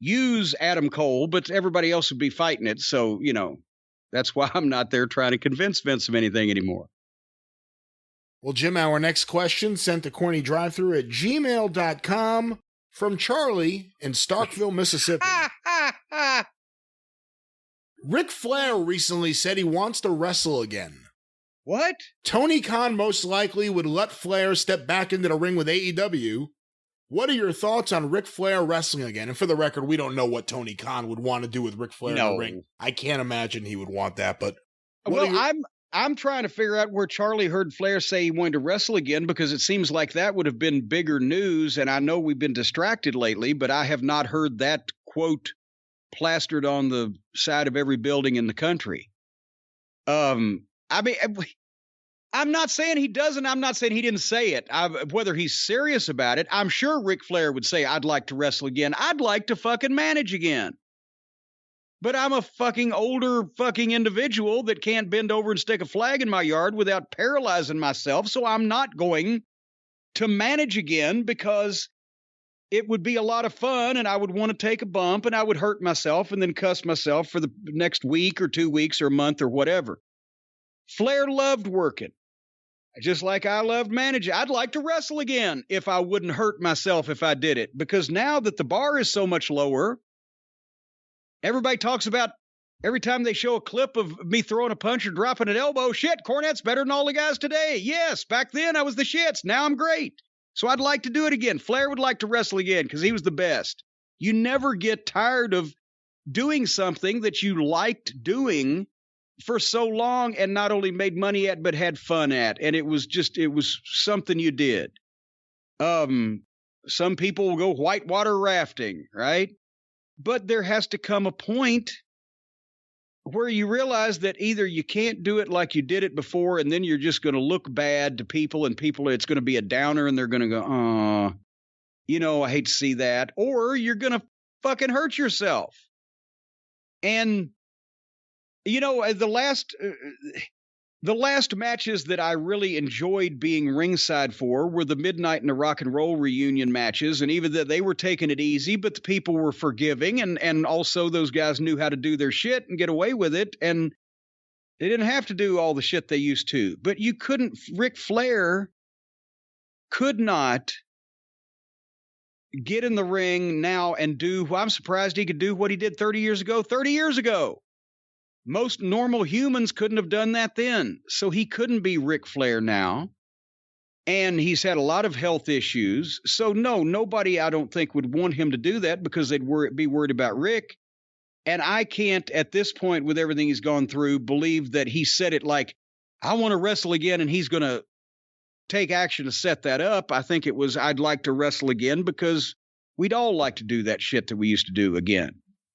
use Adam Cole, but everybody else would be fighting it. So, that's why I'm not there trying to convince Vince of anything anymore. Well, Jim, our next question sent to CornyDriveThru at gmail.com from Charlie in Starkville, Mississippi. Ric Flair recently said he wants to wrestle again. What? Tony Khan most likely would let Flair step back into the ring with AEW. What are your thoughts on Ric Flair wrestling again? And for the record, we don't know what Tony Khan would want to do with Ric Flair in the ring. I can't imagine he would want that, but... I'm trying to figure out where Charlie heard Flair say he wanted to wrestle again, because it seems like that would have been bigger news, and I know we've been distracted lately, but I have not heard that quote plastered on the side of every building in the country. I'm not saying he doesn't. I'm not saying he didn't say it. Whether he's serious about it, I'm sure Ric Flair would say, I'd like to wrestle again. I'd like to fucking manage again. But I'm a fucking older fucking individual that can't bend over and stick a flag in my yard without paralyzing myself. So I'm not going to manage again, because it would be a lot of fun and I would want to take a bump and I would hurt myself and then cuss myself for the next week or 2 weeks or a month or whatever. Flair loved working, just like I loved managing. I'd like to wrestle again if I wouldn't hurt myself if I did it, because now that the bar is so much lower, everybody talks about every time they show a clip of me throwing a punch or dropping an elbow, shit, Cornette's better than all the guys today. Yes, back then I was the shits. Now I'm great. So I'd like to do it again. Flair would like to wrestle again because he was the best. You never get tired of doing something that you liked doing for so long and not only made money at, but had fun at. And it was something you did. Some people will go whitewater rafting, right? But there has to come a point where you realize that either you can't do it like you did it before, and then you're just going to look bad to people, and it's going to be a downer, and they're going to go, I hate to see that. Or you're going to fucking hurt yourself. And, the last matches that I really enjoyed being ringside for were the Midnight and the Rock and Roll reunion matches. And even that they were taking it easy, but the people were forgiving. And also those guys knew how to do their shit and get away with it. And they didn't have to do all the shit they used to. But Ric Flair could not get in the ring now and I'm surprised he could do what he did 30 years ago. 30 years ago. Most normal humans couldn't have done that then. So he couldn't be Ric Flair now. And he's had a lot of health issues. So, no, nobody, I don't think, would want him to do that because they'd be worried about Rick. And I can't, at this point, with everything he's gone through, believe that he said it like, I want to wrestle again, and he's going to take action to set that up. I think it was, I'd like to wrestle again because we'd all like to do that shit that we used to do again.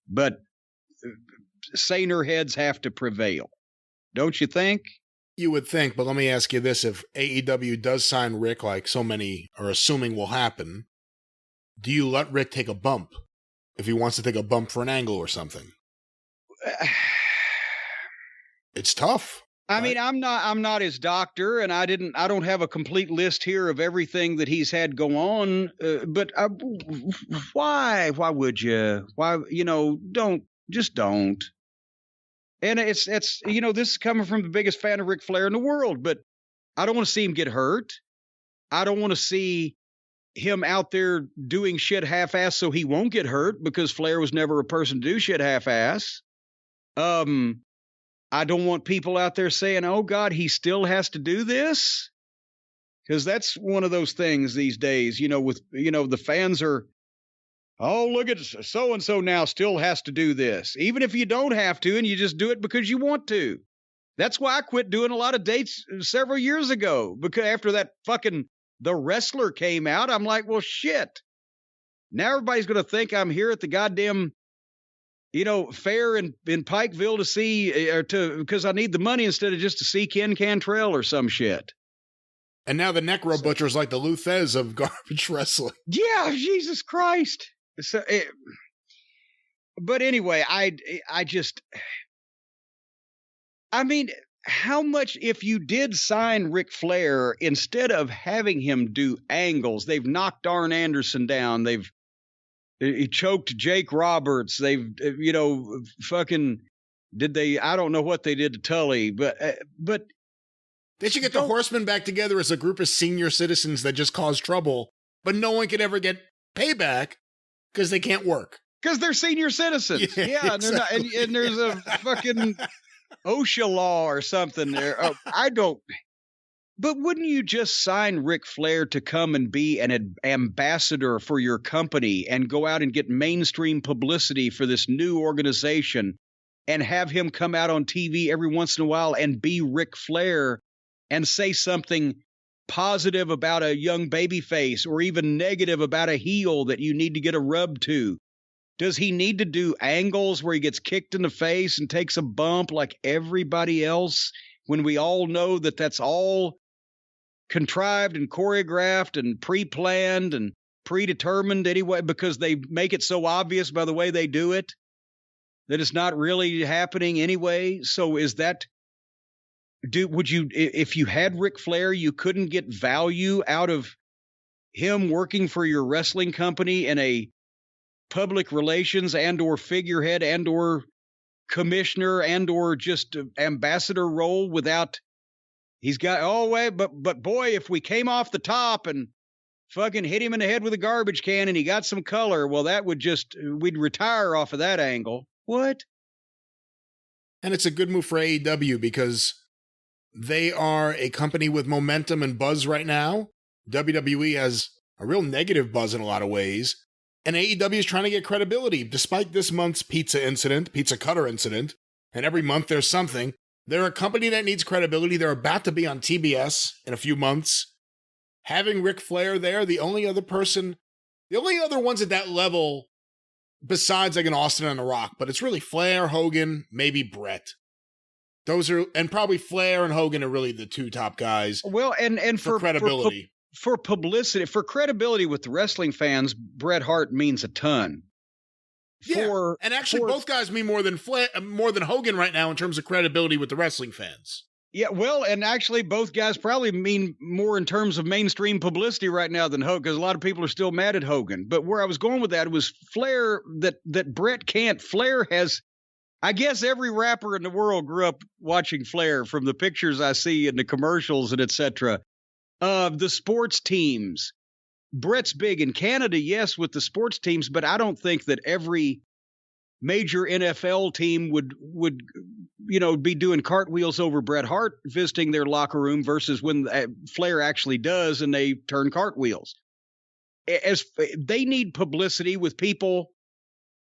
But saner heads have to prevail. Don't you think? You would think, but let me ask you this. If AEW does sign Rick, like so many are assuming will happen, do you let Rick take a bump if he wants to take a bump for an angle or something? It's tough. I mean, I'm not his doctor, and I don't have a complete list here of everything that he's had go on. But why would you? Why, don't. And it's this is coming from the biggest fan of Ric Flair in the world, but I don't want to see him get hurt. I don't want to see him out there doing shit half-ass so he won't get hurt, because Flair was never a person to do shit half-ass. I don't want people out there saying, oh, God, he still has to do this. Because that's one of those things these days, the fans are, oh, look at so-and-so now still has to do this. Even if you don't have to, and you just do it because you want to. That's why I quit doing a lot of dates several years ago. Because after that fucking The Wrestler came out, I'm like, well, shit. Now everybody's going to think I'm here at the goddamn, fair in Pikeville to see, because I need the money instead of just to see Ken Cantrell or some shit. And now the Necro Butcher's like the Luthez of garbage wrestling. Yeah, Jesus Christ. So, but anyway, I mean, how much, if you did sign Ric Flair, instead of having him do angles, they've knocked Arn Anderson down, they've choked Jake Roberts, they've, fucking, I don't know what they did to Tully, but they should get the Horsemen back together as a group of senior citizens that just cause trouble, but no one could ever get payback because they can't work. Because they're senior citizens. Yeah, exactly. and there's a fucking OSHA law or something there. I don't. But wouldn't you just sign Ric Flair to come and be an ambassador for your company and go out and get mainstream publicity for this new organization and have him come out on TV every once in a while and be Ric Flair and say something positive about a young babyface or even negative about a heel that you need to get a rub to? Does he need to do angles where he gets kicked in the face and takes a bump like everybody else when we all know that that's all contrived and choreographed and pre-planned and predetermined anyway, because they make it so obvious by the way they do it that it's not really happening anyway? So is that, would you, if you had Ric Flair, you couldn't get value out of him working for your wrestling company in a public relations and or figurehead and or commissioner and or just ambassador role without, he's got, but boy, if we came off the top and fucking hit him in the head with a garbage can and he got some color, well, that would we'd retire off of that angle. What? And it's a good move for AEW because they are a company with momentum and buzz right now. WWE has a real negative buzz in a lot of ways. And AEW is trying to get credibility, despite this month's pizza cutter incident. And every month there's something. They're a company that needs credibility. They're about to be on TBS in a few months. Having Ric Flair there, the only other ones at that level besides like an Austin and a Rock, but it's really Flair, Hogan, maybe Brett. Those are, and probably Flair and Hogan are really the two top guys. Well, and for credibility. For publicity, for credibility with the wrestling fans, Bret Hart means a ton. Yeah, and actually both guys mean more than Hogan right now in terms of credibility with the wrestling fans. Yeah, well, and actually both guys probably mean more in terms of mainstream publicity right now than Hogan, because a lot of people are still mad at Hogan. But where I was going with that was Flair, that Bret can't. Flair has, I guess every rapper in the world grew up watching Flair from the pictures I see in the commercials and etc. The sports teams. Bret's big in Canada, yes, with the sports teams, but I don't think that every major NFL team would be doing cartwheels over Bret Hart visiting their locker room versus when Flair actually does and they turn cartwheels. As they need publicity with people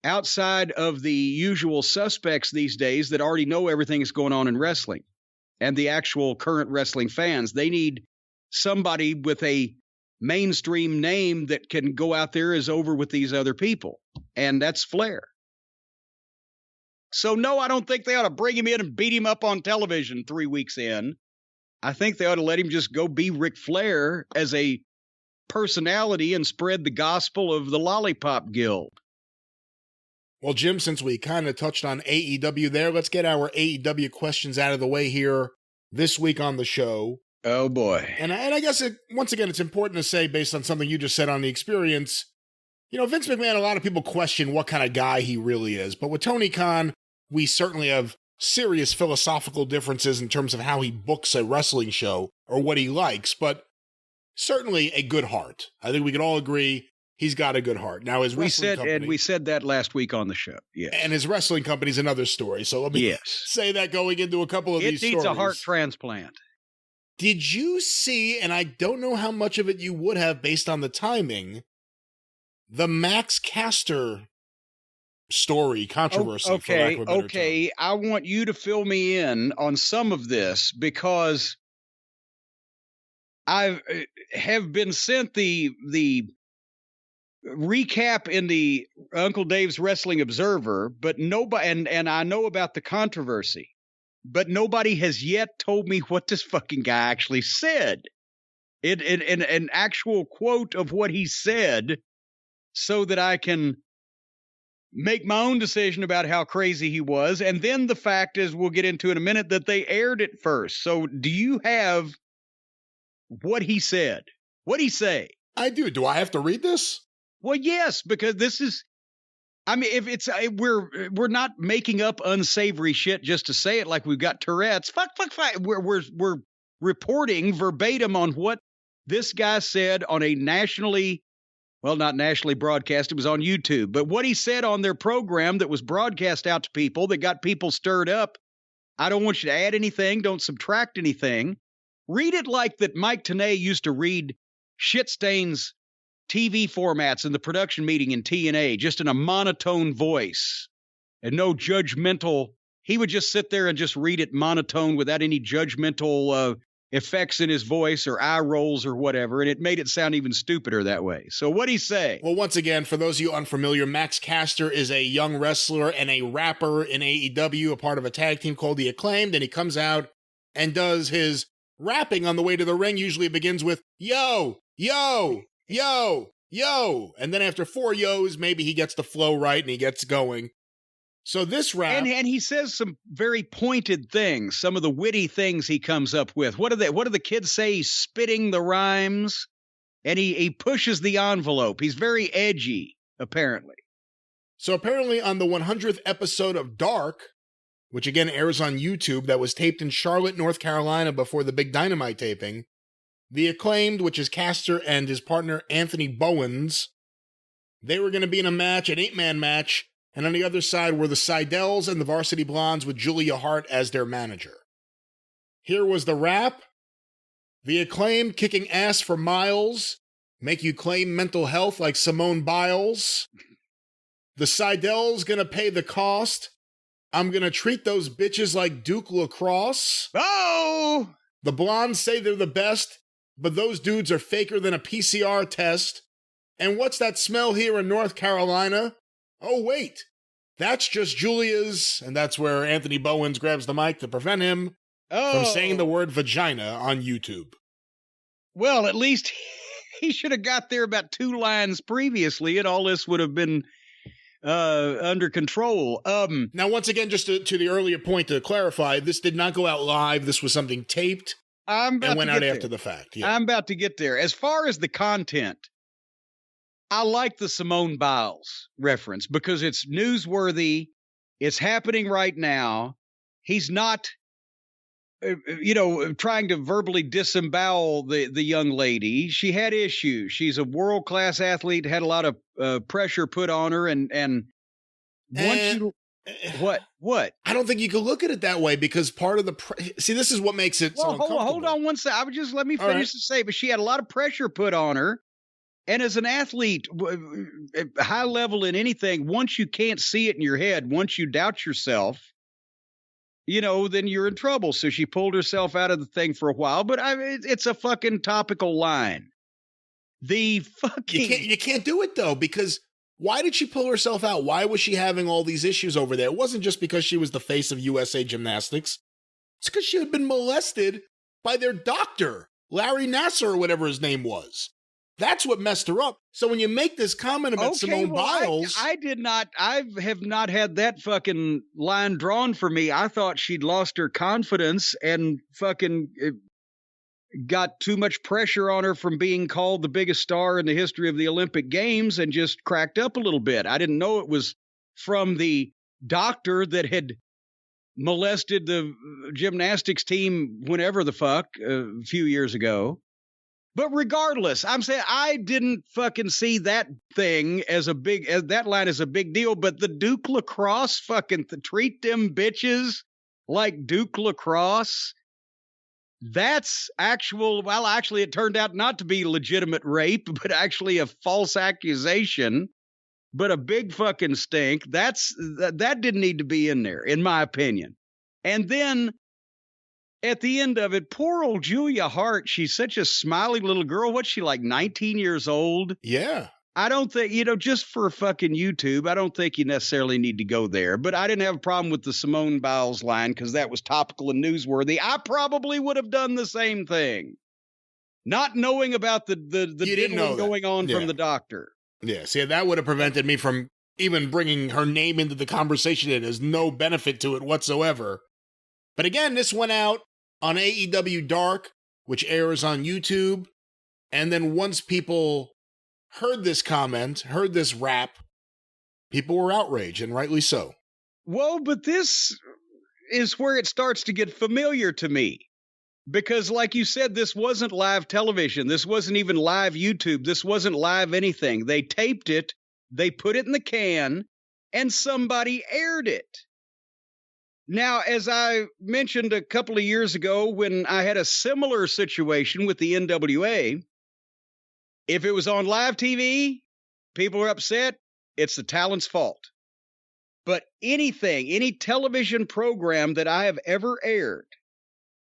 outside of the usual suspects these days that already know everything that's going on in wrestling and the actual current wrestling fans. They need somebody with a mainstream name that can go out there as over with these other people. And that's Flair. So no, I don't think they ought to bring him in and beat him up on television 3 weeks in. I think they ought to let him just go be Ric Flair as a personality and spread the gospel of the Lollipop Guild. Well, Jim, since we kind of touched on AEW there, let's get our AEW questions out of the way here this week on the show. Oh, boy. And I guess, once again, it's important to say, based on something you just said on the experience, Vince McMahon, a lot of people question what kind of guy he really is. But with Tony Khan, we certainly have serious philosophical differences in terms of how he books a wrestling show or what he likes, but certainly a good heart. I think we can all agree he's got a good heart. Now, his wrestling company... we said that last week on the show, yes. And his wrestling company's another story, so let me say that going into a couple of these stories. It needs a heart transplant. Did you see, and I don't know how much of it you would have based on the timing, the Max Castor story, controversy, for lack of a better term? I want you to fill me in on some of this because I have been sent the recap in the Uncle Dave's Wrestling Observer, but nobody, and I know about the controversy, but nobody has yet told me what this fucking guy actually said. An actual quote of what he said so that I can make my own decision about how crazy he was. And then the fact is, we'll get into in a minute, that they aired it first. So do you have what he said? What'd he say? I do. Do I have to read this? Well, yes, because this is, I mean, if it's, we're not making up unsavory shit just to say it like we've got Tourette's. Fuck. We're reporting verbatim on what this guy said on a nationally, well, not nationally broadcast, it was on YouTube, but what he said on their program that was broadcast out to people that got people stirred up. I don't want you to add anything. Don't subtract anything. Read it like that Mike Tenay used to read Shitstain's TV formats in the production meeting in TNA, just in a monotone voice and no judgmental. He would just sit there and just read it monotone without any judgmental effects in his voice or eye rolls or whatever, and it made it sound even stupider that way. So what'd he say? Well, once again, for those of you unfamiliar, Max Castor is a young wrestler and a rapper in AEW, a part of a tag team called The Acclaimed, and he comes out and does his rapping on the way to the ring. Usually begins with, yo, yo, yo, yo. And then after 4 yo's, maybe he gets the flow right and he gets going. So this rap... And he says some very pointed things, some of the witty things he comes up with. What do the kids say? He's spitting the rhymes, and he pushes the envelope. He's very edgy, apparently. So apparently on the 100th episode of Dark, which again airs on YouTube, that was taped in Charlotte, North Carolina before the big Dynamite taping, The Acclaimed, which is Castor and his partner Anthony Bowens, they were going to be in a match, an 8-man match, and on the other side were the Seidel's and the Varsity Blondes with Julia Hart as their manager. Here was the rap. The Acclaimed kicking ass for miles, make you claim mental health like Simone Biles. The Seidel's gonna pay the cost. I'm gonna treat those bitches like Duke Lacrosse. Oh! The Blondes say they're the best, but those dudes are faker than a PCR test. And what's that smell here in North Carolina? Oh, wait, that's just Julia's. And that's where Anthony Bowens grabs the mic to prevent him from saying the word vagina on YouTube. Well, at least he should have got there about 2 lines previously, and all this would have been under control. Now, once again, just to the earlier point to clarify, this did not go out live. This was something taped and went out after the fact. Yeah. I'm about to get there. As far as the content, I like the Simone Biles reference because it's newsworthy. It's happening right now. He's not, trying to verbally disembowel the young lady. She had issues. She's a world-class athlete, had a lot of pressure put on her, and What? I don't think you can look at it that way because part of the see, this is what makes it so uncomfortable. Hold on one second. I would just let me finish to say, but she had a lot of pressure put on her. And as an athlete, high level in anything, once you can't see it in your head, once you doubt yourself, then you're in trouble. So she pulled herself out of the thing for a while, but it's a fucking topical line. You can't do it though, because why did she pull herself out? Why was she having all these issues over there? It wasn't just because she was the face of USA Gymnastics. It's because she had been molested by their doctor, Larry Nassar or whatever his name was. That's what messed her up. So when you make this comment about Simone Biles... I have not had that fucking line drawn for me. I thought she'd lost her confidence and fucking got too much pressure on her from being called the biggest star in the history of the Olympic Games and just cracked up a little bit. I didn't know it was from the doctor that had molested the gymnastics team whenever the fuck a few years ago. But regardless, I'm saying I didn't fucking see that thing as that line as a big deal. But the Duke Lacrosse treat them bitches like Duke Lacrosse. That's actually, it turned out not to be legitimate rape, but actually a false accusation, but a big fucking stink. That didn't need to be in there, in my opinion. And then at the end of it, poor old Julia Hart, she's such a smiley little girl. What's she, like 19 years old? Yeah. I don't think, just for fucking YouTube, I don't think you necessarily need to go there. But I didn't have a problem with the Simone Biles line because that was topical and newsworthy. I probably would have done the same thing. Not knowing about the diddling going on from the doctor. Yeah, see, that would have prevented me from even bringing her name into the conversation. There's no benefit to it whatsoever. But again, this went out on AEW Dark, which airs on YouTube. And then once people heard this comment, heard this rap, people were outraged, and rightly so. Well, but this is where it starts to get familiar to me. Because like you said, this wasn't live television. This wasn't even live YouTube. This wasn't live anything. They taped it, they put it in the can, and somebody aired it. Now, as I mentioned a couple of years ago when I had a similar situation with the NWA, if it was on live TV, people are upset, it's the talent's fault. But any television program that I have ever aired,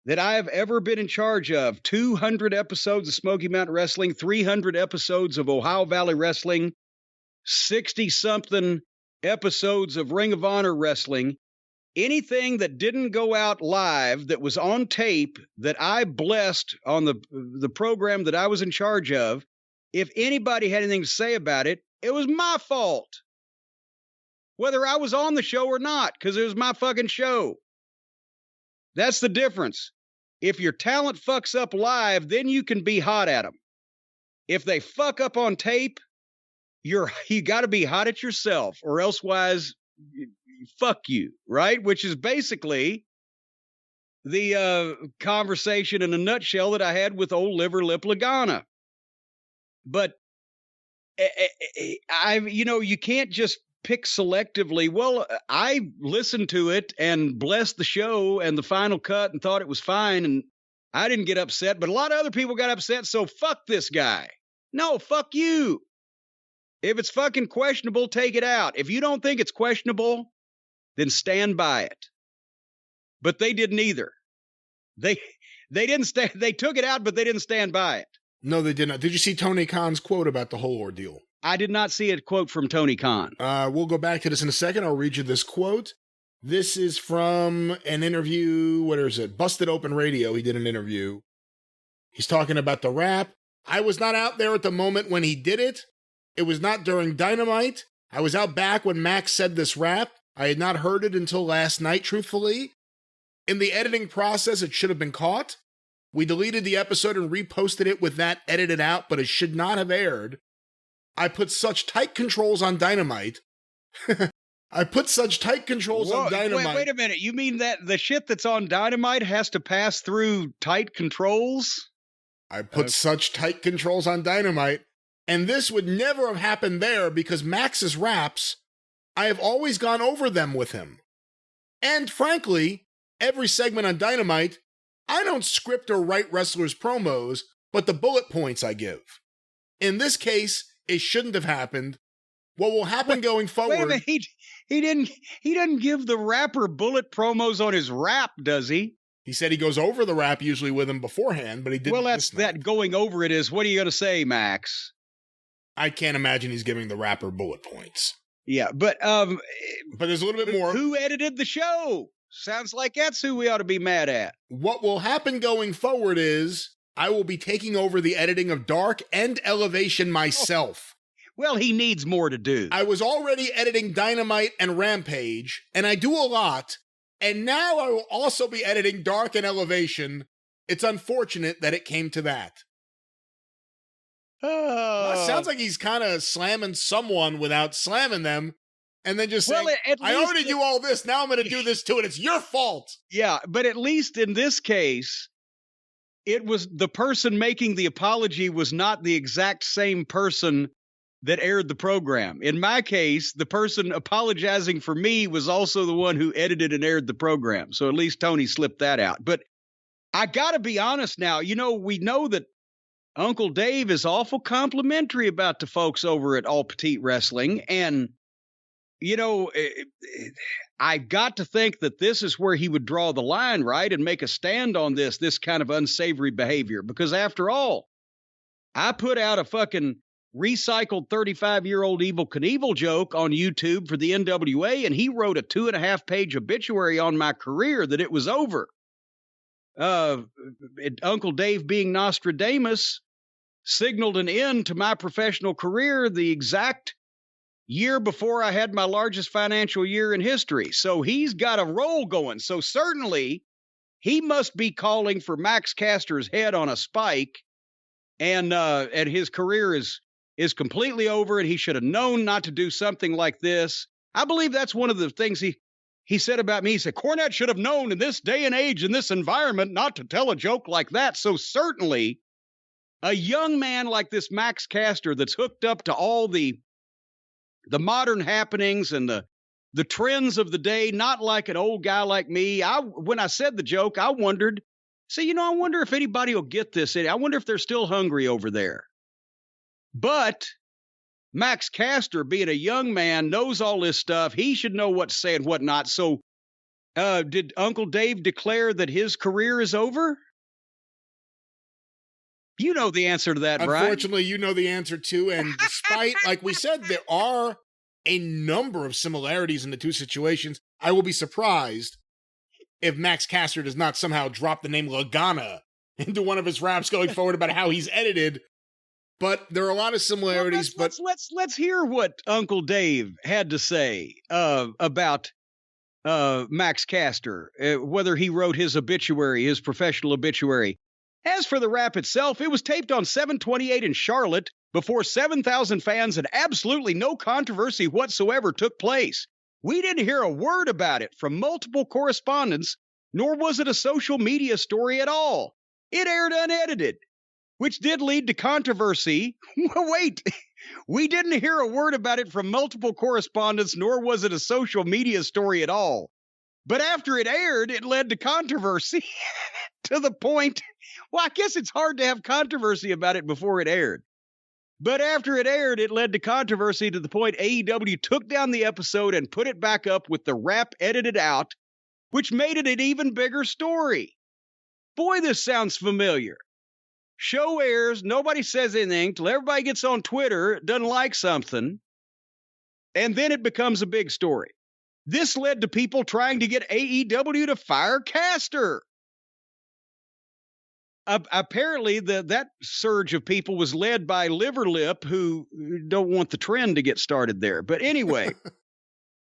that I have ever been in charge of, 200 episodes of Smoky Mountain Wrestling, 300 episodes of Ohio Valley Wrestling, 60-something episodes of Ring of Honor Wrestling, anything that didn't go out live, that was on tape, that I blessed on the program that I was in charge of, if anybody had anything to say about it, it was my fault. Whether I was on the show or not, because it was my fucking show. That's the difference. If your talent fucks up live, then you can be hot at them. If they fuck up on tape, you got to be hot at yourself, or elsewise, fuck you, right? Which is basically the conversation in a nutshell that I had with old Liver Lip Lagana. But you can't just pick selectively. Well, I listened to it and blessed the show and the final cut and thought it was fine, and I didn't get upset, but a lot of other people got upset, so fuck this guy. No, fuck you. If it's fucking questionable, take it out. If you don't think it's questionable, then stand by it. But they didn't either. They didn't stand. They took it out, but they didn't stand by it. No, they did not. Did you see Tony Khan's quote about the whole ordeal? I did not see a quote from Tony Khan. We'll go back to this in a second. I'll read you this quote. This is from an interview. What is it? Busted Open Radio. He did an interview. He's talking about the rap. I was not out there at the moment when he did it. It was not during Dynamite. I was out back when Max said this rap. I had not heard it until last night, truthfully. In the editing process, it should have been caught. We deleted the episode and reposted it with that edited out, but it should not have aired. I put such tight controls on Dynamite. I put such tight controls on Dynamite. Wait a minute. You mean that the shit that's on Dynamite has to pass through tight controls? I put such tight controls on Dynamite. And this would never have happened there because Max's raps I have always gone over them with him. And frankly, every segment on Dynamite, I don't script or write wrestlers' promos, but the bullet points I give. In this case, it shouldn't have happened. What will happen going forward... Wait a minute, he doesn't give the rapper bullet promos on his rap, does he? He said he goes over the rap usually with him beforehand, but he didn't. Well, that's that going over it is, what are you going to say, Max? I can't imagine he's giving the rapper bullet points. Yeah, but there's a little bit more. Who edited the show? Sounds like that's who we ought to be mad at. What will happen going forward is I will be taking over the editing of Dark and Elevation myself. Well, he needs more to do. I was already editing Dynamite and Rampage, and I do a lot, and now I will also be editing Dark and Elevation. It's unfortunate that it came to that. Well, sounds like he's kind of slamming someone without slamming them, and then just saying, I already do all this, now I'm going to do this too, and it's your fault. Yeah, but at least in this case, it was the person making the apology was not the exact same person that aired the program. In my case, the person apologizing for me was also the one who edited and aired the program. So at least Tony slipped that out. But I got to be honest now, we know that Uncle Dave is awful complimentary about the folks over at All Petite Wrestling. And, I got to think that this is where he would draw the line, right? And make a stand on this kind of unsavory behavior. Because after all, I put out a fucking recycled 35-year-old Evel Knievel joke on YouTube for the NWA, and he wrote a 2.5-page obituary on my career that it was over. Uncle Dave, being Nostradamus, signaled an end to my professional career the exact year before I had my largest financial year in history. So he's got a roll going. So certainly he must be calling for Max Castor's head on a spike, and his career is completely over, and he should have known not to do something like this. I believe that's one of the things he said about me. He said, Cornette should have known in this day and age, in this environment, not to tell a joke like that. So certainly a young man like this Max Castor that's hooked up to all the modern happenings and the trends of the day, not like an old guy like me. When I said the joke, I wondered, I wonder if anybody will get this. I wonder if they're still hungry over there. But Max Castor, being a young man, knows all this stuff. He should know what to say and what not. So did Uncle Dave declare that his career is over? You know the answer to that, Brian. Unfortunately, you know the answer too. And despite, like we said, there are a number of similarities in the two situations, I will be surprised if Max Castor does not somehow drop the name Lagana into one of his raps going forward about how he's edited. But there are a lot of similarities. Well, let's hear what Uncle Dave had to say about Max Castor, whether he wrote his obituary, his professional obituary. As for the rap itself, it was taped on 7/28 in Charlotte before 7,000 fans, and absolutely no controversy whatsoever took place. We didn't hear a word about it from multiple correspondents, nor was it a social media story at all. It aired unedited, which did lead to controversy. Wait, we didn't hear a word about it from multiple correspondents, nor was it a social media story at all. But after it aired, it led to controversy to the point, well, I guess it's hard to have controversy about it before it aired. But after it aired, it led to controversy to the point AEW took down the episode and put it back up with the rap edited out, which made it an even bigger story. Boy, this sounds familiar. Show airs, nobody says anything till everybody gets on Twitter, doesn't like something, and then it becomes a big story. This led to people trying to get AEW to fire Castor. Apparently, that surge of people was led by Liver Lip, who don't want the trend to get started there. But anyway,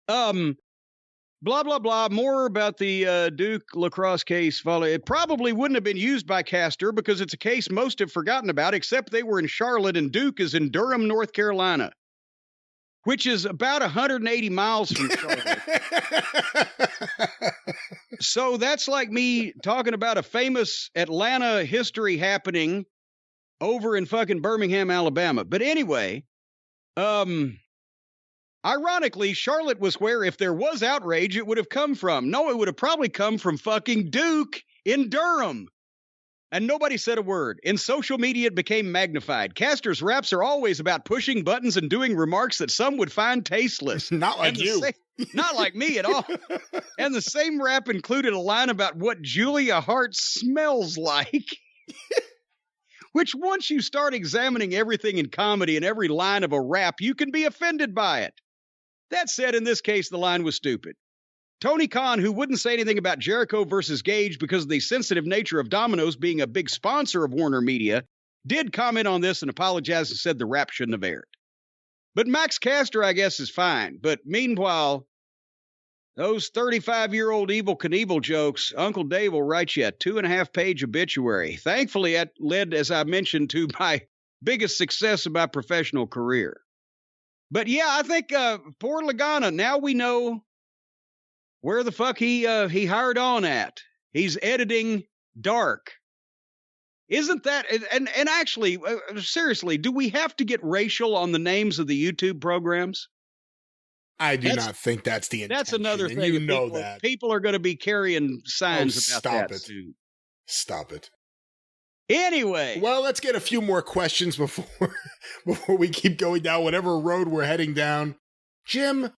blah, blah, blah. More about the Duke lacrosse case. It probably wouldn't have been used by Castor because it's a case most have forgotten about, except they were in Charlotte and Duke is in Durham, North Carolina, which is about 180 miles from Charlotte. So that's like me talking about a famous Atlanta history happening over in fucking Birmingham, Alabama. But anyway, Ironically, Charlotte was where, if there was outrage, it would have come from. No, it would have probably come from fucking Duke in Durham. And nobody said a word. In social media, it became magnified. Castor's raps are always about pushing buttons and doing remarks that some would find tasteless. Not like you. Not like me at all. And the same rap included a line about what Julia Hart smells like. Which, once you start examining everything in comedy and every line of a rap, you can be offended by it. That said, in this case, the line was stupid. Tony Khan, who wouldn't say anything about Jericho versus Gage because of the sensitive nature of Domino's being a big sponsor of Warner Media, did comment on this and apologized and said the rap shouldn't have aired. But Max Castor, I guess, is fine. But meanwhile, those 35-year-old Evel Knievel jokes, Uncle Dave will write you a 2.5-page obituary. Thankfully, that led, as I mentioned, to my biggest success of my professional career. But yeah, I think poor Lagana, now we know where the fuck he hired on at. He's editing Dark. Isn't that, and actually, seriously, do we have to get racial on the names of the YouTube programs? I do not think that's the intention. That's another thing. You know that. People are going to be carrying signs about that soon. Stop it. Anyway. Well, let's get a few more questions before we keep going down whatever road we're heading down. Jim,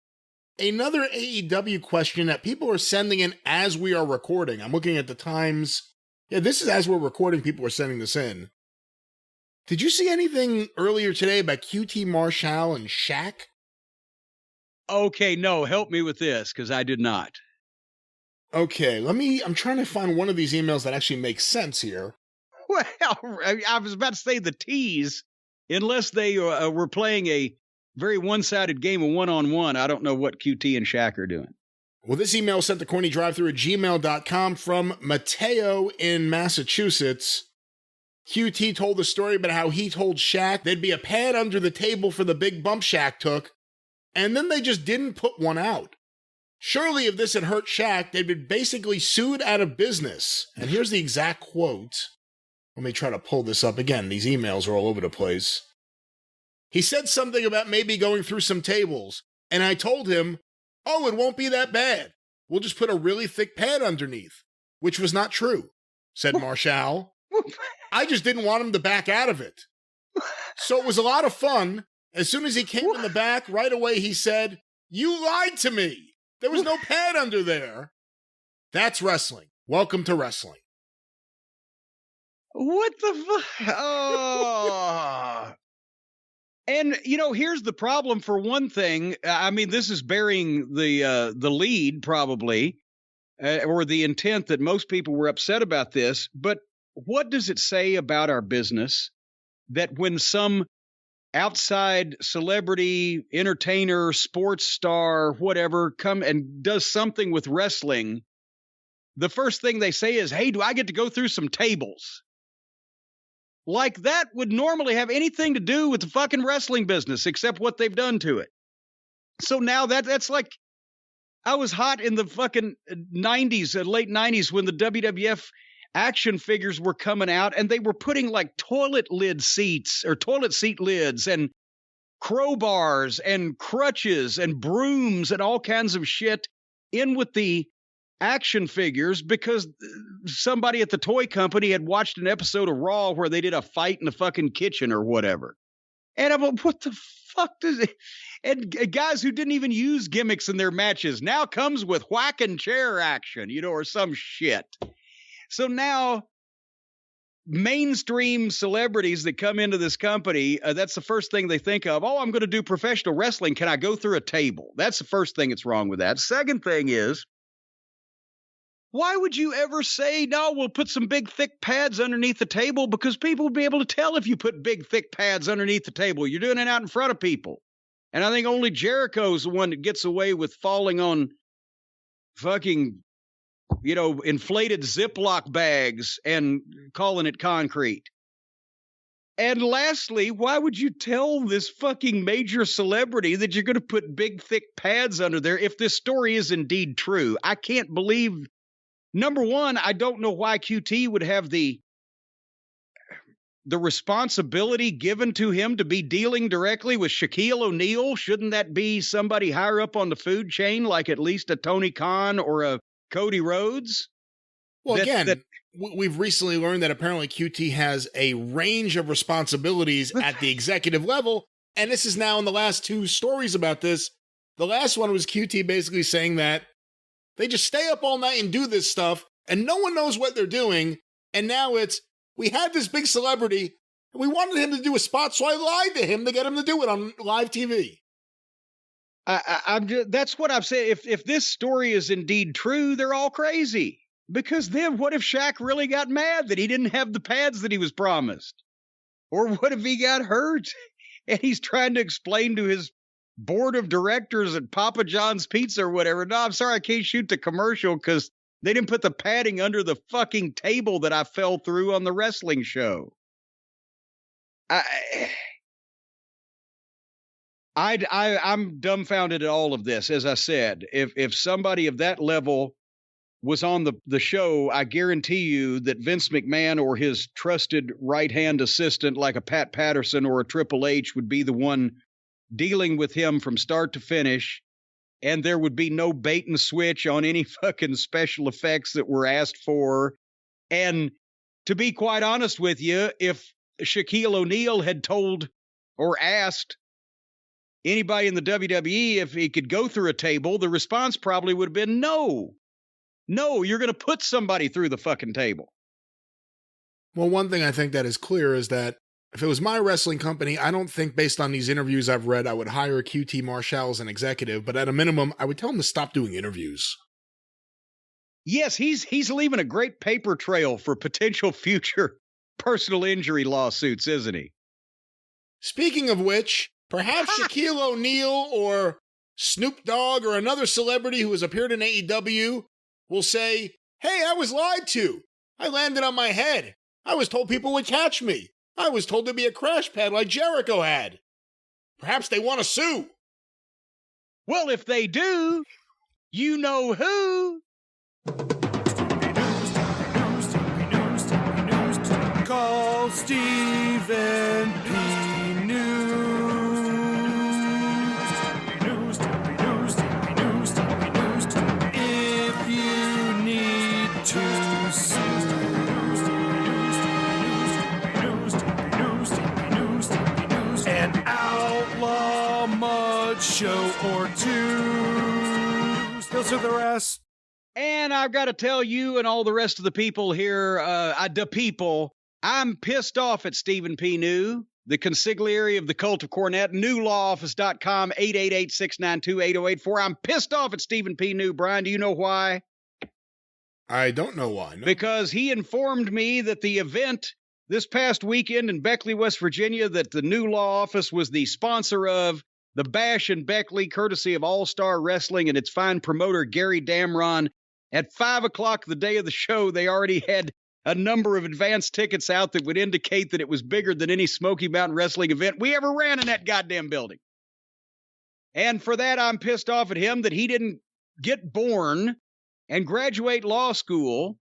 another AEW question that people are sending in as we are recording. I'm looking at the times. Yeah, this is as we're recording, people are sending this in. Did you see anything earlier today about QT Marshall and Shaq? Okay, no, help me with this, because I did not. Okay, I'm trying to find one of these emails that actually makes sense here. Well, I was about to say the tease, unless they were playing a very one-sided game of one-on-one. I don't know what QT and Shaq are doing. Well, this email was sent to CornyDriveThru@gmail.com from Mateo in Massachusetts. QT told the story about how he told Shaq there'd be a pad under the table for the big bump Shaq took, and then they just didn't put one out. Surely if this had hurt Shaq, they'd been basically sued out of business. And here's the exact quote. Let me try to pull this up again. These emails are all over the place. He said something about maybe going through some tables, and I told him, oh, it won't be that bad. We'll just put a really thick pad underneath, which was not true, said Marshall. I just didn't want him to back out of it. So it was a lot of fun. As soon as he came in the back, right away he said, you lied to me. There was no pad under there. That's wrestling. Welcome to wrestling. What the fuck? Oh. And, here's the problem for one thing. I mean, this is burying the lead, probably, or the intent that most people were upset about this. But what does it say about our business that when some outside celebrity, entertainer, sports star, whatever, come and does something with wrestling, the first thing they say is, hey, do I get to go through some tables? Like that would normally have anything to do with the fucking wrestling business, except what they've done to it. So now that's like, I was hot in the fucking 90s, late 90s, when the WWF action figures were coming out, and they were putting like toilet seat lids and crowbars and crutches and brooms and all kinds of shit in with the action figures because somebody at the toy company had watched an episode of Raw where they did a fight in the fucking kitchen or whatever. And I'm like, what the fuck does it? And guys who didn't even use gimmicks in their matches now comes with whack and chair action, or some shit. So now mainstream celebrities that come into this company, that's the first thing they think of. Oh, I'm going to do professional wrestling. Can I go through a table? That's the first thing that's wrong with that. Second thing is, why would you ever say, no, we'll put some big, thick pads underneath the table? Because people will be able to tell if you put big, thick pads underneath the table. You're doing it out in front of people. And I think only Jericho's the one that gets away with falling on fucking, inflated Ziploc bags and calling it concrete. And lastly, why would you tell this fucking major celebrity that you're going to put big, thick pads under there if this story is indeed true? I can't believe... Number one, I don't know why QT would have the the responsibility given to him to be dealing directly with Shaquille O'Neal? Shouldn't that be somebody higher up on the food chain, like at least a Tony Khan or a Cody Rhodes? Well, we've recently learned that apparently QT has a range of responsibilities at the executive level, and this is now in the last 2 stories about this. The last one was QT basically saying that they just stay up all night and do this stuff, and no one knows what they're doing, and now it's, we had this big celebrity, and we wanted him to do a spot, so I lied to him to get him to do it on live TV. I'm just, that's what I've said. If this story is indeed true, they're all crazy. Because then what if Shaq really got mad that he didn't have the pads that he was promised? Or what if he got hurt and he's trying to explain to his board of directors at Papa John's Pizza or whatever, no, I'm sorry, I can't shoot the commercial because they didn't put the padding under the fucking table that I fell through on the wrestling show. I'm dumbfounded at all of this. As I said, if somebody of that level was on the show, I guarantee you that Vince McMahon or his trusted right-hand assistant like a Pat Patterson or a Triple H would be the one dealing with him from start to finish, and there would be no bait and switch on any fucking special effects that were asked for. And to be quite honest with you, if Shaquille O'Neal had told or asked anybody in the WWE if he could go through a table, the response probably would have been no. No, you're going to put somebody through the fucking table. Well, one thing I think that is clear is that if it was my wrestling company, I don't think based on these interviews I've read, I would hire QT Marshall as an executive, but at a minimum, I would tell him to stop doing interviews. Yes, he's leaving a great paper trail for potential future personal injury lawsuits, isn't he? Speaking of which, perhaps Shaquille O'Neal or Snoop Dogg or another celebrity who has appeared in AEW will say, hey, I was lied to. I landed on my head. I was told people would catch me. I was told to be a crash pad like Jericho had. Perhaps they want to sue. Well, if they do, you know who. Call Stephen P. News. If you need to sue. An outlaw mud show or two. He'll sue the rest. And I've got to tell you and all the rest of the people here, I'm pissed off at Stephen P. New, the consigliere of the cult of Cornette, newlawoffice.com, 888-692-8084. I'm pissed off at Stephen P. New. Brian, do you know why? I don't know why. No. Because he informed me that the event this past weekend in Beckley, West Virginia, that the New Law Office was the sponsor of the Bash in Beckley, courtesy of All Star Wrestling and its fine promoter, Gary Damron. At 5 o'clock the day of the show, they already had a number of advance tickets out that would indicate that it was bigger than any Smoky Mountain Wrestling event we ever ran in that goddamn building. And for that, I'm pissed off at him that he didn't get born and graduate law school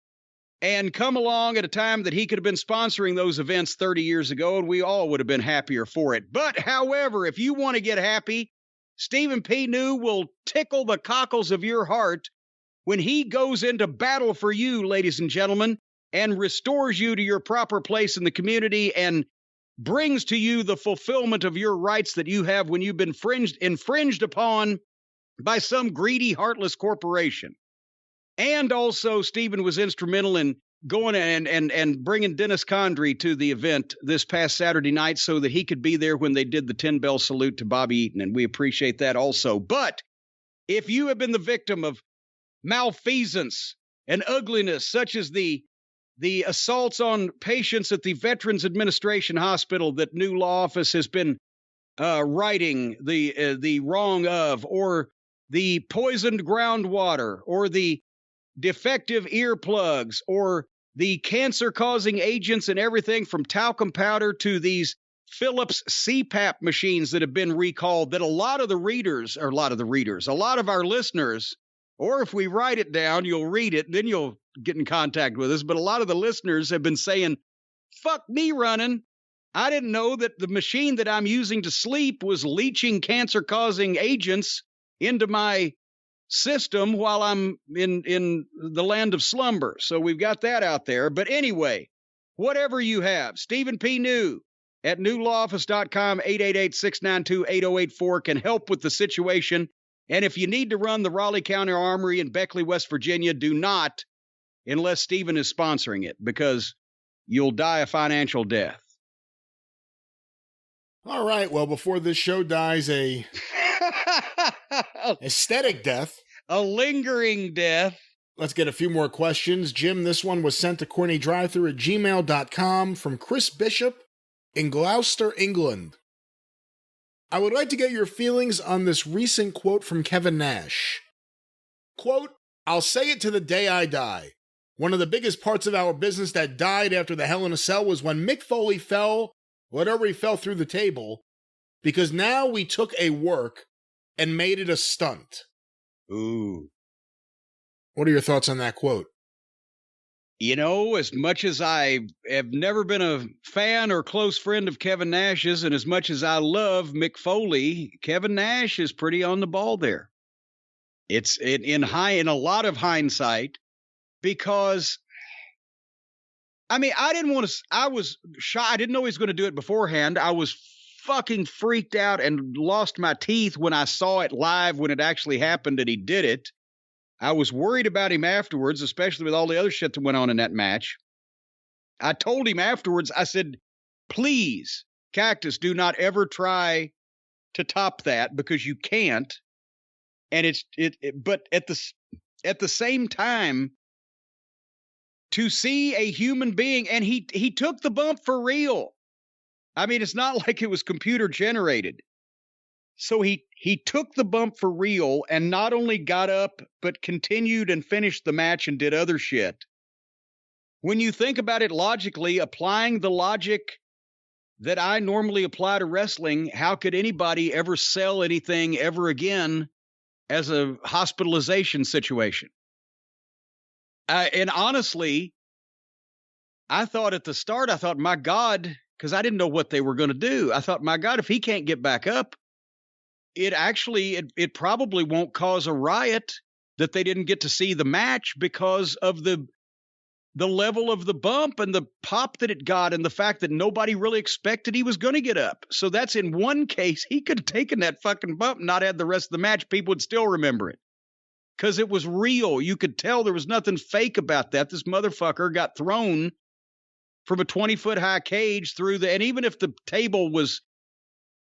and come along at a time that he could have been sponsoring those events 30 years ago, and we all would have been happier for it. But, however, if you want to get happy, Stephen P. New will tickle the cockles of your heart when he goes into battle for you, ladies and gentlemen, and restores you to your proper place in the community and brings to you the fulfillment of your rights that you have when you've been infringed upon by some greedy, heartless corporation. And also, Stephen was instrumental in going and bringing Dennis Condrey to the event this past Saturday night so that he could be there when they did the 10-bell salute to Bobby Eaton, and we appreciate that also. But if you have been the victim of malfeasance and ugliness, such as the assaults on patients at the Veterans Administration Hospital that New Law Office has been righting the wrong of, or the poisoned groundwater, or the defective earplugs, or the cancer-causing agents and everything from talcum powder to these Philips CPAP machines that have been recalled, that a lot of our listeners, or if we write it down, you'll read it, then you'll get in contact with us. But a lot of the listeners have been saying, fuck me running. I didn't know that the machine that I'm using to sleep was leaching cancer-causing agents into my system while I'm in the land of slumber. So we've got that out there. But anyway, whatever you have, Stephen P. New at newlawoffice.com, 888-692-8084 can help with the situation. And if you need to run the Raleigh County Armory in Beckley, West Virginia, do not unless Stephen is sponsoring it, because you'll die a financial death. All right. Well, before this show dies a aesthetic death, a lingering death, let's get a few more questions. Jim, this one was sent to CornyDriveThru at gmail.com from Chris Bishop in Gloucester, England. I would like to get your feelings on this recent quote from Kevin Nash. Quote, "I'll say it to the day I die. One of the biggest parts of our business that died after the Hell in a Cell was when Mick Foley fell, whatever he fell through the table, because now we took a work and made it a stunt." Ooh. What are your thoughts on that quote? You know, as much as I have never been a fan or close friend of Kevin Nash's, and as much as I love Mick Foley, Kevin Nash is pretty on the ball there. It's in a lot of hindsight, because I mean, I was shy. I didn't know he was going to do it beforehand. I was fucking freaked out and lost my teeth when I saw it live, when it actually happened and he did it. I was worried about him afterwards, especially with all the other shit that went on in that match. I told him afterwards, I said, please, Cactus, do not ever try to top that, because you can't. And but at the same time, to see a human being, and he took the bump for real. I mean, it's not like it was computer generated. So he took the bump for real, and not only got up, but continued and finished the match and did other shit. When you think about it logically, applying the logic that I normally apply to wrestling, how could anybody ever sell anything ever again as a hospitalization situation? And honestly, I thought at the start, my God, because I didn't know what they were going to do. I thought, my God, if he can't get back up, it probably won't cause a riot that they didn't get to see the match, because of the level of the bump and the pop that it got, and the fact that nobody really expected he was going to get up. So that's in one case, he could have taken that fucking bump and not had the rest of the match. People would still remember it, because it was real. You could tell there was nothing fake about that. This motherfucker got thrown from a 20-foot high cage through and even if the table was,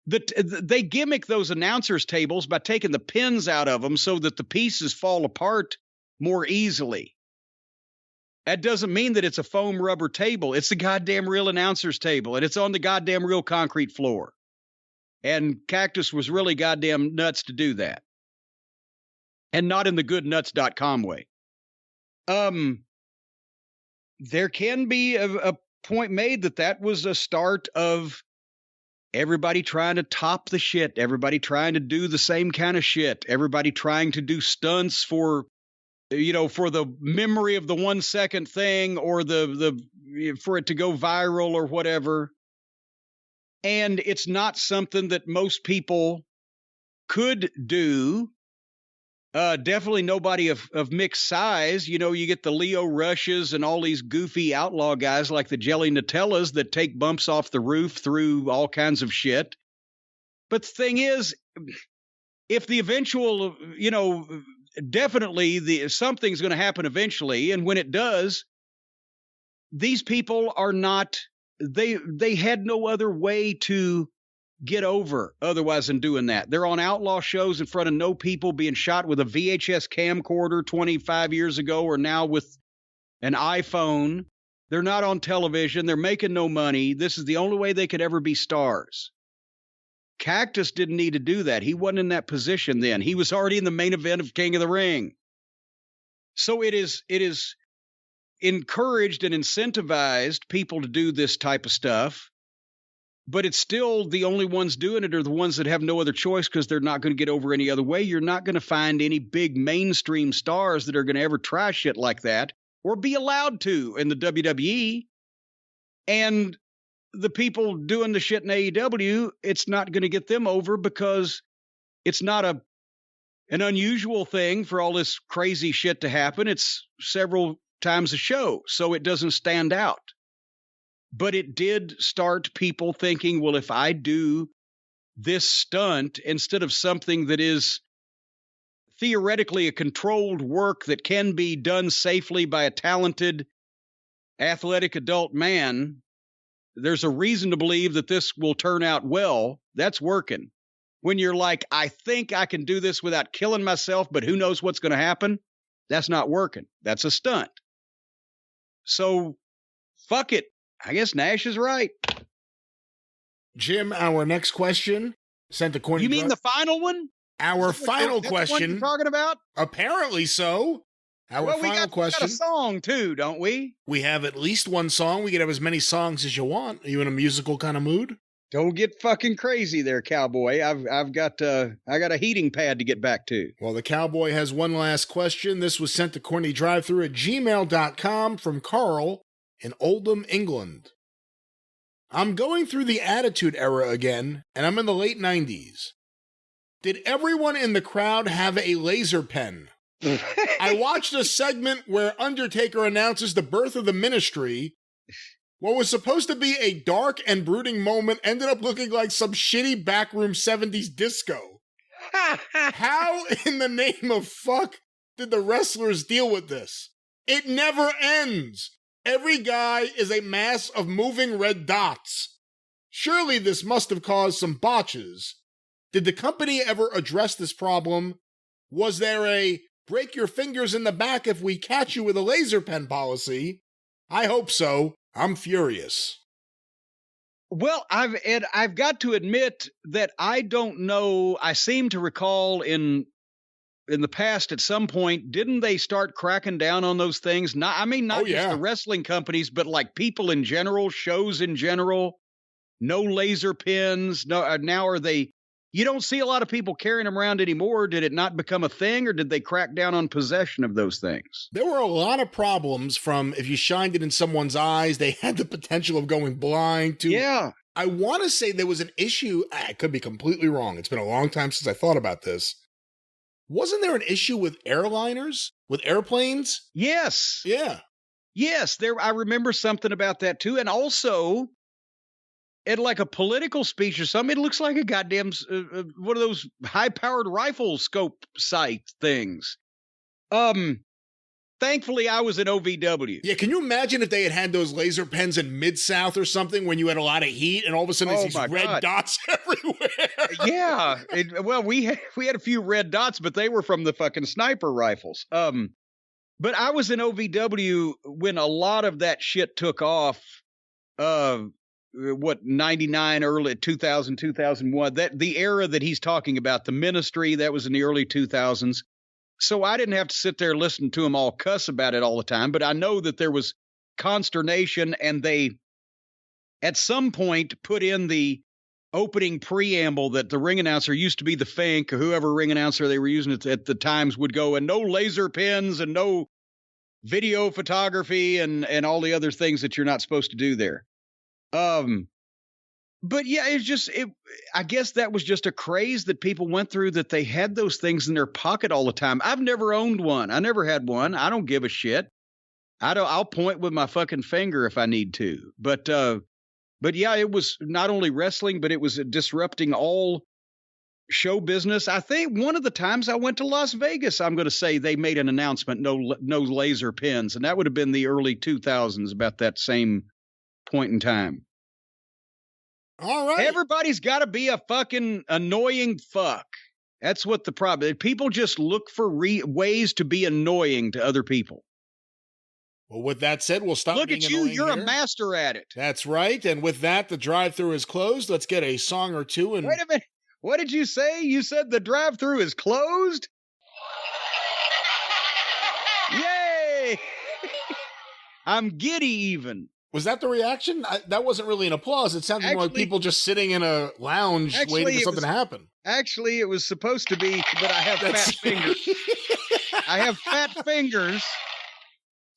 they gimmick those announcers' tables by taking the pins out of them so that the pieces fall apart more easily. That doesn't mean that it's a foam rubber table. It's the goddamn real announcer's table, and it's on the goddamn real concrete floor. And Cactus was really goddamn nuts to do that. And not in the goodnuts.com way. There can be a point made that was a start of everybody trying to top the shit, everybody trying to do the same kind of shit, everybody trying to do stunts for the memory of the 1 second thing, or for it to go viral or whatever. And it's not something that most people could do. Definitely nobody of mixed size. You get the Leo Rushes and all these goofy outlaw guys like the Jelly Nutellas that take bumps off the roof through all kinds of shit. But the thing is, if the eventual, definitely something's going to happen eventually. And when it does, these people are not, they had no other way to get over otherwise than doing that. They're on outlaw shows in front of no people, being shot with a VHS camcorder 25 years ago, or now with an iPhone. They're not on television. They're making no money. This is the only way they could ever be stars. Cactus didn't need to do that. He wasn't in that position then. He was already in the main event of King of the Ring. So it is encouraged and incentivized people to do this type of stuff. But it's still, the only ones doing it are the ones that have no other choice, because they're not going to get over any other way. You're not going to find any big mainstream stars that are going to ever try shit like that, or be allowed to in the WWE. And the people doing the shit in AEW, it's not going to get them over because it's not an unusual thing for all this crazy shit to happen. It's several times a show, so it doesn't stand out. But it did start people thinking, well, if I do this stunt instead of something that is theoretically a controlled work that can be done safely by a talented, athletic adult man, there's a reason to believe that this will turn out well. That's working. When you're like, I think I can do this without killing myself, but who knows what's going to happen? That's not working. That's a stunt. So, fuck it. I guess Nash is right. Jim, our next question sent to Corny. You mean the final one? Our final that's question. The one you're talking about? Apparently so. Our final question. We got a song too, don't we? We have at least one song. We can have as many songs as you want. Are you in a musical kind of mood? Don't get fucking crazy there, cowboy. I got a heating pad to get back to. Well, the cowboy has one last question. This was sent to CornyDriveThru at gmail.com from Carl in Oldham, England. I'm going through the Attitude Era again, and I'm in the late 90s. Did everyone in the crowd have a laser pen? I watched a segment where Undertaker announces the birth of the Ministry. What was supposed to be a dark and brooding moment ended up looking like some shitty backroom 70s disco. How in the name of fuck did the wrestlers deal with this? It never ends. Every guy is a mass of moving red dots. Surely this must have caused some botches. Did the company ever address this problem? Was there a break your fingers in the back if we catch you with a laser pen policy? I hope so. I'm furious. Well, I've got to admit that I don't know. I seem to recall in the past at some point, didn't they start cracking down on those things? Not just the wrestling companies, but like people in general, shows in general. No laser pens. No, now are they? You don't see a lot of people carrying them around anymore. Did it not become a thing, or did they crack down on possession of those things? There were a lot of problems from if you shined it in someone's eyes, they had the potential of going blind to... Yeah. I want to say there was an issue. I could be completely wrong. It's been a long time since I thought about this. Wasn't there an issue with airliners? With airplanes? Yes. Yeah. Yes, I remember something about that too. And also, at like a political speech or something, it looks like a goddamn one of those high-powered rifle scope sight things. Thankfully, I was at OVW. Yeah, can you imagine if they had those laser pens in Mid-South or something when you had a lot of heat and all of a sudden there's these red dots everywhere? Yeah. We had a few red dots, but they were from the fucking sniper rifles. But I was in OVW when a lot of that shit took off. 99, early 2000, 2001, that the era that he's talking about, the Ministry, that was in the early 2000s. So I didn't have to sit there listening to him all cuss about it all the time, but I know that there was consternation, and they at some point put in the opening preamble that the ring announcer used to be the Fink, or whoever ring announcer they were using at the times would go, and no laser pens and no video photography and all the other things that you're not supposed to do there. But yeah, I guess that was just a craze that people went through, that they had those things in their pocket all the time. I've never owned one. I never had one. I don't give a shit. I'll point with my fucking finger if I need to. But yeah, it was not only wrestling, but it was disrupting all show business. I think one of the times I went to Las Vegas, I'm going to say they made an announcement, no laser pens. And that would have been the early 2000s, about that same point in time. All right. Everybody's got to be a fucking annoying fuck. That's what the problem is. People just look for ways to be annoying to other people. Well, with that said, we'll stop. Look at you. You're a master at it. That's right. And with that, the drive-thru is closed. Let's get a song or two. And wait a minute. What did you say? You said the drive-thru is closed? Yay! I'm giddy even. Was that the reaction? That wasn't really an applause. It sounded more like people just sitting in a lounge waiting for something to happen. Actually, it was supposed to be, but I have fat fingers. I have fat fingers.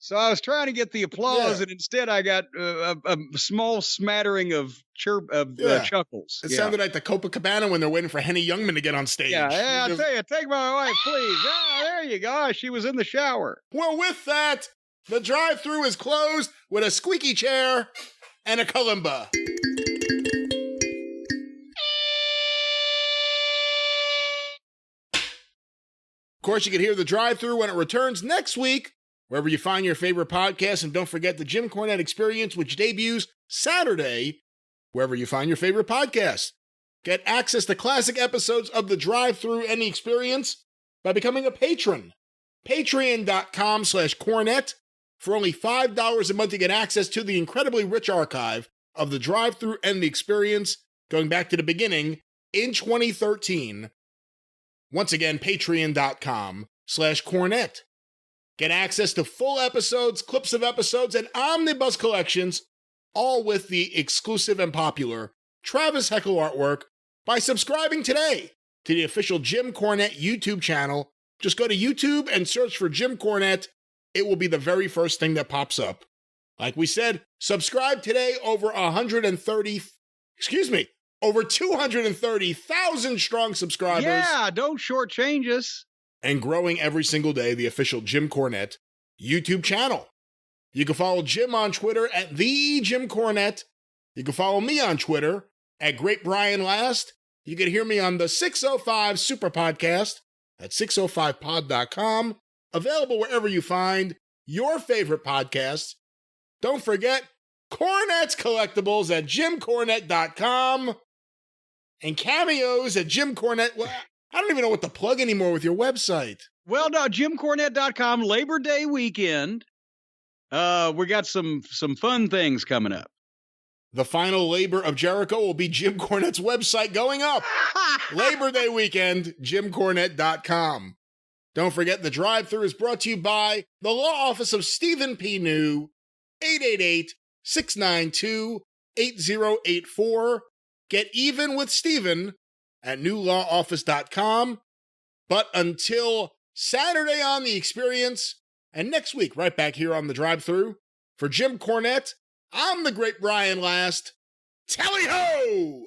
So I was trying to get the applause, Yeah. and instead I got a small smattering of chuckles. It sounded like the Copacabana when they're waiting for Henny Youngman to get on stage. Yeah, I tell you, take my wife, please. Ah, there you go. She was in the shower. Well, with that, the drive-thru is closed with a squeaky chair and a kalimba. Of course, you can hear the drive-thru when it returns next week, wherever you find your favorite podcast. And don't forget the Jim Cornette Experience, which debuts Saturday, wherever you find your favorite podcast. Get access to classic episodes of the drive-thru and the experience by becoming a patron. Patreon.com/Cornette. For only $5 a month, you get access to the incredibly rich archive of the drive-thru and the experience going back to the beginning in 2013. Once again, patreon.com/Cornette. Get access to full episodes, clips of episodes, and omnibus collections, all with the exclusive and popular Travis Heckel artwork by subscribing today to the official Jim Cornette YouTube channel. Just go to YouTube and search for Jim Cornette. It will be the very first thing that pops up. Like we said, subscribe today. Over 230,000 strong subscribers. Yeah, don't shortchange us. And growing every single day, the official Jim Cornette YouTube channel. You can follow Jim on Twitter at @TheJimCornette. You can follow me on Twitter at GreatBrianLast. You can hear me on the 605 Superpodcast at 605pod.com. Available wherever you find your favorite podcasts. Don't forget Cornette's Collectibles at JimCornette.com and cameos at Jim Cornette. Well, I don't even know what to plug anymore with your website. Well, no, JimCornette.com, Labor Day weekend. We got some fun things coming up. The final labor of Jericho will be Jim Cornette's website going up. Labor Day weekend, JimCornette.com. Don't forget the drive-thru is brought to you by the Law Office of Stephen P. New, 888-692-8084. Get even with Stephen at newlawoffice.com. But until Saturday on The Experience, and next week right back here on the drive-thru, for Jim Cornette, I'm the Great Brian Last. Tally-ho!